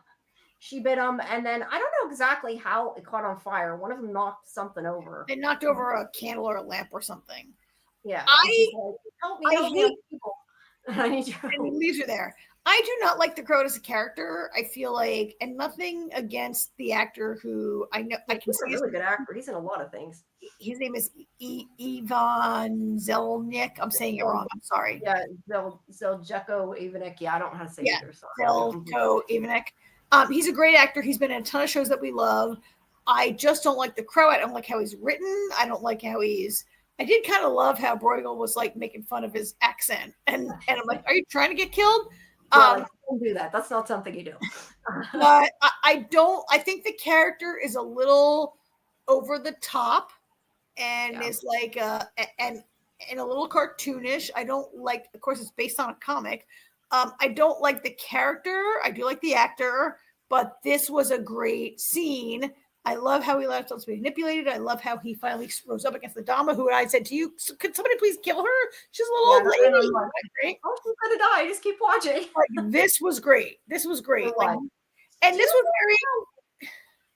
she bit him, and then I don't know exactly how it caught on fire. One of them knocked something over. They knocked over a candle or a lamp or something. Yeah, help me, people. I need you. And he leaves her there. I do not like the Crow as a character. I feel like, and nothing against the actor who I know. I can see he's a really good actor. He's in a lot of things. His name is Ivan Zelnik. I'm saying it wrong. I'm sorry. Yeah, Zeljko Ivanek. Yeah, I don't know how to say it. Zeljko Ivanek. He's a great actor. He's been in a ton of shows that we love. I just don't like the Crow. I don't like how he's written. I don't like how he's. I did kind of love how Bruegel was like making fun of his accent, and I'm like, are you trying to get killed? Don't do that. That's not something you do. But I don't. I think the character is a little over the top, and is like and a little cartoonish. I don't like. Of course, it's based on a comic. I don't like the character. I do like the actor, but this was a great scene. I love how he left us to be manipulated. I love how he finally rose up against the Dama, who I said to you, could somebody please kill her? She's a little old lady. Right? Oh, she's gonna die. Just keep watching. Like, this was great. This was great. Like, and this was very.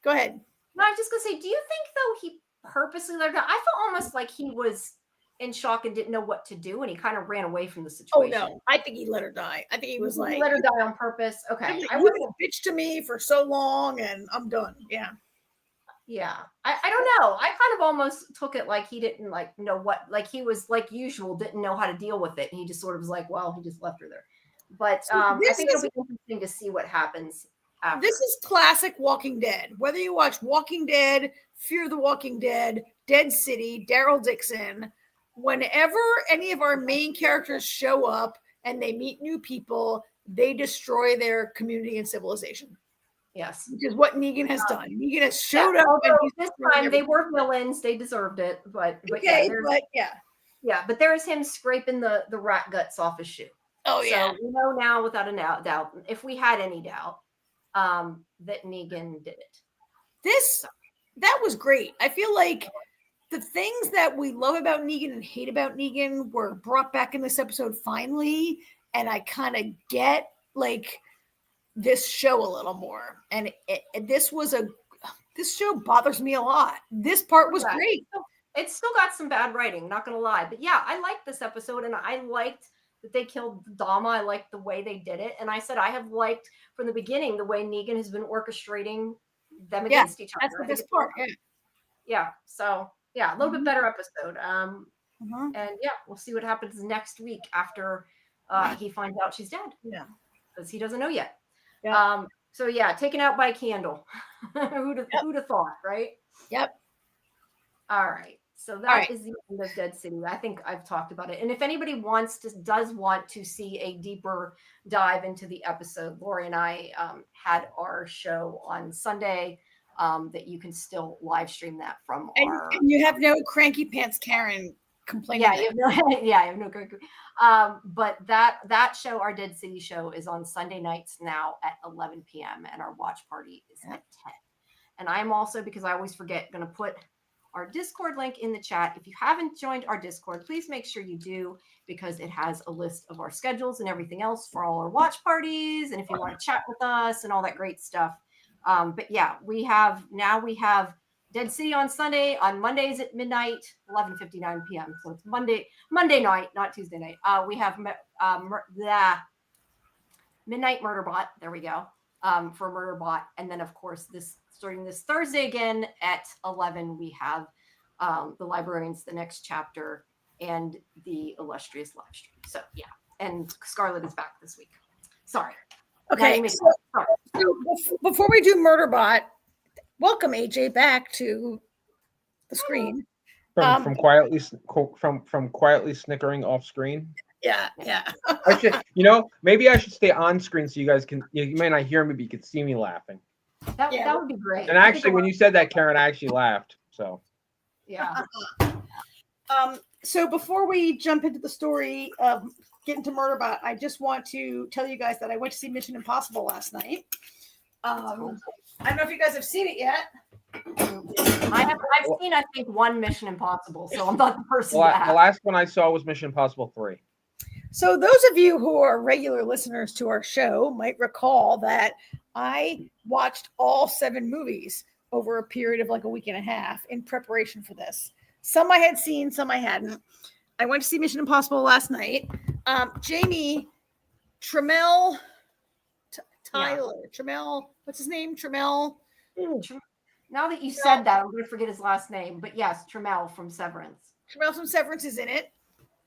Go ahead. No, I was just gonna say, do you think though he purposely let her die? I felt almost like he was in shock and didn't know what to do, and he kind of ran away from the situation. Oh no, I think he let her die. I think he was like, he let her die on purpose. Okay, I was a bitch to me for so long, and I'm done. Yeah. Yeah, I don't know. I kind of almost took it like he didn't like know what, like he was like usual, didn't know how to deal with it. And he just sort of was like, well, he just left her there. But I think it'll be interesting to see what happens after. This is classic Walking Dead. Whether you watch Walking Dead, Fear the Walking Dead, Dead City, Daryl Dixon, whenever any of our main characters show up and they meet new people, they destroy their community and civilization. Yes, which is what Negan has done. Negan has showed up. And this time they were villains; they deserved it. But there is him scraping the rat guts off his shoe. Oh yeah, so we know now without a doubt, if we had any doubt, that Negan did it. That was great. I feel like the things that we love about Negan and hate about Negan were brought back in this episode finally, and I kind of get like this show a little more, and this show bothers me a lot. This part was great. It's still got some bad writing, not gonna lie, but yeah, I liked this episode, and I liked that they killed Dama. I liked the way they did it, and I said I have liked from the beginning the way Negan has been orchestrating them against each other. That's the best part. Yeah. So yeah, a little bit better episode. And yeah, we'll see what happens next week after he finds out she's dead. Yeah, because he doesn't know yet. Yeah. So yeah, taken out by a candle. Who'd have thought, right? Yep. All right. So that right. is the end of Dead City. I think I've talked about it. And if anybody does want to see a deeper dive into the episode, Lori and I had our show on Sunday that you can still live stream that from our. And you have no cranky pants Karen complaining. Yeah, you have no, yeah, I have no. But that show, our Dead City show, is on Sunday nights now at 11 p.m. and our watch party is at 10. And I'm also, because I always forget, going to put our Discord link in the chat. If you haven't joined our Discord, please make sure you do, because it has a list of our schedules and everything else for all our watch parties. And if you want to chat with us and all that great stuff. But yeah, we have Dead City on Sunday, on Mondays at midnight, 11:59 p.m. So it's Monday night, not Tuesday night. We have the Midnight Murderbot. There we go. For Murderbot. And then of course, starting this Thursday again at 11, we have the Librarians, the next chapter, and the Illustrious live stream. So yeah, and Scarlett is back this week. Sorry. Okay. So before we do Murderbot, welcome AJ back to the screen. From quietly snickering off screen. Yeah. I should, maybe I should stay on screen so you guys can. You may not hear me, but you can see me laughing. That would be great. And actually, when you said that, Karen, I actually laughed. So. Yeah. So before we jump into the story of getting to Murderbot, I just want to tell you guys that I went to see Mission Impossible last night. I don't know if you guys have seen it yet. I've seen, I think, one Mission Impossible, so I'm not the person. The last one I saw was Mission Impossible 3. So those of you who are regular listeners to our show might recall that I watched all 7 movies over a period of like a week and a half in preparation for this. Some I had seen, some I hadn't. I went to see Mission Impossible last night. Jamie Trammell Tyler. Trammell, what's his name? Trammell. Now that you said that, I'm going to forget his last name. But yes, Trammell from Severance. Trammell from Severance is in it.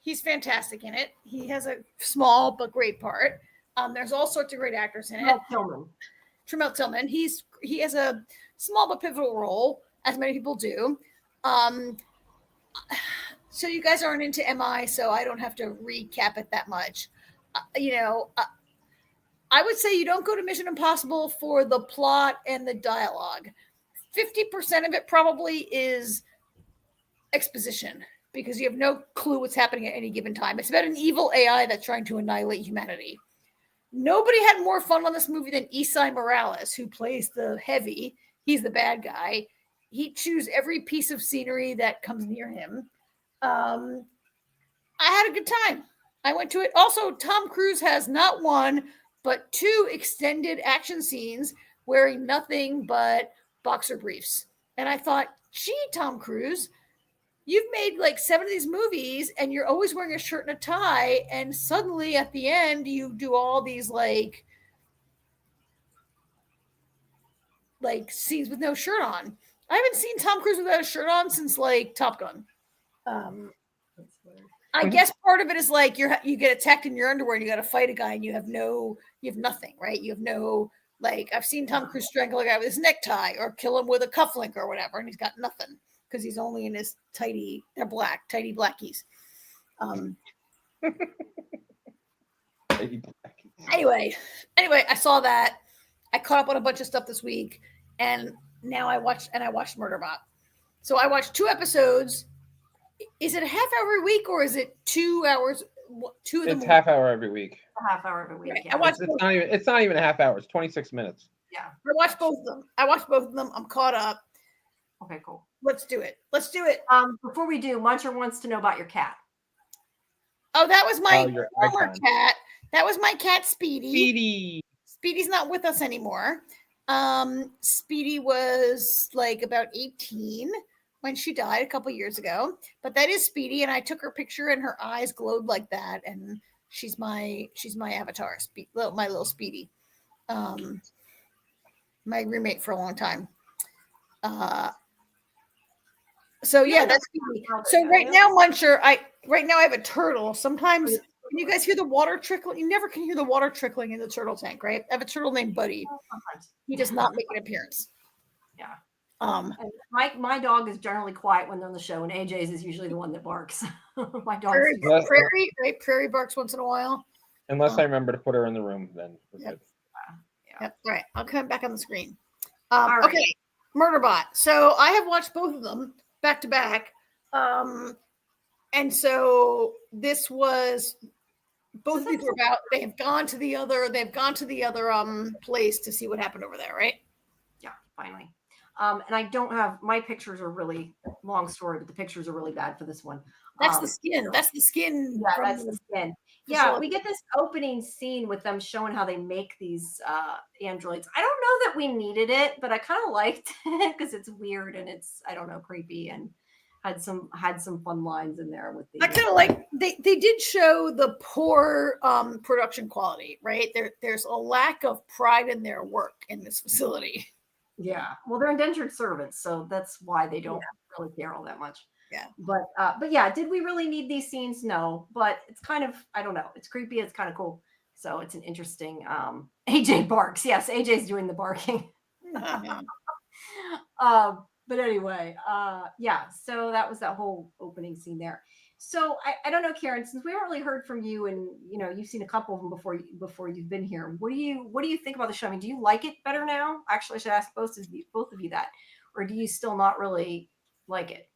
He's fantastic in it. He has a small but great part. There's all sorts of great actors in it. Trammell Tillman. He has a small but pivotal role, as many people do. So you guys aren't into MI, so I don't have to recap it that much. I would say you don't go to Mission Impossible for the plot and the dialogue. 50% of it probably is exposition, because you have no clue what's happening at any given time. It's about an evil AI that's trying to annihilate humanity. Nobody had more fun on this movie than Isai Morales, who plays the heavy. He's the bad guy. He chews every piece of scenery that comes near him. I had a good time. I went to it. Also, Tom Cruise has not one, but 2 extended action scenes wearing nothing but boxer briefs. And I thought, gee, Tom Cruise, you've made like 7 of these movies and you're always wearing a shirt and a tie. And suddenly at the end, you do all these like scenes with no shirt on. I haven't seen Tom Cruise without a shirt on since like Top Gun. I guess part of it is like you get attacked in your underwear and you got to fight a guy and you have nothing, right? You have no, like, I've seen Tom Cruise strangle a guy with his necktie or kill him with a cufflink or whatever, and he's got nothing because he's only in his tidy blackies. Anyway, I saw that. I caught up on a bunch of stuff this week, and now I watched Murderbot. So I watched 2 episodes. Is it a half hour a week or is it 2 hours? 2 of them. It's half hour every week. A half hour every week. Right. Yeah. It's not even a half hour. It's 26 minutes. Yeah. I watched both of them. I'm caught up. Okay, cool. Let's do it. Before we do, Muncher wants to know about your cat. Oh, that was my former cat. That was my cat, Speedy. Speedy. Speedy's not with us anymore. Speedy was like about 18 when she died a couple years ago. But that is Speedy, and I took her picture, and her eyes glowed like that. And she's my avatar, my little Speedy. My roommate for a long time. So yeah, that's Speedy. So right now, Muncher, I have a turtle. Sometimes, can you guys hear the water trickling? You never can hear the water trickling in the turtle tank, right? I have a turtle named Buddy. He does not make an appearance. Yeah. And my dog is generally quiet when they're on the show, and AJ's is usually the one that barks. My dog. Prairie barks once in a while. Unless I remember to put her in the room, then we're good. Yep. All right, I'll come back on the screen. Right. Okay, Murderbot. So I have watched both of them back to back, and so this was both of these were about. They've gone to the other place to see what happened over there, right? Yeah, finally. And I don't have my pictures are really long story, but the pictures are really bad for this one. That's the skin. That's the skin. Yeah, that's the skin. Yeah, we get this opening scene with them showing how they make these androids. I don't know that we needed it, but I kind of liked it because it's weird and it's, I don't know, creepy and had some fun lines in there with the. I kind of like they did show the poor production quality, right? There's a lack of pride in their work in this facility. Yeah, well, they're indentured servants, so that's why they don't really care all that much. Yeah, but yeah, did we really need these scenes? No, but it's kind of, I don't know, it's creepy, it's kind of cool, so it's an interesting. AJ barks. Yes, AJ's doing the barking. But anyway, yeah, so that was that whole opening scene there. So I don't know, Karen, since we haven't really heard from you, and you've seen a couple of them before you've been here. What do you think about the show? I mean, do you like it better now? Actually, I should ask both of you that, or do you still not really like it?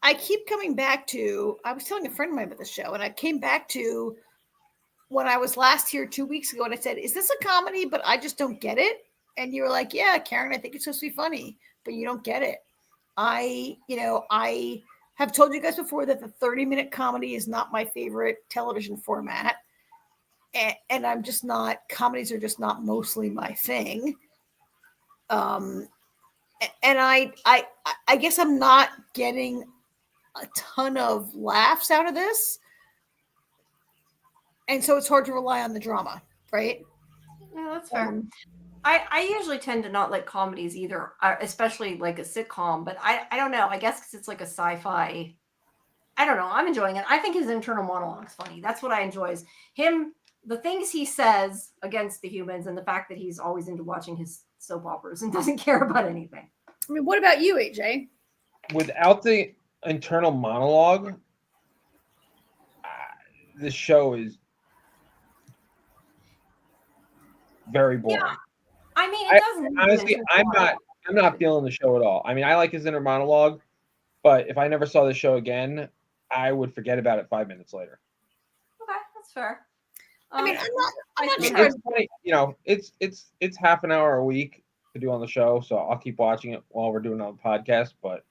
I keep coming back to. I was telling a friend of mine about the show, and I came back to when I was last here 2 weeks ago, and I said, "Is this a comedy?" But I just don't get it. And you were like, "Yeah, Karen, I think it's supposed to be funny, but you don't get it." I have told you guys before that the 30-minute comedy is not my favorite television format. And I'm just not, comedies are just not mostly my thing. And I guess I'm not getting a ton of laughs out of this. And so it's hard to rely on the drama, right? Yeah, that's fair. I usually tend to not like comedies either, especially like a sitcom, but I don't know. I guess because it's like a sci-fi. I don't know. I'm enjoying it. I think his internal monologue is funny. That's what I enjoy is him, the things he says against the humans, and the fact that he's always into watching his soap operas and doesn't care about anything. I mean, what about you, AJ? Without the internal monologue, this show is very boring. Yeah. I mean, it doesn't. Honestly, I'm not feeling the show at all. I mean, I like his inner monologue, but if I never saw the show again, I would forget about it 5 minutes later. Okay, that's fair. I mean, I'm not sure. sure. It's funny, it's half an hour a week to do on the show, so I'll keep watching it while we're doing it on the podcast. But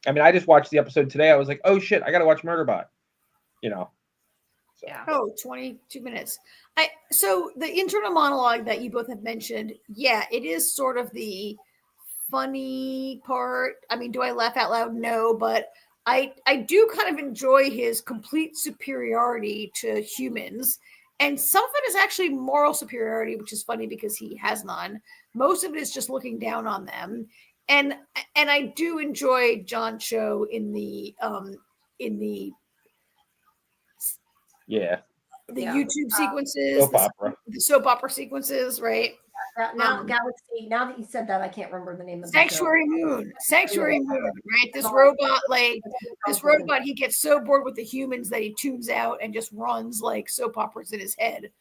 I mean, I just watched the episode today. I was like, oh shit, I got to watch Murderbot. So. Yeah. Oh, 22 minutes. So the internal monologue that you both have mentioned, yeah, it is sort of the funny part. I mean, do I laugh out loud? No, but I do kind of enjoy his complete superiority to humans. And some of it is actually moral superiority, which is funny because he has none. Most of it is just looking down on them. And I do enjoy John Cho in the YouTube sequences, the soap opera sequences, right? Now that you said that, I can't remember the name of Sanctuary Moon, right? This robot, he gets so bored with the humans that he tunes out and just runs like soap operas in his head.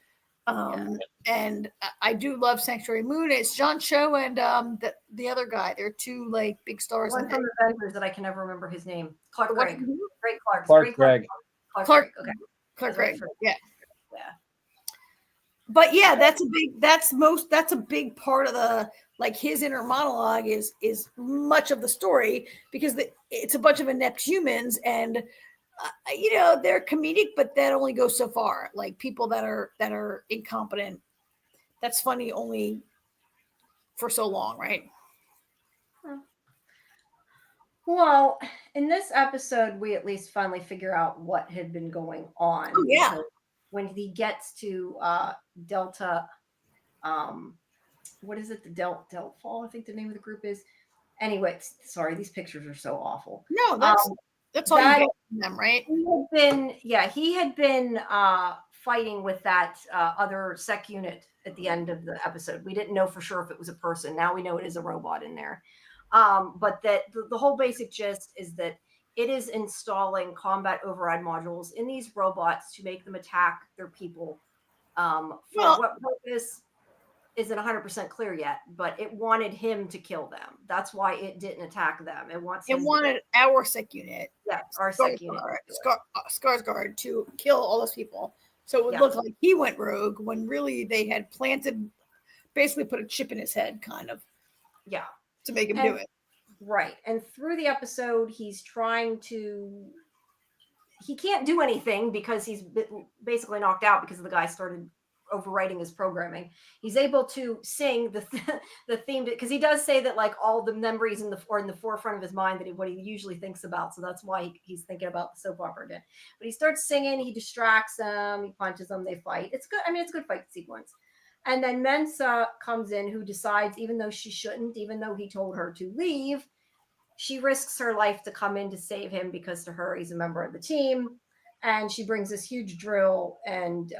And I do love Sanctuary Moon. It's John Cho and the other guy. They're two like big stars. One from the Avengers that I can never remember his name. Clark Gregg. Clark Gregg. Okay. Clark Gregg. Yeah. But yeah, that's a big part of the, like, his inner monologue is much of the story because it's a bunch of inept humans and they're comedic, but that only goes so far. Like people that are incompetent, that's funny only for so long, right? Well, in this episode, we at least finally figure out what had been going on. Oh, yeah. When he gets to Delta, what is it? The Delta Fall, I think the name of the group is. Anyway, sorry, these pictures are so awful. No, that's all you get from them, right? He had been fighting with that other sec unit at the end of the episode. We didn't know for sure if it was a person. Now we know it is a robot in there. But that the whole basic gist is that it is installing combat override modules in these robots to make them attack their people. For what purpose isn't 100% clear yet, but it wanted him to kill them. That's why it didn't attack them. It wanted our sec unit. Yeah, our sec unit. Skarsgård to kill all those people. So it would look like he went rogue when really they had basically put a chip in his head, kind of. Yeah. To make him do it. Right. And through the episode, he can't do anything because he's basically knocked out because the guy started overwriting his programming. He's able to sing the theme because he does say that like all the memories in the forefront of his mind that what he usually thinks about. So that's why he's thinking about the soap opera again. But he starts singing, he distracts them, he punches them, they fight. It's good. I mean, it's a good fight sequence. And then Mensa comes in, who decides, even though she shouldn't, even though he told her to leave, she risks her life to come in to save him because to her, he's a member of the team. And she brings this huge drill and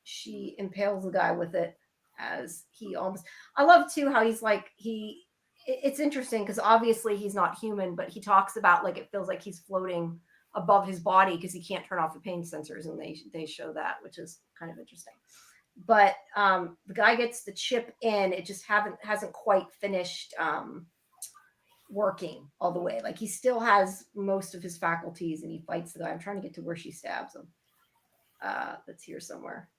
she impales the guy with it as he almost. I love too how he's like it's interesting because obviously he's not human, but he talks about like it feels like he's floating above his body because he can't turn off the pain sensors, and they show that, which is kind of interesting. But the guy gets the chip in, it just hasn't quite finished working all the way. Like he still has most of his faculties and he fights the guy. I'm trying to get to where she stabs him. That's here somewhere.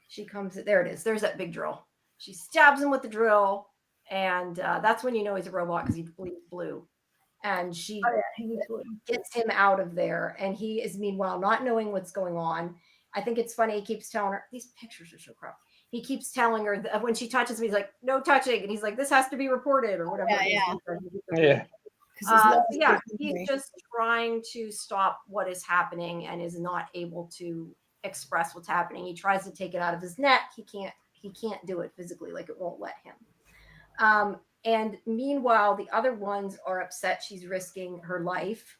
She comes, there it is. There's that big drill. She stabs him with the drill, and that's when you know he's a robot because he bleeds blue. And she gets him out of there, and he is meanwhile not knowing what's going on. I think it's funny. He keeps telling her, these pictures are so crap. He keeps telling her that when she touches him, he's like, no touching. And he's like, this has to be reported or whatever. He's just trying to stop what is happening and is not able to express what's happening. He tries to take it out of his neck. He can't do it physically. Like it won't let him. And meanwhile, the other ones are upset she's risking her life.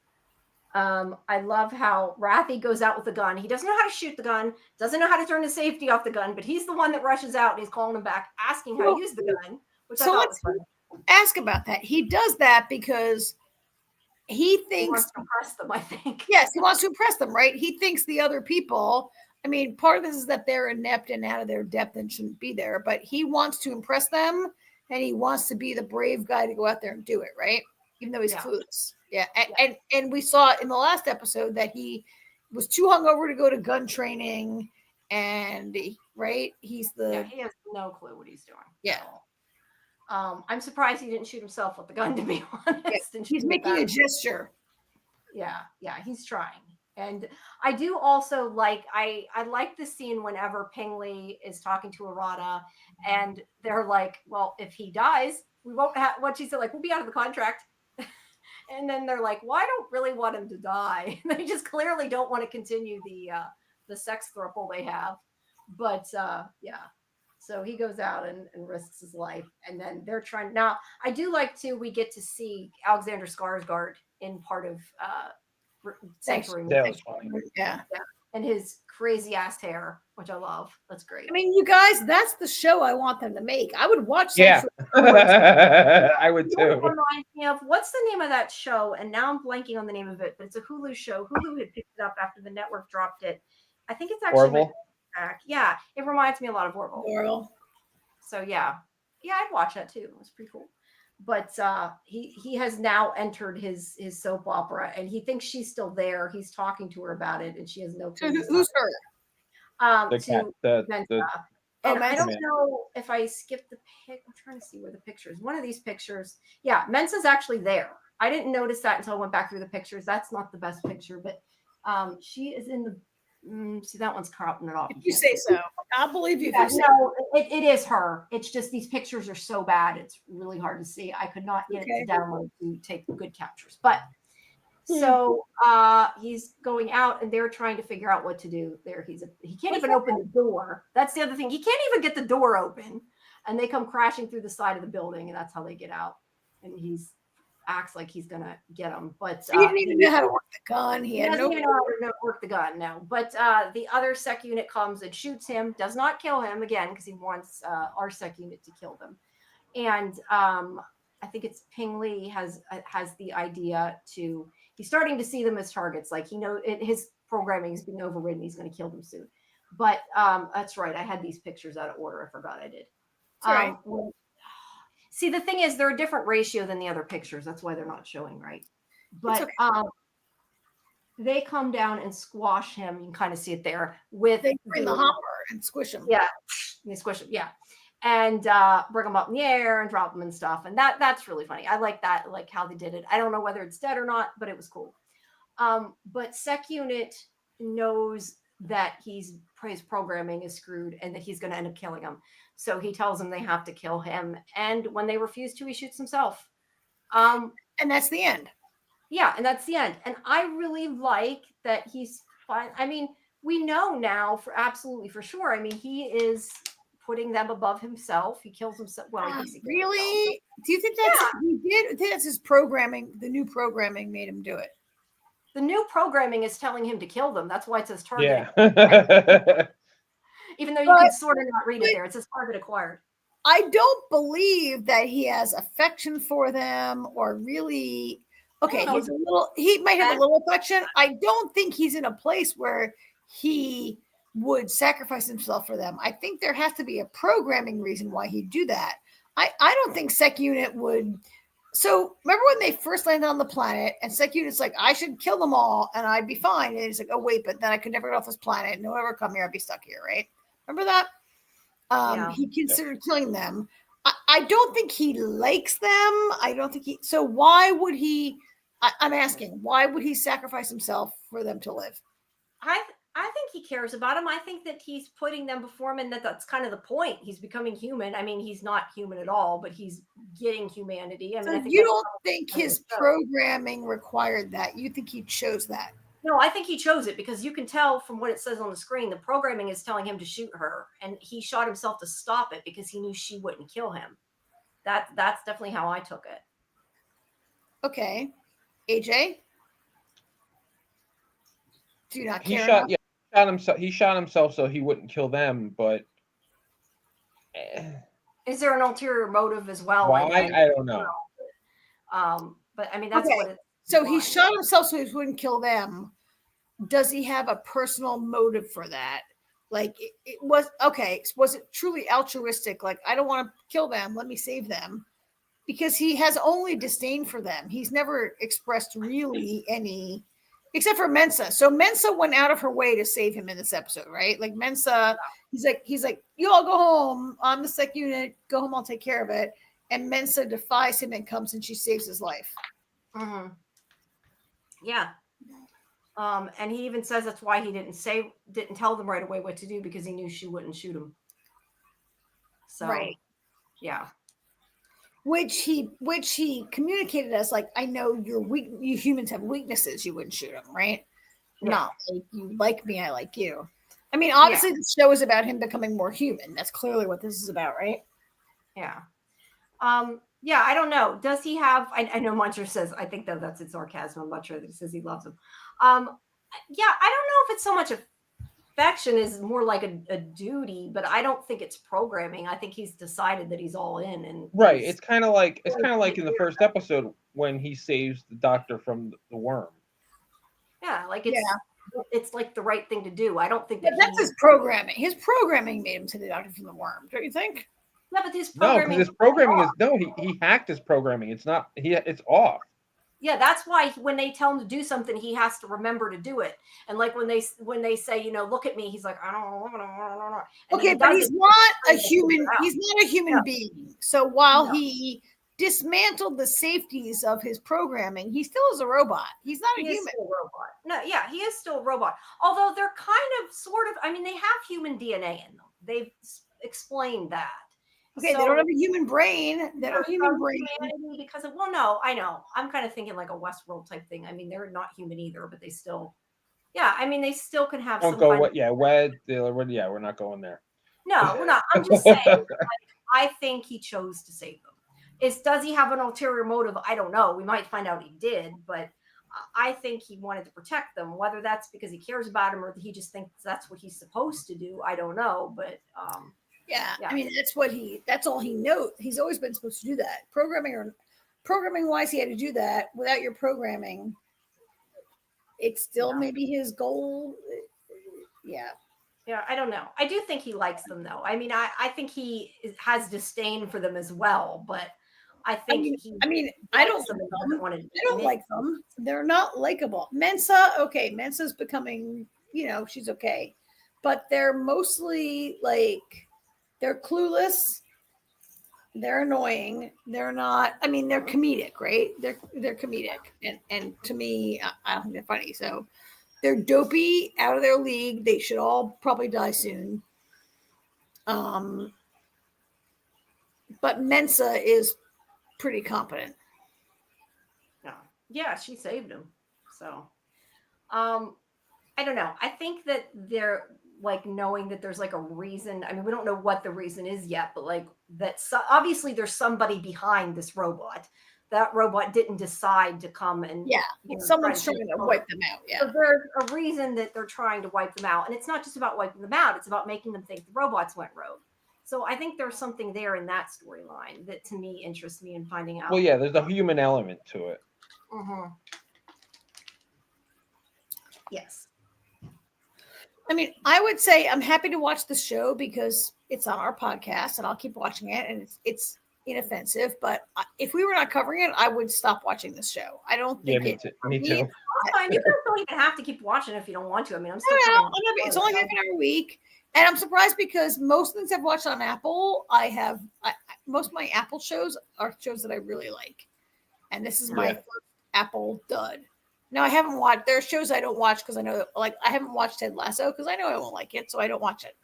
I love how Rathi goes out with the gun. He doesn't know how to shoot the gun, doesn't know how to turn the safety off the gun, but he's the one that rushes out and he's calling him back, asking how to use the gun. So let's ask about that. He does that because he thinks he wants to impress them, I think. Yes, he wants to impress them, right? He thinks the other people, I mean, part of this is that they're inept and out of their depth and shouldn't be there, but he wants to impress them and he wants to be the brave guy to go out there and do it, right? Even though he's clueless. Yeah. And we saw in the last episode that he was too hungover to go to gun training, and he has no clue what he's doing. Yeah. I'm surprised he didn't shoot himself with the gun, to be honest. Yeah, he's making a gesture. Yeah, he's trying. And I do also like, I like the scene whenever Pingley is talking to Arata and they're like, well, if he dies, we won't have, what she said, like, we'll be out of the contract. And then they're like, well, I don't really want him to die. They just clearly don't want to continue the sex throuple they have. But so he goes out and risks his life. And then they're trying. Now, I do like to, we get to see Alexander Skarsgård in part of Sanctuary. Yeah. And his crazy ass hair, which I love. That's great. I mean, you guys, that's the show I want them to make. I would watch. Yeah, I would too. It reminds me of, what's the name of that show? And now I'm blanking on the name of it, but it's a Hulu show. Hulu had picked it up after the network dropped it. I think it's actually Orville. Back. Yeah, it reminds me a lot of Orville. So yeah, I'd watch that too. It was pretty cool. But he has now entered his soap opera, and he thinks she's still there. He's talking to her about it, and she has no clue. Who's her? Mensa. And I don't know if I skipped the pic. I'm trying to see where the pictures. One of these pictures. Yeah, Mensa's actually there. I didn't notice that until I went back through the pictures. That's not the best picture, but she is in the. See, that one's cropping it off. If you say so. I'll believe you. No, it is her. It's just these pictures are so bad. It's really hard to see. I could not get it to download to take good captures. But so he's going out and they're trying to figure out what to do there. He can't even open the door. That's the other thing. He can't even get the door open. And they come crashing through the side of the building, and that's how they get out. And he's acts like he's gonna get him, but he didn't even know how to work the gun. He had doesn't no even know how to work the gun. No, but the other sec unit comes and shoots him. Does not kill him again because he wants our sec unit to kill them. And I think it's Ping Li has the idea to. He's starting to see them as targets. Like his programming is being overridden. He's going to kill them soon. But that's right. I had these pictures out of order. I forgot I did. Right. See, the thing is, they're a different ratio than the other pictures. That's why they're not showing right. But they come down and squash him. You can kind of see it there. They bring the hopper and squish him. Yeah, they squish him. Yeah, and bring him up in the air and drop him and stuff. And that's really funny. I like that. I like how they did it. I don't know whether it's dead or not, but it was cool. But Sec Unit knows that his programming is screwed and that he's going to end up killing him. So he tells them they have to kill him. And when they refuse to, he shoots himself. And that's the end. Yeah, and that's the end. And I really like that he's fine. I mean, we know now for sure. I mean, he is putting them above himself. He kills himself. Well, really? Do you think that's he did? I think that's his programming. The new programming made him do it. The new programming is telling him to kill them. That's why it says target. Yeah. Even though you can sort of not read it there. It says target acquired. I don't believe that he has affection for them or really. Okay, he might have a little affection. I don't think he's in a place where he would sacrifice himself for them. I think there has to be a programming reason why he'd do that. I don't think Sec Unit would. So remember when they first landed on the planet and Sec Unit's like, I should kill them all and I'd be fine. And he's like, oh, wait, but then I could never get off this planet. No one ever come here. I'd be stuck here, right? Remember that? He considered killing them. I don't think he likes them. I don't think so why would he, I'm asking, why would he sacrifice himself for them to live? I think he cares about them. I think that he's putting them before him and that's kind of the point. He's becoming human. I mean, he's not human at all, but he's getting humanity. I mean, I think you don't think his programming required that? You think he chose that? No, I think he chose it because you can tell from what it says on the screen, the programming is telling him to shoot her and he shot himself to stop it because he knew she wouldn't kill him. That's definitely how I took it. Okay. AJ? Do you not care? He shot himself so he wouldn't kill them, but is there an ulterior motive as well? Why? I don't know. But I mean that's what it. So he shot himself so he wouldn't kill them. Does he have a personal motive for that? Like it was okay. Was it truly altruistic? Like I don't want to kill them. Let me save them. Because he has only disdain for them. He's never expressed really any, except for Mensa. So Mensa went out of her way to save him in this episode, right? Like Mensa, he's like, you all go home. I'm the Sec Unit. Go home. I'll take care of it. And Mensa defies him and comes and she saves his life. Mm-hmm. Yeah. And he even says that's why he didn't tell them right away what to do because he knew she wouldn't shoot him. So, right. Yeah. Which he communicated as like, I know you're weak. You humans have weaknesses. You wouldn't shoot them, right? Yeah. Not like you like me. I like you. I mean, obviously, the show is about him becoming more human. That's clearly what this is about, right? Yeah. Yeah. I don't know. Does he have? I know Muncher says. I think that's in sarcasm. I'm not sure that he says he loves him. Yeah. I don't know if it's so much affection is more like a duty, but I don't think it's programming. I think he's decided that he's all in, and right. It's kind of like in the first episode when he saves the doctor from the worm. Yeah, like it's like the right thing to do. I don't think that's his programming. His programming made him save the doctor from the worm. Don't you think? Yeah, but his programming. No, because his programming is he hacked his programming. It's not. It's off. Yeah, that's why when they tell him to do something, he has to remember to do it. And like when they say, look at me, he's like, I don't know. Okay, but he's not a human. He's not a human being. So while he dismantled the safeties of his programming, he still is a robot. He's not a human. Still a robot. No, yeah, he is still a robot. Although they're kind of sort of. I mean, they have human DNA in them. They've explained that. Okay, so, they don't have a human brain. They don't have human brain because of no, I know. I'm kind of thinking like a Westworld type thing. I mean, they're not human either, but they still, I mean, they still can have. Don't go. We're not going there. No, we're not. I'm just saying. I think he chose to save them. does he have an ulterior motive? I don't know. We might find out he did, but I think he wanted to protect them. Whether that's because he cares about him or he just thinks that's what he's supposed to do, I don't know. But yeah, I mean that's all he knows. He's always been supposed to do that. Programming wise, he had to do that. Without your programming, it's still maybe his goal. Yeah. Yeah, I don't know. I do think he likes them, though. I mean, I think he has disdain for them as well, but I think I don't like them. They're not likable. Mensa's becoming, she's okay, but they're mostly like they're clueless. They're annoying. They're not. I mean, they're comedic, right? They're comedic, and to me, I don't think they're funny. So they're dopey, out of their league. They should all probably die soon. But Mensa is pretty competent. Yeah, she saved him. So, I don't know. I think that they're like knowing that there's like a reason. I mean, we don't know what the reason is yet, but like obviously there's somebody behind this robot. That robot didn't decide to come and someone's trying to wipe them out. Yeah, so there's a reason that they're trying to wipe them out, and it's not just about wiping them out. It's about making them think the robots went rogue. So I think there's something there in that storyline that to me interests me in finding out. Well, yeah, there's a human element to it. Mm-hmm. Yes. I mean, I would say I'm happy to watch the show because it's on our podcast, and I'll keep watching it, and it's inoffensive. But if we were not covering it, I would stop watching this show. I don't think me too. You don't even have to keep watching if you don't want to. I mean, it's only half an hour a week. And I'm surprised because most things I've watched on Apple, most of my Apple shows are shows that I really like. And this is my first Apple dud. Now, I haven't watched, there are shows I don't watch because I know, like, I haven't watched Ted Lasso because I know I won't like it, so I don't watch it.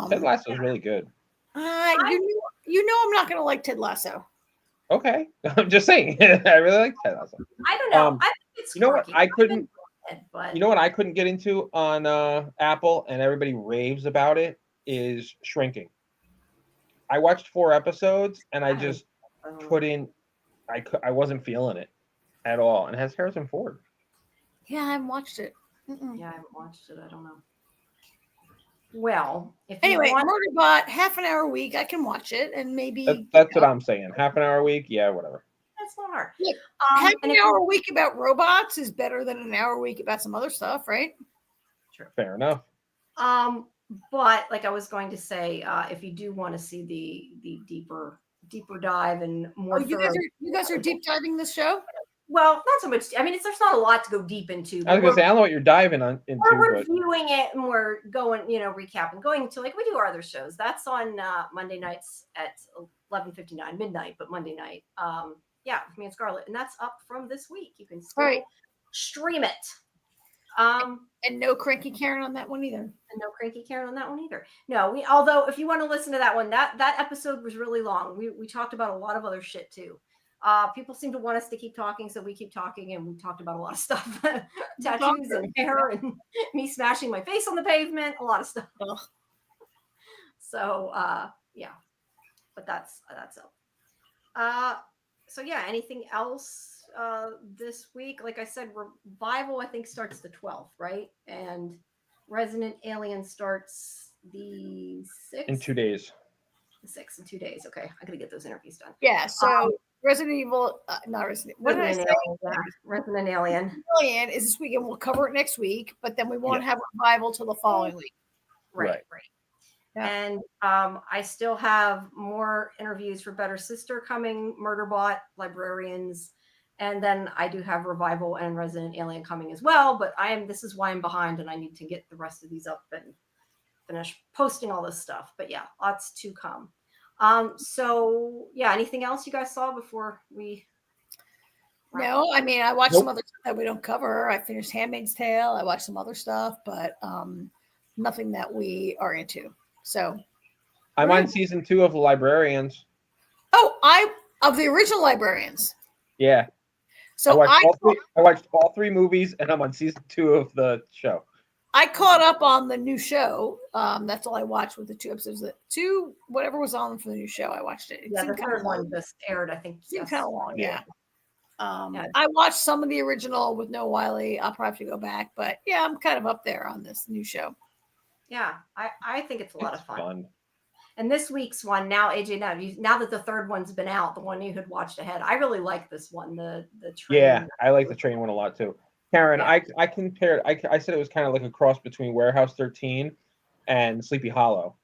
Ted Lasso is really good. You know I'm not going to like Ted Lasso. Okay. I'm just saying. I really like Ted Lasso. I don't know. I think it's you know what I couldn't get into on Apple and everybody raves about it is Shrinking. I watched 4 episodes and I just I wasn't feeling it at all. And it has Harrison Ford. Yeah, I haven't watched it. Yeah, I haven't watched it. I don't know. Well, Murderbot, half an hour a week, I can watch it and maybe that's what I'm saying. Half an hour a week, yeah, whatever. That's not hard. Look, half an hour a week about robots is better than an hour a week about some other stuff, right? Sure. Fair enough. But like I was going to say, if you do want to see the deeper dive and more, you guys are deep diving this show. Well, not so much. I mean, there's not a lot to go deep into. I was going to say, I don't know what you're diving into. We're reviewing it and we're going, recapping, going to like we do our other shows. That's on Monday nights at 11:59 midnight, but Monday night. With me and Scarlett, and that's up from this week. You can still stream it. And no cranky Karen on that one either. No, although if you want to listen to that one, that episode was really long. We talked about a lot of other shit too. People seem to want us to keep talking, so we keep talking, and we talked about a lot of stuff. Tattoos and hair and me smashing my face on the pavement, a lot of stuff. Ugh. So but that's up. Anything else this week? Like I said, Revival I think starts the 12th, right? And Resident Alien starts the 6th. In 2 days. The 6th in 2 days. Okay, I gotta get those interviews done. Yeah. So Resident Evil, not Resident. What did I say? Resident Alien. Alien is this weekend. We'll cover it next week, but then we won't have Revival till the following week. Right. Yeah. And I still have more interviews for Better Sister coming, Murderbot, Librarians, and then I do have Revival and Resident Alien coming as well. But this is why I'm behind, and I need to get the rest of these up and finish posting all this stuff. But yeah, lots to come. Anything else you guys saw before we? No, I mean I watched some other stuff that we don't cover. I finished Handmaid's Tale. I watched some other stuff, but nothing that we are into. So I'm on season 2 of Librarians. Oh, of the original Librarians. Yeah. So I watched all 3 movies, and I'm on season 2 of the show. I caught up on the new show. That's all I watched with the 2 episodes. Whatever was on for the new show, I watched it. Yeah, the third one just aired, I think. Seemed kind of long, yeah. Yeah. I watched some of the original with no Wiley. I'll probably have to go back, but yeah, I'm kind of up there on this new show. Yeah, I think it's a lot of fun. Fun. And this week's one, now AJ, now that the third one's been out, the one you had watched ahead, I really like this one. The train. Yeah, I like the train one a lot too. Karen, Yeah. I compared. I said it was kind of like a cross between Warehouse 13 and Sleepy Hollow.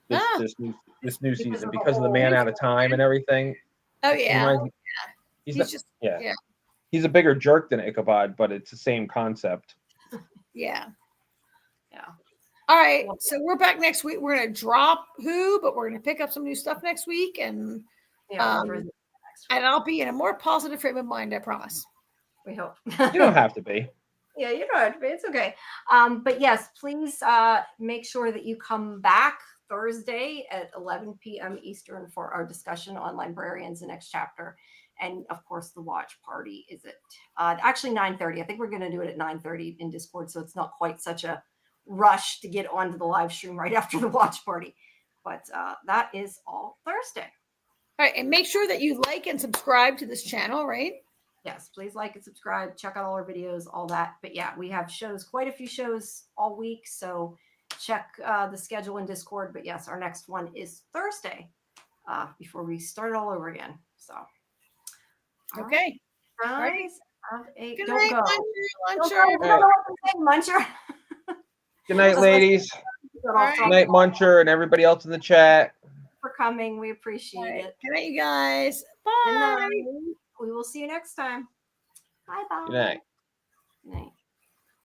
This new season because of the man out of time and everything. Oh yeah, He's a bigger jerk than Ichabod, but it's the same concept. Yeah. Yeah. All right, so we're back next week. We're gonna drop Who, but we're gonna pick up some new stuff next week, and and I'll be in a more positive frame of mind. I promise. We hope. You don't have to be. Yeah, you don't have to be. It's okay. But yes, please make sure that you come back Thursday at 11 p.m. Eastern for our discussion on Librarians, the next chapter. And of course, the watch party is at actually 9:30. I think we're going to do it at 9:30 in Discord, so it's not quite such a rush to get onto the live stream right after the watch party. But that is all Thursday. All right, and make sure that you like and subscribe to this channel, right? Yes, please like and subscribe. Check out all our videos, all that. But yeah, we have shows, quite a few shows all week. So check the schedule in Discord. But yes, our next one is Thursday before we start all over again. So. Okay. Guys, have a Good don't night, go. Muncher. Don't go. Muncher. Good night, ladies. right. Good night, Muncher, and everybody else in the chat. For coming. We appreciate it. Good night, you guys. Good Bye. night. We will see you next time. Bye bye. Good night. Good night.